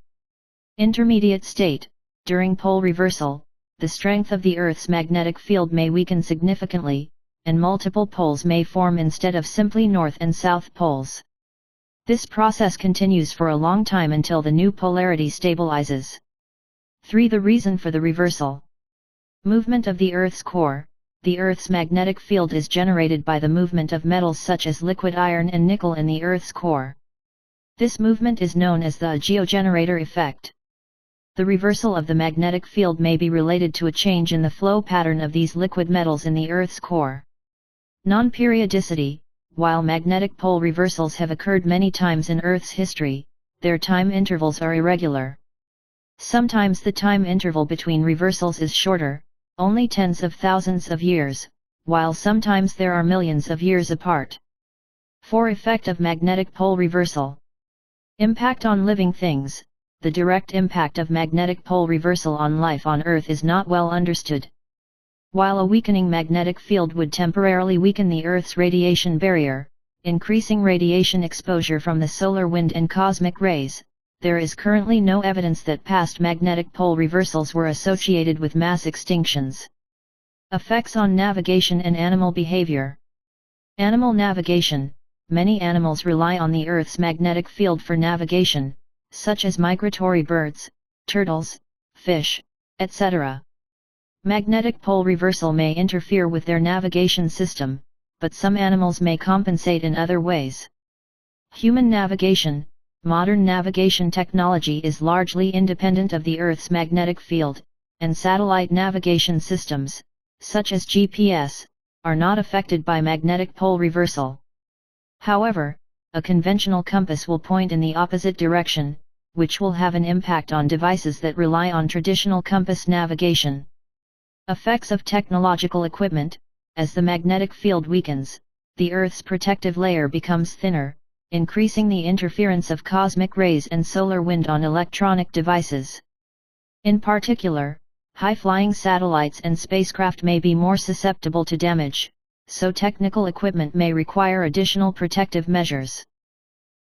Intermediate state: during pole reversal, the strength of the Earth's magnetic field may weaken significantly, and multiple poles may form instead of simply north and south poles. This process continues for a long time until the new polarity stabilizes. 3. The reason for the reversal. Movement of the Earth's core. The Earth's magnetic field is generated by the movement of metals such as liquid iron and nickel in the Earth's core. This movement is known as the geogenerator effect. The reversal of the magnetic field may be related to a change in the flow pattern of these liquid metals in the Earth's core. Non-periodicity: while magnetic pole reversals have occurred many times in Earth's history, their time intervals are irregular. Sometimes the time interval between reversals is shorter, only tens of thousands of years, while sometimes there are millions of years apart. 4. Effect of magnetic pole reversal. Impact on living things. The direct impact of magnetic pole reversal on life on Earth is not well understood. While a weakening magnetic field would temporarily weaken the Earth's radiation barrier, increasing radiation exposure from the solar wind and cosmic rays, there is currently no evidence that past magnetic pole reversals were associated with mass extinctions. Effects on navigation and animal behavior. Animal navigation: many animals rely on the Earth's magnetic field for navigation, such as migratory birds, turtles, fish, etc. Magnetic pole reversal may interfere with their navigation system, but some animals may compensate in other ways. Human navigation. Modern navigation technology is largely independent of the Earth's magnetic field, and satellite navigation systems, such as GPS, are not affected by magnetic pole reversal. However, a conventional compass will point in the opposite direction, which will have an impact on devices that rely on traditional compass navigation. Effects of technological equipment. As the magnetic field weakens, the Earth's protective layer becomes thinner, increasing the interference of cosmic rays and solar wind on electronic devices. In particular, high-flying satellites and spacecraft may be more susceptible to damage, so technical equipment may require additional protective measures.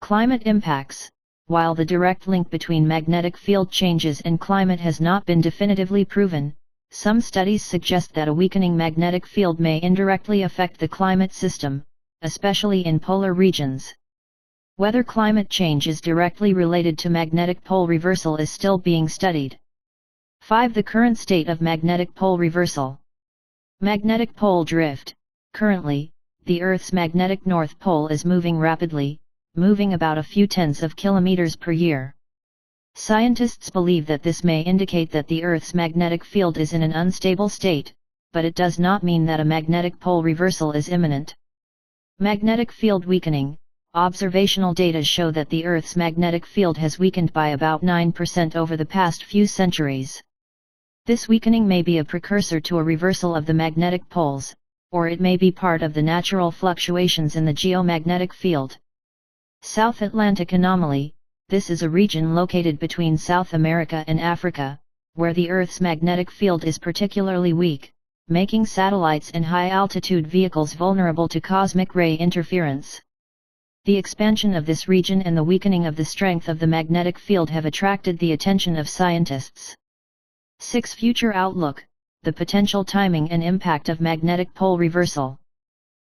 Climate impacts. While the direct link between magnetic field changes and climate has not been definitively proven, some studies suggest that a weakening magnetic field may indirectly affect the climate system, especially in polar regions. Whether climate change is directly related to magnetic pole reversal is still being studied. 5. The current state of magnetic pole reversal. Magnetic pole drift. Currently, the Earth's magnetic north pole is moving rapidly, moving about a few tenths of kilometers per year. Scientists believe that this may indicate that the Earth's magnetic field is in an unstable state, but it does not mean that a magnetic pole reversal is imminent. Magnetic field weakening. Observational data show that the Earth's magnetic field has weakened by about 9% over the past few centuries. This weakening may be a precursor to a reversal of the magnetic poles, or it may be part of the natural fluctuations in the geomagnetic field. South Atlantic anomaly. This is a region located between South America and Africa, where the Earth's magnetic field is particularly weak, making satellites and high-altitude vehicles vulnerable to cosmic ray interference. The expansion of this region and the weakening of the strength of the magnetic field have attracted the attention of scientists. 6. Future outlook. The potential timing and impact of magnetic pole reversal.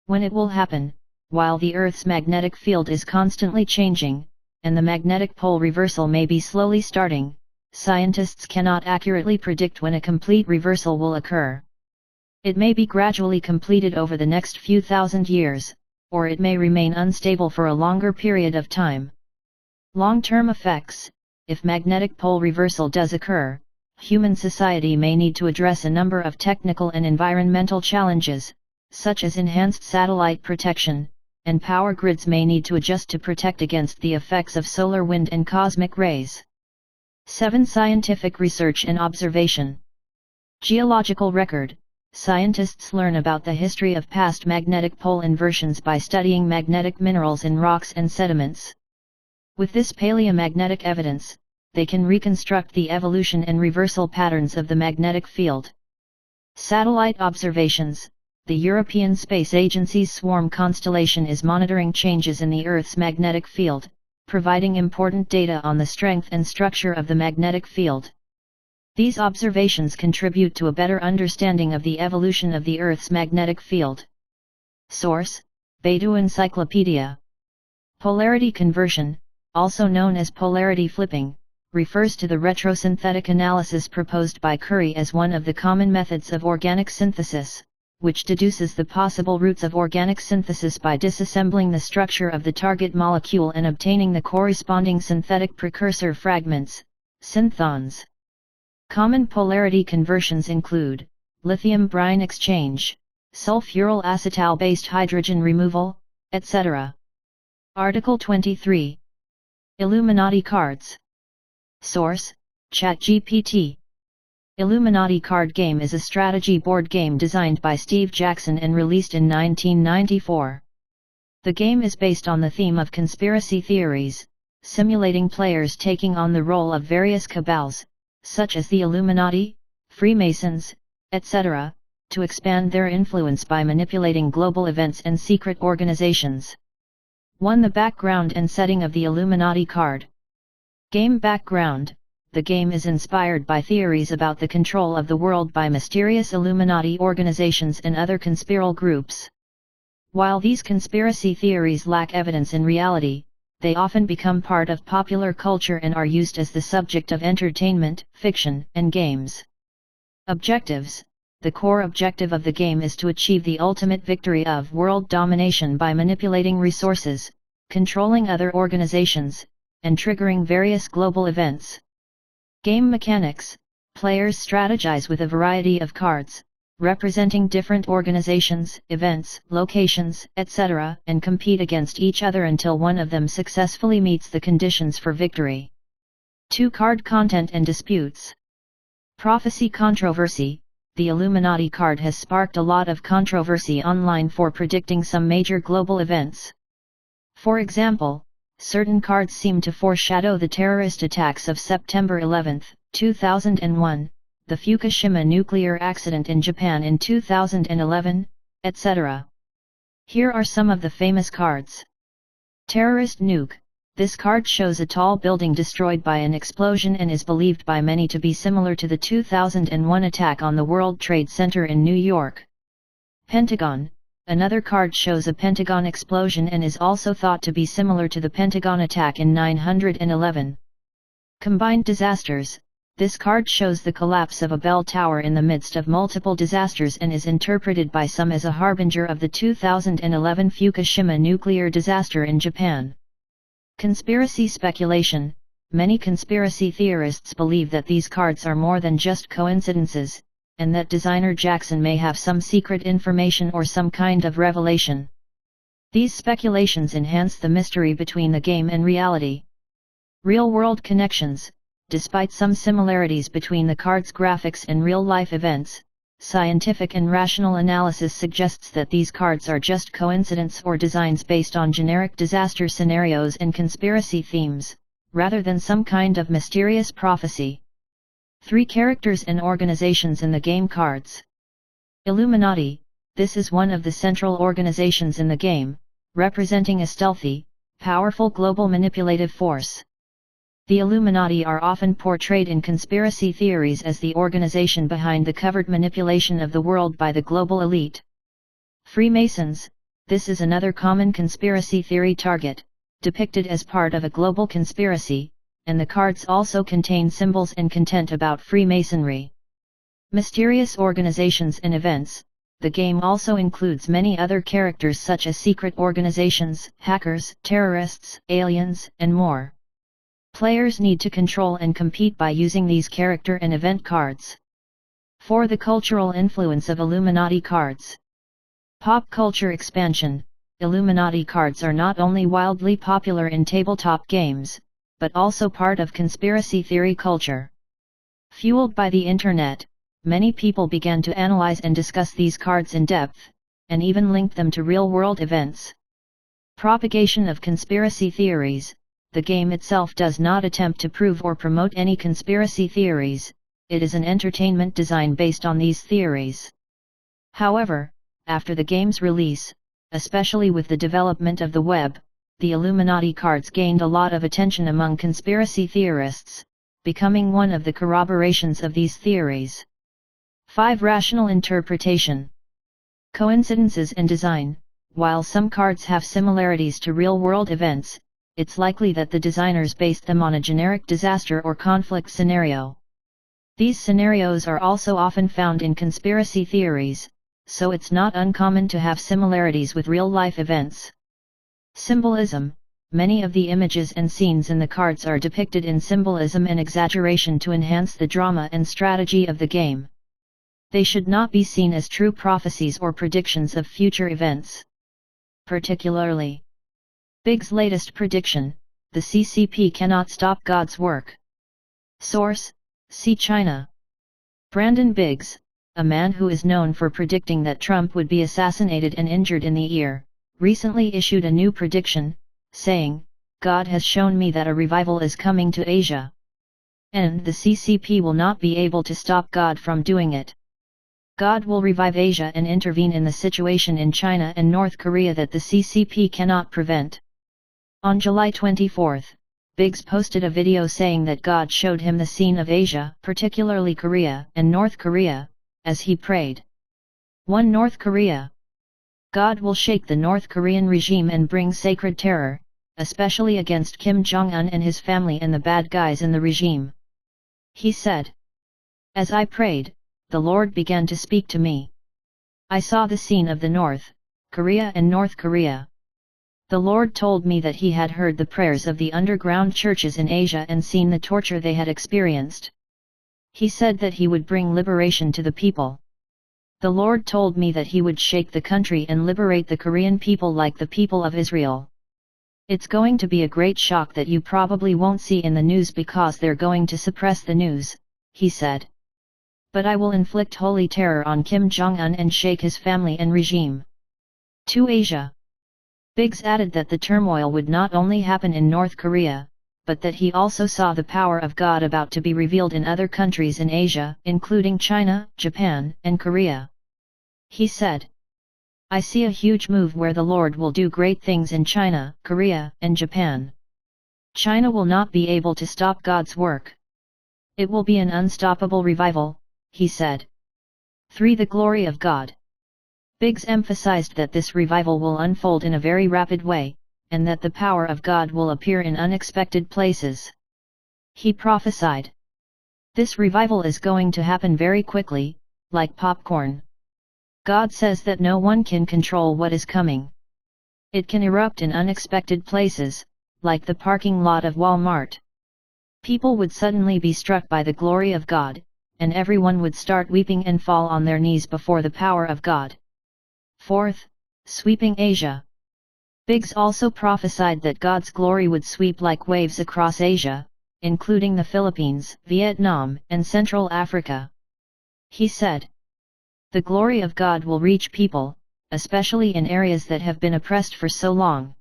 When it will happen. While the Earth's magnetic field is constantly changing, and the magnetic pole reversal may be slowly starting, scientists cannot accurately predict when a complete reversal will occur. It may be gradually completed over the next few thousand years, or it may remain unstable for a longer period of time. Long-term effects. If magnetic pole reversal does occur, human society may need to address a number of technical and environmental challenges, such as enhanced satellite protection, and power grids may need to adjust to protect against the effects of solar wind and cosmic rays. 7. Scientific research and observation. Geological record. Scientists learn about the history of past magnetic pole inversions by studying magnetic minerals in rocks and sediments. With this paleomagnetic evidence, they can reconstruct the evolution and reversal patterns of the magnetic field. Satellite observations. The European Space Agency's Swarm constellation is monitoring changes in the Earth's magnetic field, providing important data on the strength and structure of the magnetic field. These observations contribute to a better understanding of the evolution of the Earth's magnetic field. Source: Baidu Encyclopedia. Polarity conversion, also known as polarity flipping, refers to the retrosynthetic analysis proposed by Curie as one of the common methods of organic synthesis, which deduces the possible routes of organic synthesis by disassembling the structure of the target molecule and obtaining the corresponding synthetic precursor fragments, synthons. Common polarity conversions include lithium-brine exchange, sulfuryl acetal-based hydrogen removal, etc. Article 23. Illuminati cards. Source: ChatGPT. Illuminati Card Game is a strategy board game designed by Steve Jackson and released in 1994. The game is based on the theme of conspiracy theories, simulating players taking on the role of various cabals, such as the Illuminati, Freemasons, etc., to expand their influence by manipulating global events and secret organizations. 1. The background and setting of the Illuminati card. Game background. The game is inspired by theories about the control of the world by mysterious Illuminati organizations and other conspiral groups. While these conspiracy theories lack evidence in reality, they often become part of popular culture and are used as the subject of entertainment, fiction, and games. Objectives. the core objective of the game is to achieve the ultimate victory of world domination by manipulating resources, controlling other organizations, and triggering various global events. Game mechanics: players strategize with a variety of cards, representing different organizations, events, locations, etc., and compete against each other until one of them successfully meets the conditions for victory. 2. Card content and disputes. Prophecy controversy: the Illuminati card has sparked a lot of controversy online for predicting some major global events. For example, certain cards seem to foreshadow the terrorist attacks of September 11, 2001, the Fukushima nuclear accident in Japan in 2011, etc. Here are some of the famous cards. Terrorist Nuke: this card shows a tall building destroyed by an explosion and is believed by many to be similar to the 2001 attack on the World Trade Center in New York. Pentagon: another card shows a Pentagon explosion and is also thought to be similar to the Pentagon attack in 9/11. Combined Disasters: this card shows the collapse of a bell tower in the midst of multiple disasters and is interpreted by some as a harbinger of the 2011 Fukushima nuclear disaster in Japan. Conspiracy speculation: many conspiracy theorists believe that these cards are more than just coincidences, and that designer Jackson may have some secret information or some kind of revelation. These speculations enhance the mystery between the game and reality. Real-world connections: despite some similarities between the card's graphics and real-life events, scientific and rational analysis suggests that these cards are just coincidence or designs based on generic disaster scenarios and conspiracy themes, rather than some kind of mysterious prophecy. 3 characters and organizations in the game cards. Illuminati: this is one of the central organizations in the game, representing a stealthy, powerful global manipulative force. The Illuminati are often portrayed in conspiracy theories as the organization behind the covert manipulation of the world by the global elite. Freemasons: this is another common conspiracy theory target, depicted as part of a global conspiracy, and the cards also contain symbols and content about Freemasonry. Mysterious organizations and events: the game also includes many other characters such as secret organizations, hackers, terrorists, aliens, and more. Players need to control and compete by using these character and event cards. 4. The cultural influence of Illuminati cards. Pop culture expansion: Illuminati cards are not only wildly popular in tabletop games, but also part of conspiracy theory culture. Fueled by the internet, many people began to analyze and discuss these cards in depth, and even link them to real-world events. Propagation of conspiracy theories: the game itself does not attempt to prove or promote any conspiracy theories, it is an entertainment design based on these theories. However, after the game's release, especially with the development of the web, the Illuminati cards gained a lot of attention among conspiracy theorists, becoming one of the corroborations of these theories. 5. Rational interpretation. Coincidences and design: while some cards have similarities to real-world events, it's likely that the designers based them on a generic disaster or conflict scenario. These scenarios are also often found in conspiracy theories, so it's not uncommon to have similarities with real-life events. Symbolism: many of the images and scenes in the cards are depicted in symbolism and exaggeration to enhance the drama and strategy of the game. They should not be seen as true prophecies or predictions of future events. Particularly, Big's latest prediction: the CCP cannot stop God's work. Source: see China. Brandon Biggs, a man who is known for predicting that Trump would be assassinated and injured in the ear, recently issued a new prediction, saying, "God has shown me that a revival is coming to Asia. And the CCP will not be able to stop God from doing it. God will revive Asia and intervene in the situation in China and North Korea that the CCP cannot prevent." On July 24, Biggs posted a video saying that God showed him the scene of Asia, particularly Korea and North Korea, as he prayed. 1. North Korea. God will shake the North Korean regime and bring sacred terror, especially against Kim Jong-un and his family and the bad guys in the regime. He said, "As I prayed, the Lord began to speak to me. I saw the scene of the North Korea and North Korea. The Lord told me that He had heard the prayers of the underground churches in Asia and seen the torture they had experienced. He said that He would bring liberation to the people. The Lord told me that He would shake the country and liberate the Korean people like the people of Israel. It's going to be a great shock that you probably won't see in the news because they're going to suppress the news, He said. But I will inflict holy terror on Kim Jong-un and shake his family and regime. To Asia. Biggs added that the turmoil would not only happen in North Korea, but that he also saw the power of God about to be revealed in other countries in Asia, including China, Japan, and Korea. He said, I see a huge move where the Lord will do great things in China, Korea, and Japan. China will not be able to stop God's work. It will be an unstoppable revival, he said. 3. The glory of God. Biggs emphasized that this revival will unfold in a very rapid way, and that the power of God will appear in unexpected places. He prophesied, this revival is going to happen very quickly, like popcorn. God says that no one can control what is coming. It can erupt in unexpected places, like the parking lot of Walmart. People would suddenly be struck by the glory of God, and everyone would start weeping and fall on their knees before the power of God. 4th, sweeping Asia. Biggs also prophesied that God's glory would sweep like waves across Asia, including the Philippines, Vietnam, and Central Africa. He said, the glory of God will reach people, especially in areas that have been oppressed for so long.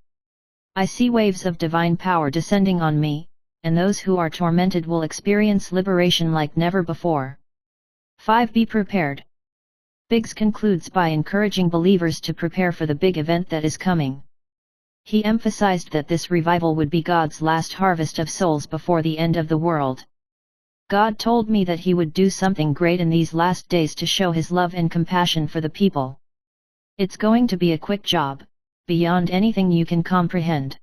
I see waves of divine power descending on me, and those who are tormented will experience liberation like never before. 5. Be prepared. Biggs concludes by encouraging believers to prepare for the big event that is coming. He emphasized that this revival would be God's last harvest of souls before the end of the world. God told me that He would do something great in these last days to show His love and compassion for the people. It's going to be a quick job, beyond anything you can comprehend.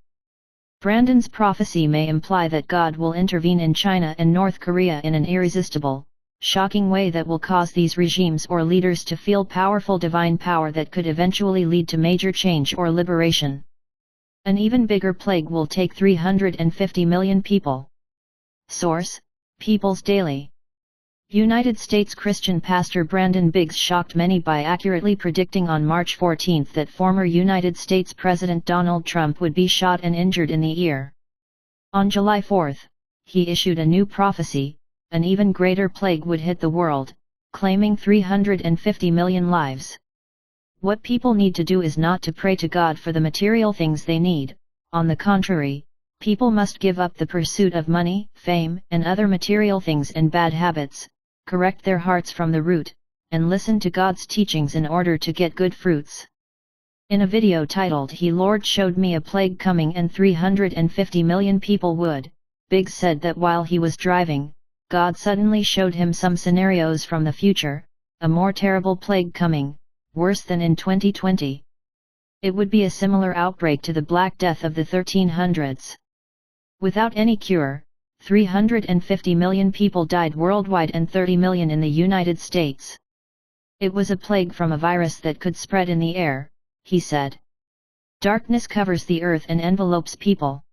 Brandon's prophecy may imply that God will intervene in China and North Korea in an irresistible, shocking way that will cause these regimes or leaders to feel powerful divine power that could eventually lead to major change or liberation. An even bigger plague will take 350 million people. Source: People's Daily. United States Christian pastor Brandon Biggs shocked many by accurately predicting on March 14 that former United States President Donald Trump would be shot and injured in the ear. On July 4, he issued a new prophecy: an even greater plague would hit the world, claiming 350 million lives. What people need to do is not to pray to God for the material things they need. On the contrary, people must give up the pursuit of money, fame, and other material things and bad habits, correct their hearts from the root, and listen to God's teachings in order to get good fruits. In a video titled "He Lord Showed Me a Plague Coming and 350 Million People Would," Biggs said that while he was driving, God suddenly showed him some scenarios from the future, a more terrible plague coming, worse than in 2020. It would be a similar outbreak to the Black Death of the 1300s. Without any cure, 350 million people died worldwide and 30 million in the United States. It was a plague from a virus that could spread in the air, he said. Darkness covers the earth and envelopes people.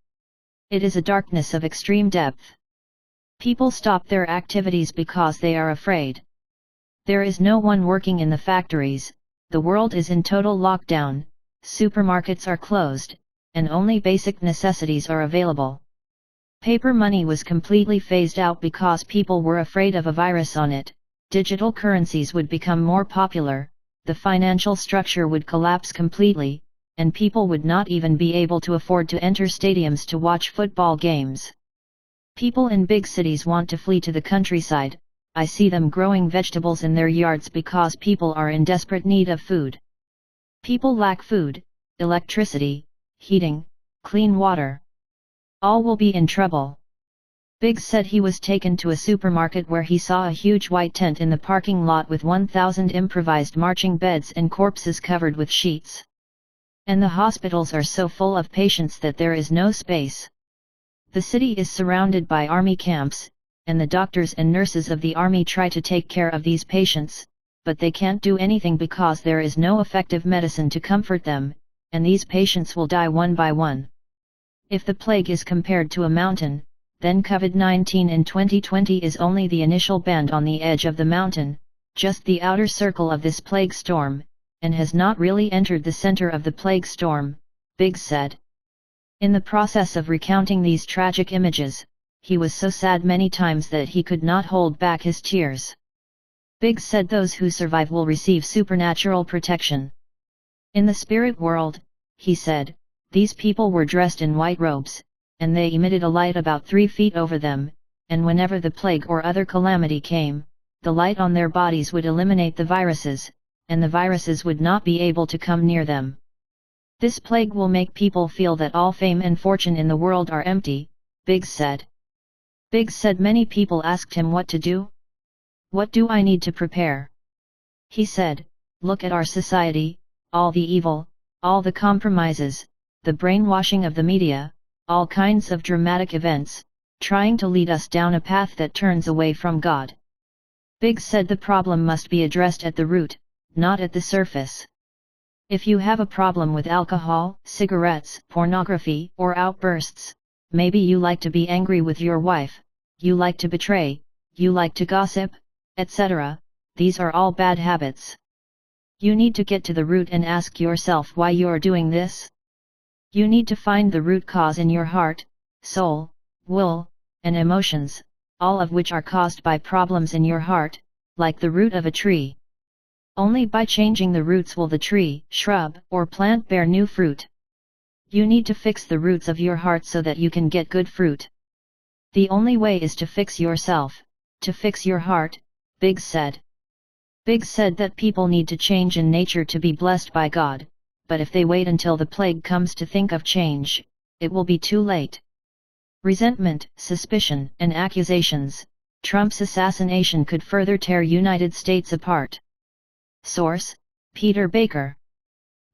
It is a darkness of extreme depth. People stop their activities because they are afraid. There is no one working in the factories, the world is in total lockdown, supermarkets are closed, and only basic necessities are available. Paper money was completely phased out because people were afraid of a virus on it. Digital currencies would become more popular, the financial structure would collapse completely, and people would not even be able to afford to enter stadiums to watch football games. People in big cities want to flee to the countryside. I see them growing vegetables in their yards because people are in desperate need of food. People lack food, electricity, heating, clean water. All will be in trouble. Biggs said he was taken to a supermarket where he saw a huge white tent in the parking lot with 1,000 improvised marching beds and corpses covered with sheets. And the hospitals are so full of patients that there is no space. The city is surrounded by army camps, and the doctors and nurses of the army try to take care of these patients, but they can't do anything because there is no effective medicine to comfort them, and these patients will die one by one. If the plague is compared to a mountain, then COVID-19 in 2020 is only the initial bend on the edge of the mountain, just the outer circle of this plague storm, and has not really entered the center of the plague storm, Biggs said. In the process of recounting these tragic images, he was so sad many times that he could not hold back his tears. Biggs said those who survive will receive supernatural protection. In the spirit world, he said, these people were dressed in white robes, and they emitted a light about 3 feet over them, and whenever the plague or other calamity came, the light on their bodies would eliminate the viruses, and the viruses would not be able to come near them. This plague will make people feel that all fame and fortune in the world are empty, Biggs said. Biggs said many people asked him what to do. What do I need to prepare? He said, look at our society, all the evil, all the compromises, the brainwashing of the media, all kinds of dramatic events, trying to lead us down a path that turns away from God. Biggs said the problem must be addressed at the root, not at the surface. If you have a problem with alcohol, cigarettes, pornography, or outbursts, maybe you like to be angry with your wife, you like to betray, you like to gossip, etc., these are all bad habits. You need to get to the root and ask yourself why you're doing this. You need to find the root cause in your heart, soul, will, and emotions, all of which are caused by problems in your heart, like the root of a tree. Only by changing the roots will the tree, shrub, or plant bear new fruit. You need to fix the roots of your heart so that you can get good fruit. The only way is to fix yourself, to fix your heart, Biggs said. Biggs said that people need to change in nature to be blessed by God, but if they wait until the plague comes to think of change, it will be too late. Resentment, suspicion, and accusations, Trump's assassination could further tear United States apart. Source: Peter Baker.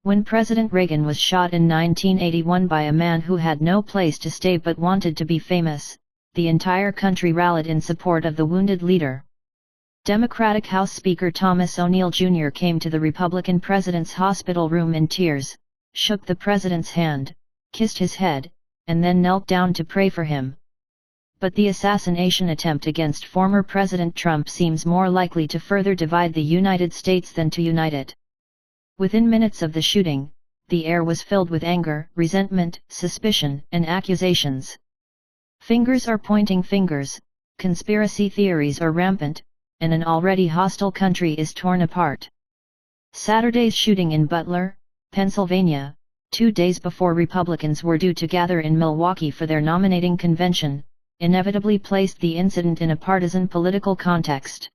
When President Reagan was shot in 1981 by a man who had no place to stay but wanted to be famous, the entire country rallied in support of the wounded leader. Democratic House Speaker Thomas O'Neill Jr. came to the Republican president's hospital room in tears, shook the president's hand, kissed his head, and then knelt down to pray for him. But the assassination attempt against former President Trump seems more likely to further divide the United States than to unite it. Within minutes of the shooting, the air was filled with anger, resentment, suspicion, and accusations. Fingers are pointing fingers, conspiracy theories are rampant, and an already hostile country is torn apart. Saturday's shooting in Butler, Pennsylvania, 2 days before Republicans were due to gather in Milwaukee for their nominating convention, inevitably placed the incident in a partisan political context.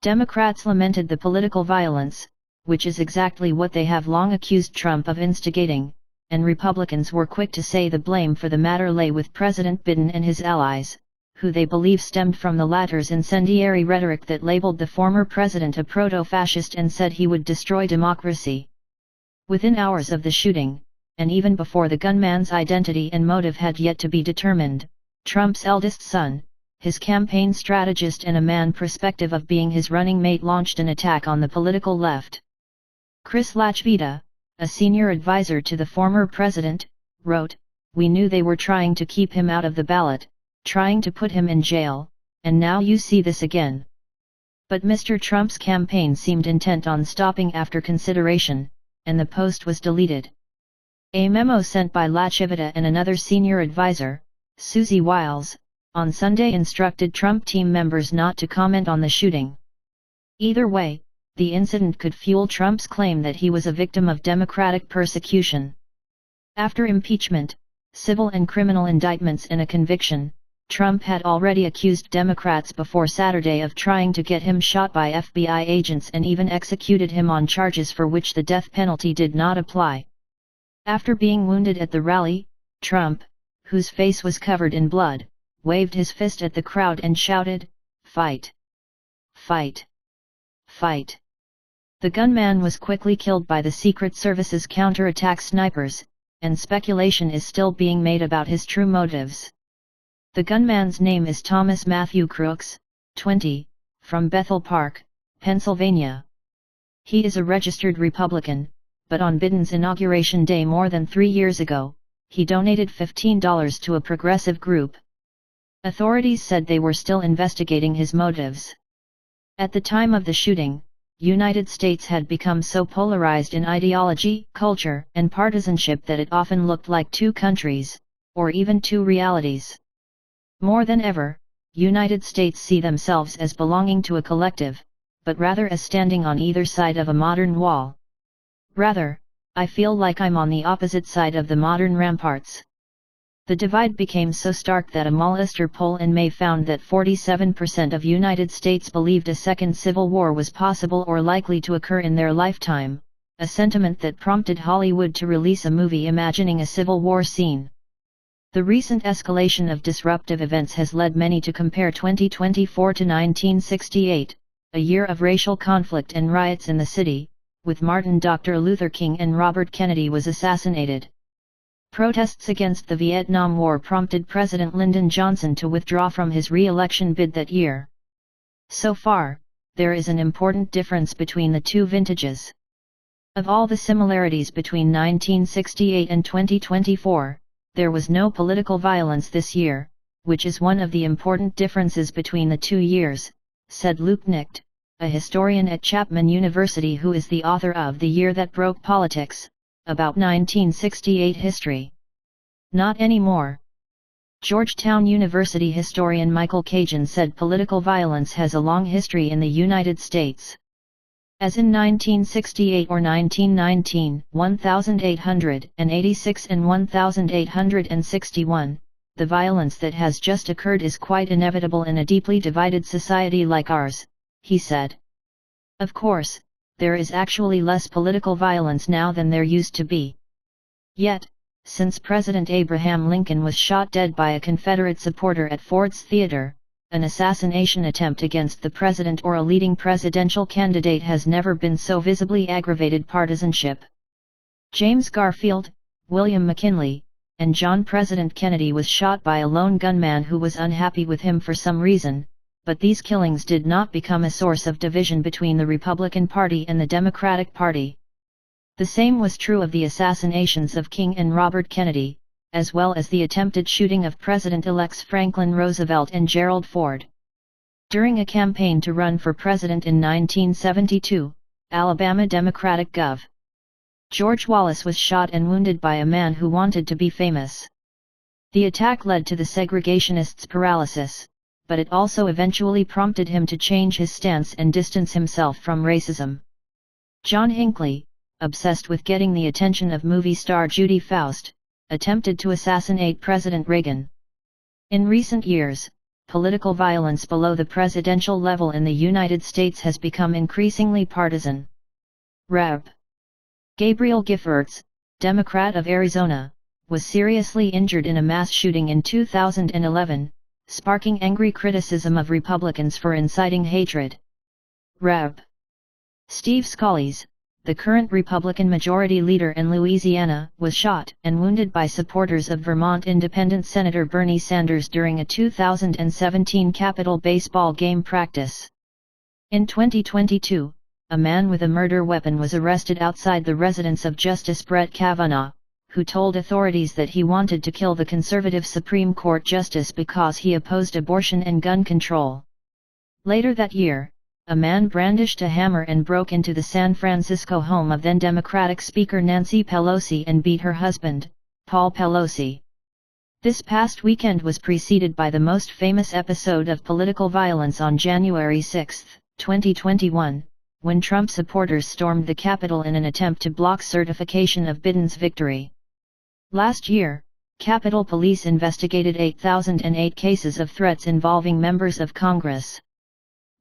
Democrats lamented the political violence, which is exactly what they have long accused Trump of instigating, and Republicans were quick to say the blame for the matter lay with President Biden and his allies, who they believe stemmed from the latter's incendiary rhetoric that labeled the former president a proto-fascist and said he would destroy democracy. Within hours of the shooting, and even before the gunman's identity and motive had yet to be determined, Trump's eldest son, his campaign strategist and a man prospective of being his running mate, launched an attack on the political left. Chris Lachvita, a senior advisor to the former president, wrote, "We knew they were trying to keep him out of the ballot, trying to put him in jail, and now you see this again." But Mr. Trump's campaign seemed intent on stopping after consideration, and the post was deleted. A memo sent by Lachvita and another senior advisor, Susie Wiles, on Sunday instructed Trump team members not to comment on the shooting. Either way, the incident could fuel Trump's claim that he was a victim of Democratic persecution. After impeachment, civil and criminal indictments and a conviction, Trump had already accused Democrats before Saturday of trying to get him shot by FBI agents and even executed him on charges for which the death penalty did not apply. After being wounded at the rally, Trump, whose face was covered in blood, waved his fist at the crowd and shouted, "Fight! Fight! Fight!" The gunman was quickly killed by the Secret Service's counterattack snipers, and speculation is still being made about his true motives. The gunman's name is Thomas Matthew Crooks, 20, from Bethel Park, Pennsylvania. He is a registered Republican, but on Biden's inauguration day more than 3 years ago, he donated $15 to a progressive group. Authorities said they were still investigating his motives. At the time of the shooting, United States had become so polarized in ideology, culture, and partisanship that it often looked like two countries, or even two realities. More than ever, United States see themselves as belonging to a collective, but rather as standing on either side of a modern wall. Rather, I feel like I'm on the opposite side of the modern ramparts. The divide became so stark that a Mullister poll in May found that 47% of United States believed a second civil war was possible or likely to occur in their lifetime, a sentiment that prompted Hollywood to release a movie imagining a civil war scene. The recent escalation of disruptive events has led many to compare 2024 to 1968, a year of racial conflict and riots in the city, with Martin Dr. Luther King and Robert Kennedy was assassinated. Protests against the Vietnam War prompted President Lyndon Johnson to withdraw from his re-election bid that year. So far, there is an important difference between the two vintages. Of all the similarities between 1968 and 2024, there was no political violence this year, which is one of the important differences between the 2 years, said Luke Knicht, a historian at Chapman University who is the author of The Year That Broke Politics, about 1968 history. Not anymore. Georgetown University historian Michael Kagan said political violence has a long history in the United States. As in 1968 or 1919, 1886 and 1861, the violence that has just occurred is quite inevitable in a deeply divided society like ours, he said. Of course, there is actually less political violence now than there used to be. Yet, since President Abraham Lincoln was shot dead by a Confederate supporter at Ford's Theater, an assassination attempt against the president or a leading presidential candidate has never been so visibly aggravated partisanship. James Garfield, William McKinley, and John President Kennedy was shot by a lone gunman who was unhappy with him for some reason, but these killings did not become a source of division between the Republican Party and the Democratic Party. The same was true of the assassinations of King and Robert Kennedy, as well as the attempted shooting of President-elects Franklin Roosevelt and Gerald Ford. During a campaign to run for president in 1972, Alabama Democratic Gov. George Wallace was shot and wounded by a man who wanted to be famous. The attack led to the segregationists' paralysis, but it also eventually prompted him to change his stance and distance himself from racism. John Hinckley, obsessed with getting the attention of movie star Judy Faust, attempted to assassinate President Reagan. In recent years, political violence below the presidential level in the United States has become increasingly partisan. Rep. Gabriel Giffords, Democrat of Arizona, was seriously injured in a mass shooting in 2011, sparking angry criticism of Republicans for inciting hatred. Rep. Steve Scalise, the current Republican majority leader in Louisiana, was shot and wounded by supporters of Vermont Independent Senator Bernie Sanders during a 2017 Capitol baseball game practice. In 2022, a man with a murder weapon was arrested outside the residence of Justice Brett Kavanaugh, who told authorities that he wanted to kill the conservative Supreme Court justice because he opposed abortion and gun control. Later that year, a man brandished a hammer and broke into the San Francisco home of then Democratic Speaker Nancy Pelosi and beat her husband, Paul Pelosi. This past weekend was preceded by the most famous episode of political violence on January 6, 2021, when Trump supporters stormed the Capitol in an attempt to block certification of Biden's victory. Last year, Capitol Police investigated 8,008 cases of threats involving members of Congress.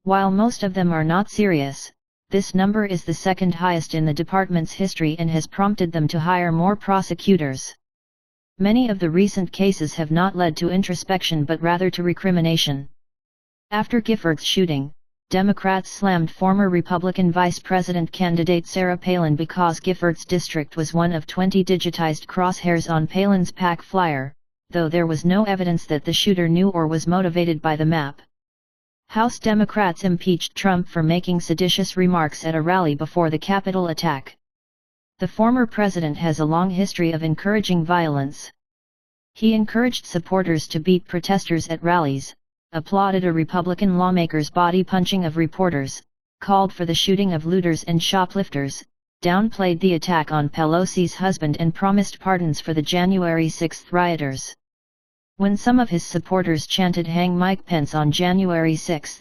While most of them are not serious, this number is the second highest in the department's history and has prompted them to hire more prosecutors. Many of the recent cases have not led to introspection but rather to recrimination. After Giffords' shooting, Democrats slammed former Republican Vice President candidate Sarah Palin because Giffords' district was one of 20 digitized crosshairs on Palin's PAC flyer, though there was no evidence that the shooter knew or was motivated by the map. House Democrats impeached Trump for making seditious remarks at a rally before the Capitol attack. The former president has a long history of encouraging violence. He encouraged supporters to beat protesters at rallies, applauded a Republican lawmaker's body punching of reporters, called for the shooting of looters and shoplifters, downplayed the attack on Pelosi's husband and promised pardons for the January 6 rioters. When some of his supporters chanted "Hang Mike Pence" on January 6,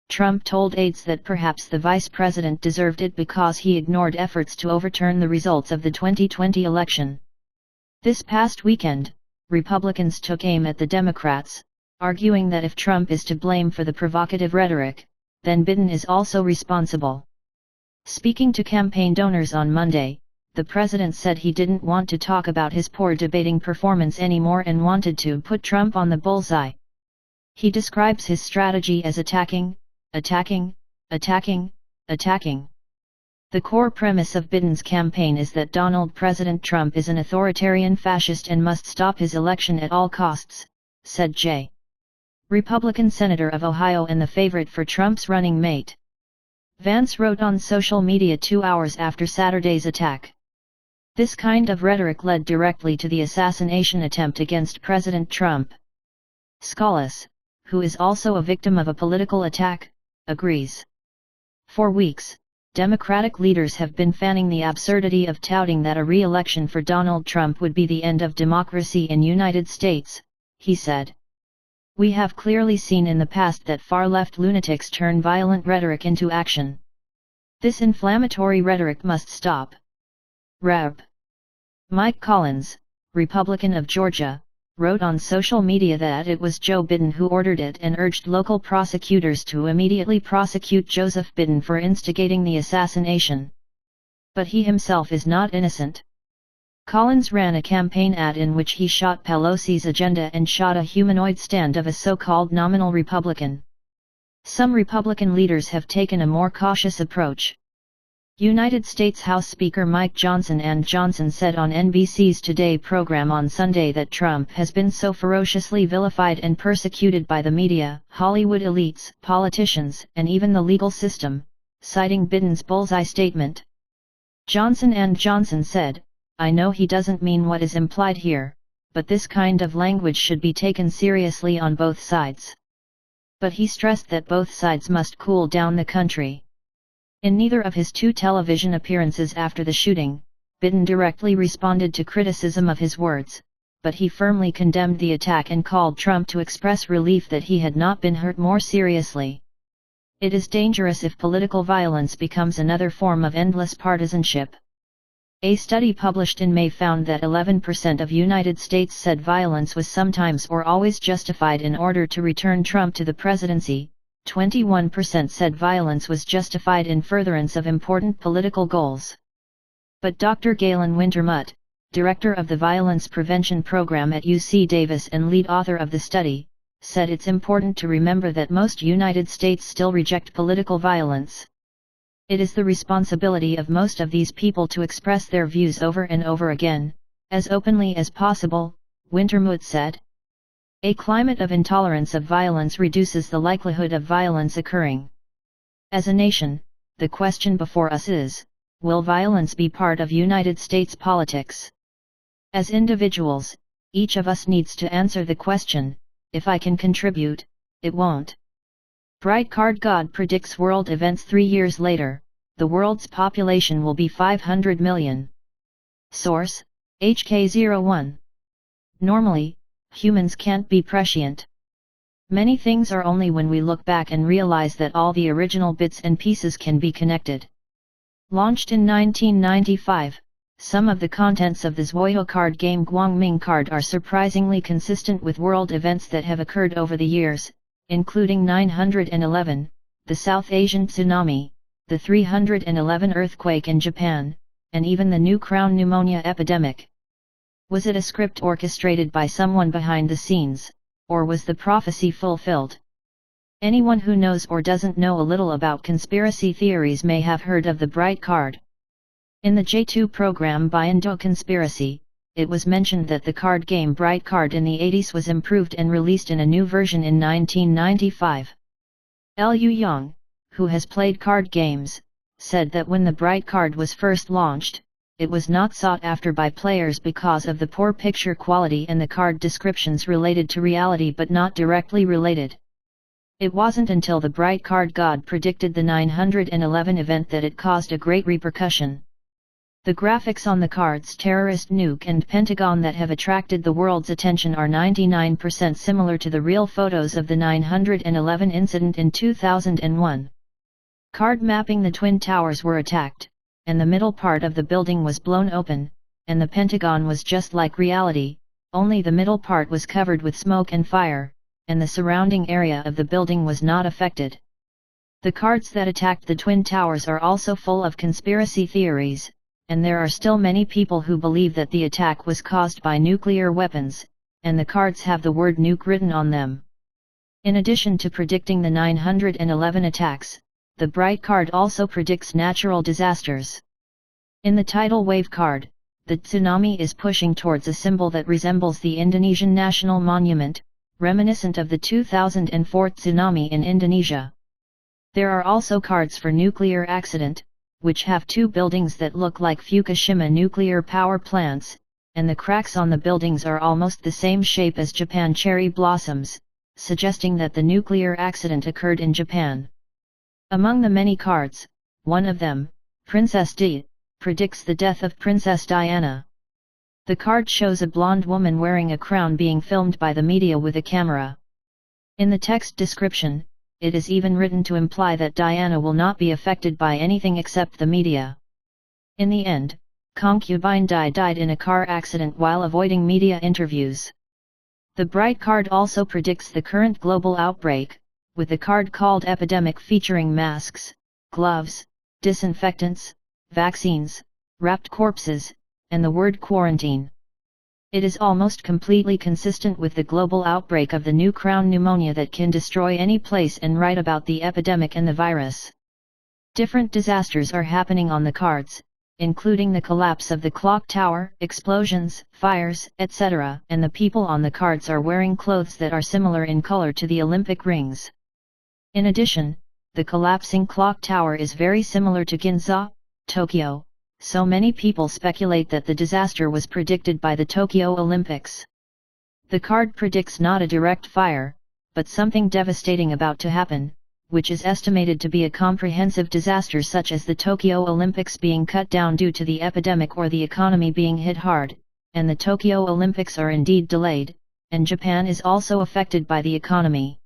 Trump told aides that perhaps the vice president deserved it because he ignored efforts to overturn the results of the 2020 election. This past weekend, Republicans took aim at the Democrats, arguing that if Trump is to blame for the provocative rhetoric, then Biden is also responsible. Speaking to campaign donors on Monday, the president said he didn't want to talk about his poor debating performance anymore and wanted to put Trump on the bullseye. He describes his strategy as attacking, attacking, attacking, attacking. The core premise of Biden's campaign is that President Trump is an authoritarian fascist and must stop his election at all costs, said J. Republican Senator of Ohio and the favorite for Trump's running mate. Vance wrote on social media 2 hours after Saturday's attack. This kind of rhetoric led directly to the assassination attempt against President Trump. Scalise, who is also a victim of a political attack, agrees. For weeks, Democratic leaders have been fanning the absurdity of touting that a re-election for Donald Trump would be the end of democracy in United States, he said. We have clearly seen in the past that far-left lunatics turn violent rhetoric into action. This inflammatory rhetoric must stop. Rep. Mike Collins, Republican of Georgia, wrote on social media that it was Joe Biden who ordered it and urged local prosecutors to immediately prosecute Joseph Biden for instigating the assassination. But he himself is not innocent. Collins ran a campaign ad in which he shot Pelosi's agenda and shot a humanoid stand of a so-called nominal Republican. Some Republican leaders have taken a more cautious approach. United States House Speaker Mike Johnson said on NBC's Today program on Sunday that Trump has been so ferociously vilified and persecuted by the media, Hollywood elites, politicians, and even the legal system, citing Biden's bullseye statement. Johnson said, "I know he doesn't mean what is implied here, but this kind of language should be taken seriously on both sides." But he stressed that both sides must cool down the country. In neither of his 2 television appearances after the shooting, Biden directly responded to criticism of his words, but he firmly condemned the attack and called Trump to express relief that he had not been hurt more seriously. It is dangerous if political violence becomes another form of endless partisanship. A study published in May found that 11% of United States said violence was sometimes or always justified in order to return Trump to the presidency. 21% said violence was justified in furtherance of important political goals. But Dr. Galen Wintermuth, director of the Violence Prevention Program at UC Davis and lead author of the study, said it's important to remember that most United States still reject political violence. It is the responsibility of most of these people to express their views over and over again, as openly as possible, Wintermuth said. A climate of intolerance of violence reduces the likelihood of violence occurring. As a nation, the question before us is, will violence be part of United States politics? As individuals, each of us needs to answer the question, if I can contribute, it won't. Bright Card God predicts world events 3 years later, the world's population will be 500 million. Source, HK01. Normally, humans can't be prescient. Many things are only when we look back and realize that all the original bits and pieces can be connected. Launched in 1995, some of the contents of the Zwoyo card game Guangming card are surprisingly consistent with world events that have occurred over the years, including 9/11, the South Asian tsunami, the 3/11 earthquake in Japan, and even the new crown pneumonia epidemic. Was it a script orchestrated by someone behind the scenes, or was the prophecy fulfilled? Anyone who knows or doesn't know a little about conspiracy theories may have heard of the Bright Card. In the J2 program by Indo Conspiracy, it was mentioned that the card game Bright Card in the 80s was improved and released in a new version in 1995. Liu Yang, who has played card games, said that when the Bright Card was first launched, it was not sought after by players because of the poor picture quality and the card descriptions related to reality but not directly related. It wasn't until the Bright Card God predicted the 9/11 event that it caused a great repercussion. The graphics on the cards Terrorist Nuke and Pentagon that have attracted the world's attention are 99% similar to the real photos of the 9/11 incident in 2001. Card mapping: the Twin Towers were attacked, and the middle part of the building was blown open, and the Pentagon was just like reality, only the middle part was covered with smoke and fire, and the surrounding area of the building was not affected. The cards that attacked the Twin Towers are also full of conspiracy theories, and there are still many people who believe that the attack was caused by nuclear weapons, and the cards have the word nuke written on them. In addition to predicting the 9/11 attacks, the Bright Card also predicts natural disasters. In the tidal wave card, the tsunami is pushing towards a symbol that resembles the Indonesian national monument, reminiscent of the 2004 tsunami in Indonesia. There are also cards for nuclear accident, which have two buildings that look like Fukushima nuclear power plants, and the cracks on the buildings are almost the same shape as Japan cherry blossoms, suggesting that the nuclear accident occurred in Japan. Among the many cards, one of them, Princess D, predicts the death of Princess Diana. The card shows a blonde woman wearing a crown being filmed by the media with a camera. In the text description, it is even written to imply that Diana will not be affected by anything except the media. In the end, concubine Di died in a car accident while avoiding media interviews. The Bright Card also predicts the current global outbreak, with the card called Epidemic featuring masks, gloves, disinfectants, vaccines, wrapped corpses, and the word quarantine. It is almost completely consistent with the global outbreak of the new crown pneumonia that can destroy any place and write about the epidemic and the virus. Different disasters are happening on the cards, including the collapse of the clock tower, explosions, fires, etc., and the people on the cards are wearing clothes that are similar in color to the Olympic rings. In addition, the collapsing clock tower is very similar to Ginza, Tokyo, so many people speculate that the disaster was predicted by the Tokyo Olympics. The card predicts not a direct fire, but something devastating about to happen, which is estimated to be a comprehensive disaster such as the Tokyo Olympics being cut down due to the epidemic or the economy being hit hard, and the Tokyo Olympics are indeed delayed, and Japan is also affected by the economy.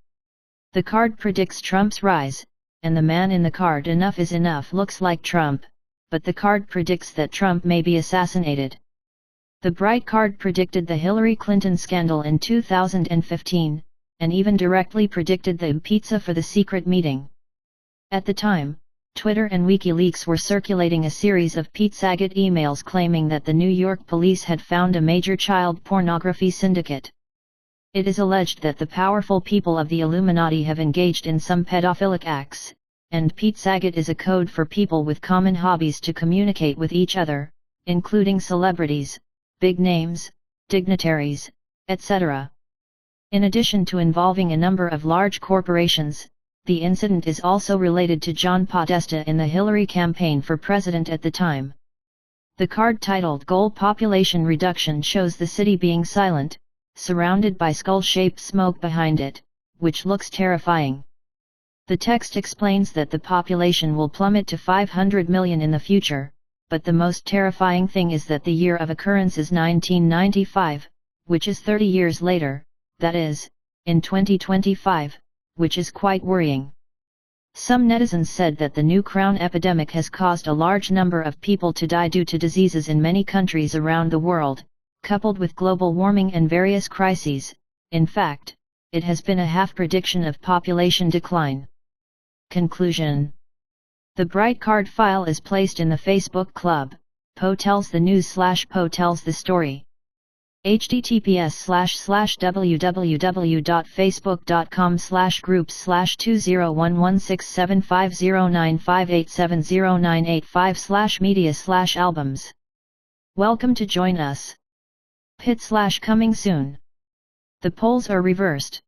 The card predicts Trump's rise, and the man in the card Enough is Enough looks like Trump, but the card predicts that Trump may be assassinated. The Bright Card predicted the Hillary Clinton scandal in 2015, and even directly predicted the pizza for the secret meeting. At the time, Twitter and WikiLeaks were circulating a series of Pete Saget emails claiming that the New York police had found a major child pornography syndicate. It is alleged that the powerful people of the Illuminati have engaged in some pedophilic acts, and Pete Saget is a code for people with common hobbies to communicate with each other, including celebrities, big names, dignitaries, etc. In addition to involving a number of large corporations, the incident is also related to John Podesta in the Hillary campaign for president at the time. The card titled Goal Population Reduction shows the city being silent, surrounded by skull-shaped smoke behind it, which looks terrifying. The text explains that the population will plummet to 500 million in the future, but the most terrifying thing is that the year of occurrence is 1995, which is 30 years later, that is, in 2025, which is quite worrying. Some netizens said that the new crown epidemic has caused a large number of people to die due to diseases in many countries around the world, coupled with global warming and various crises. In fact, it has been a half prediction of population decline. Conclusion. The Bright Card file is placed in the Facebook club, Po tells the news / Po tells the story. https://www.facebook.com/groups/201167509509587098/media/albums. Welcome to join us. Pit/coming soon. The polls are reversed.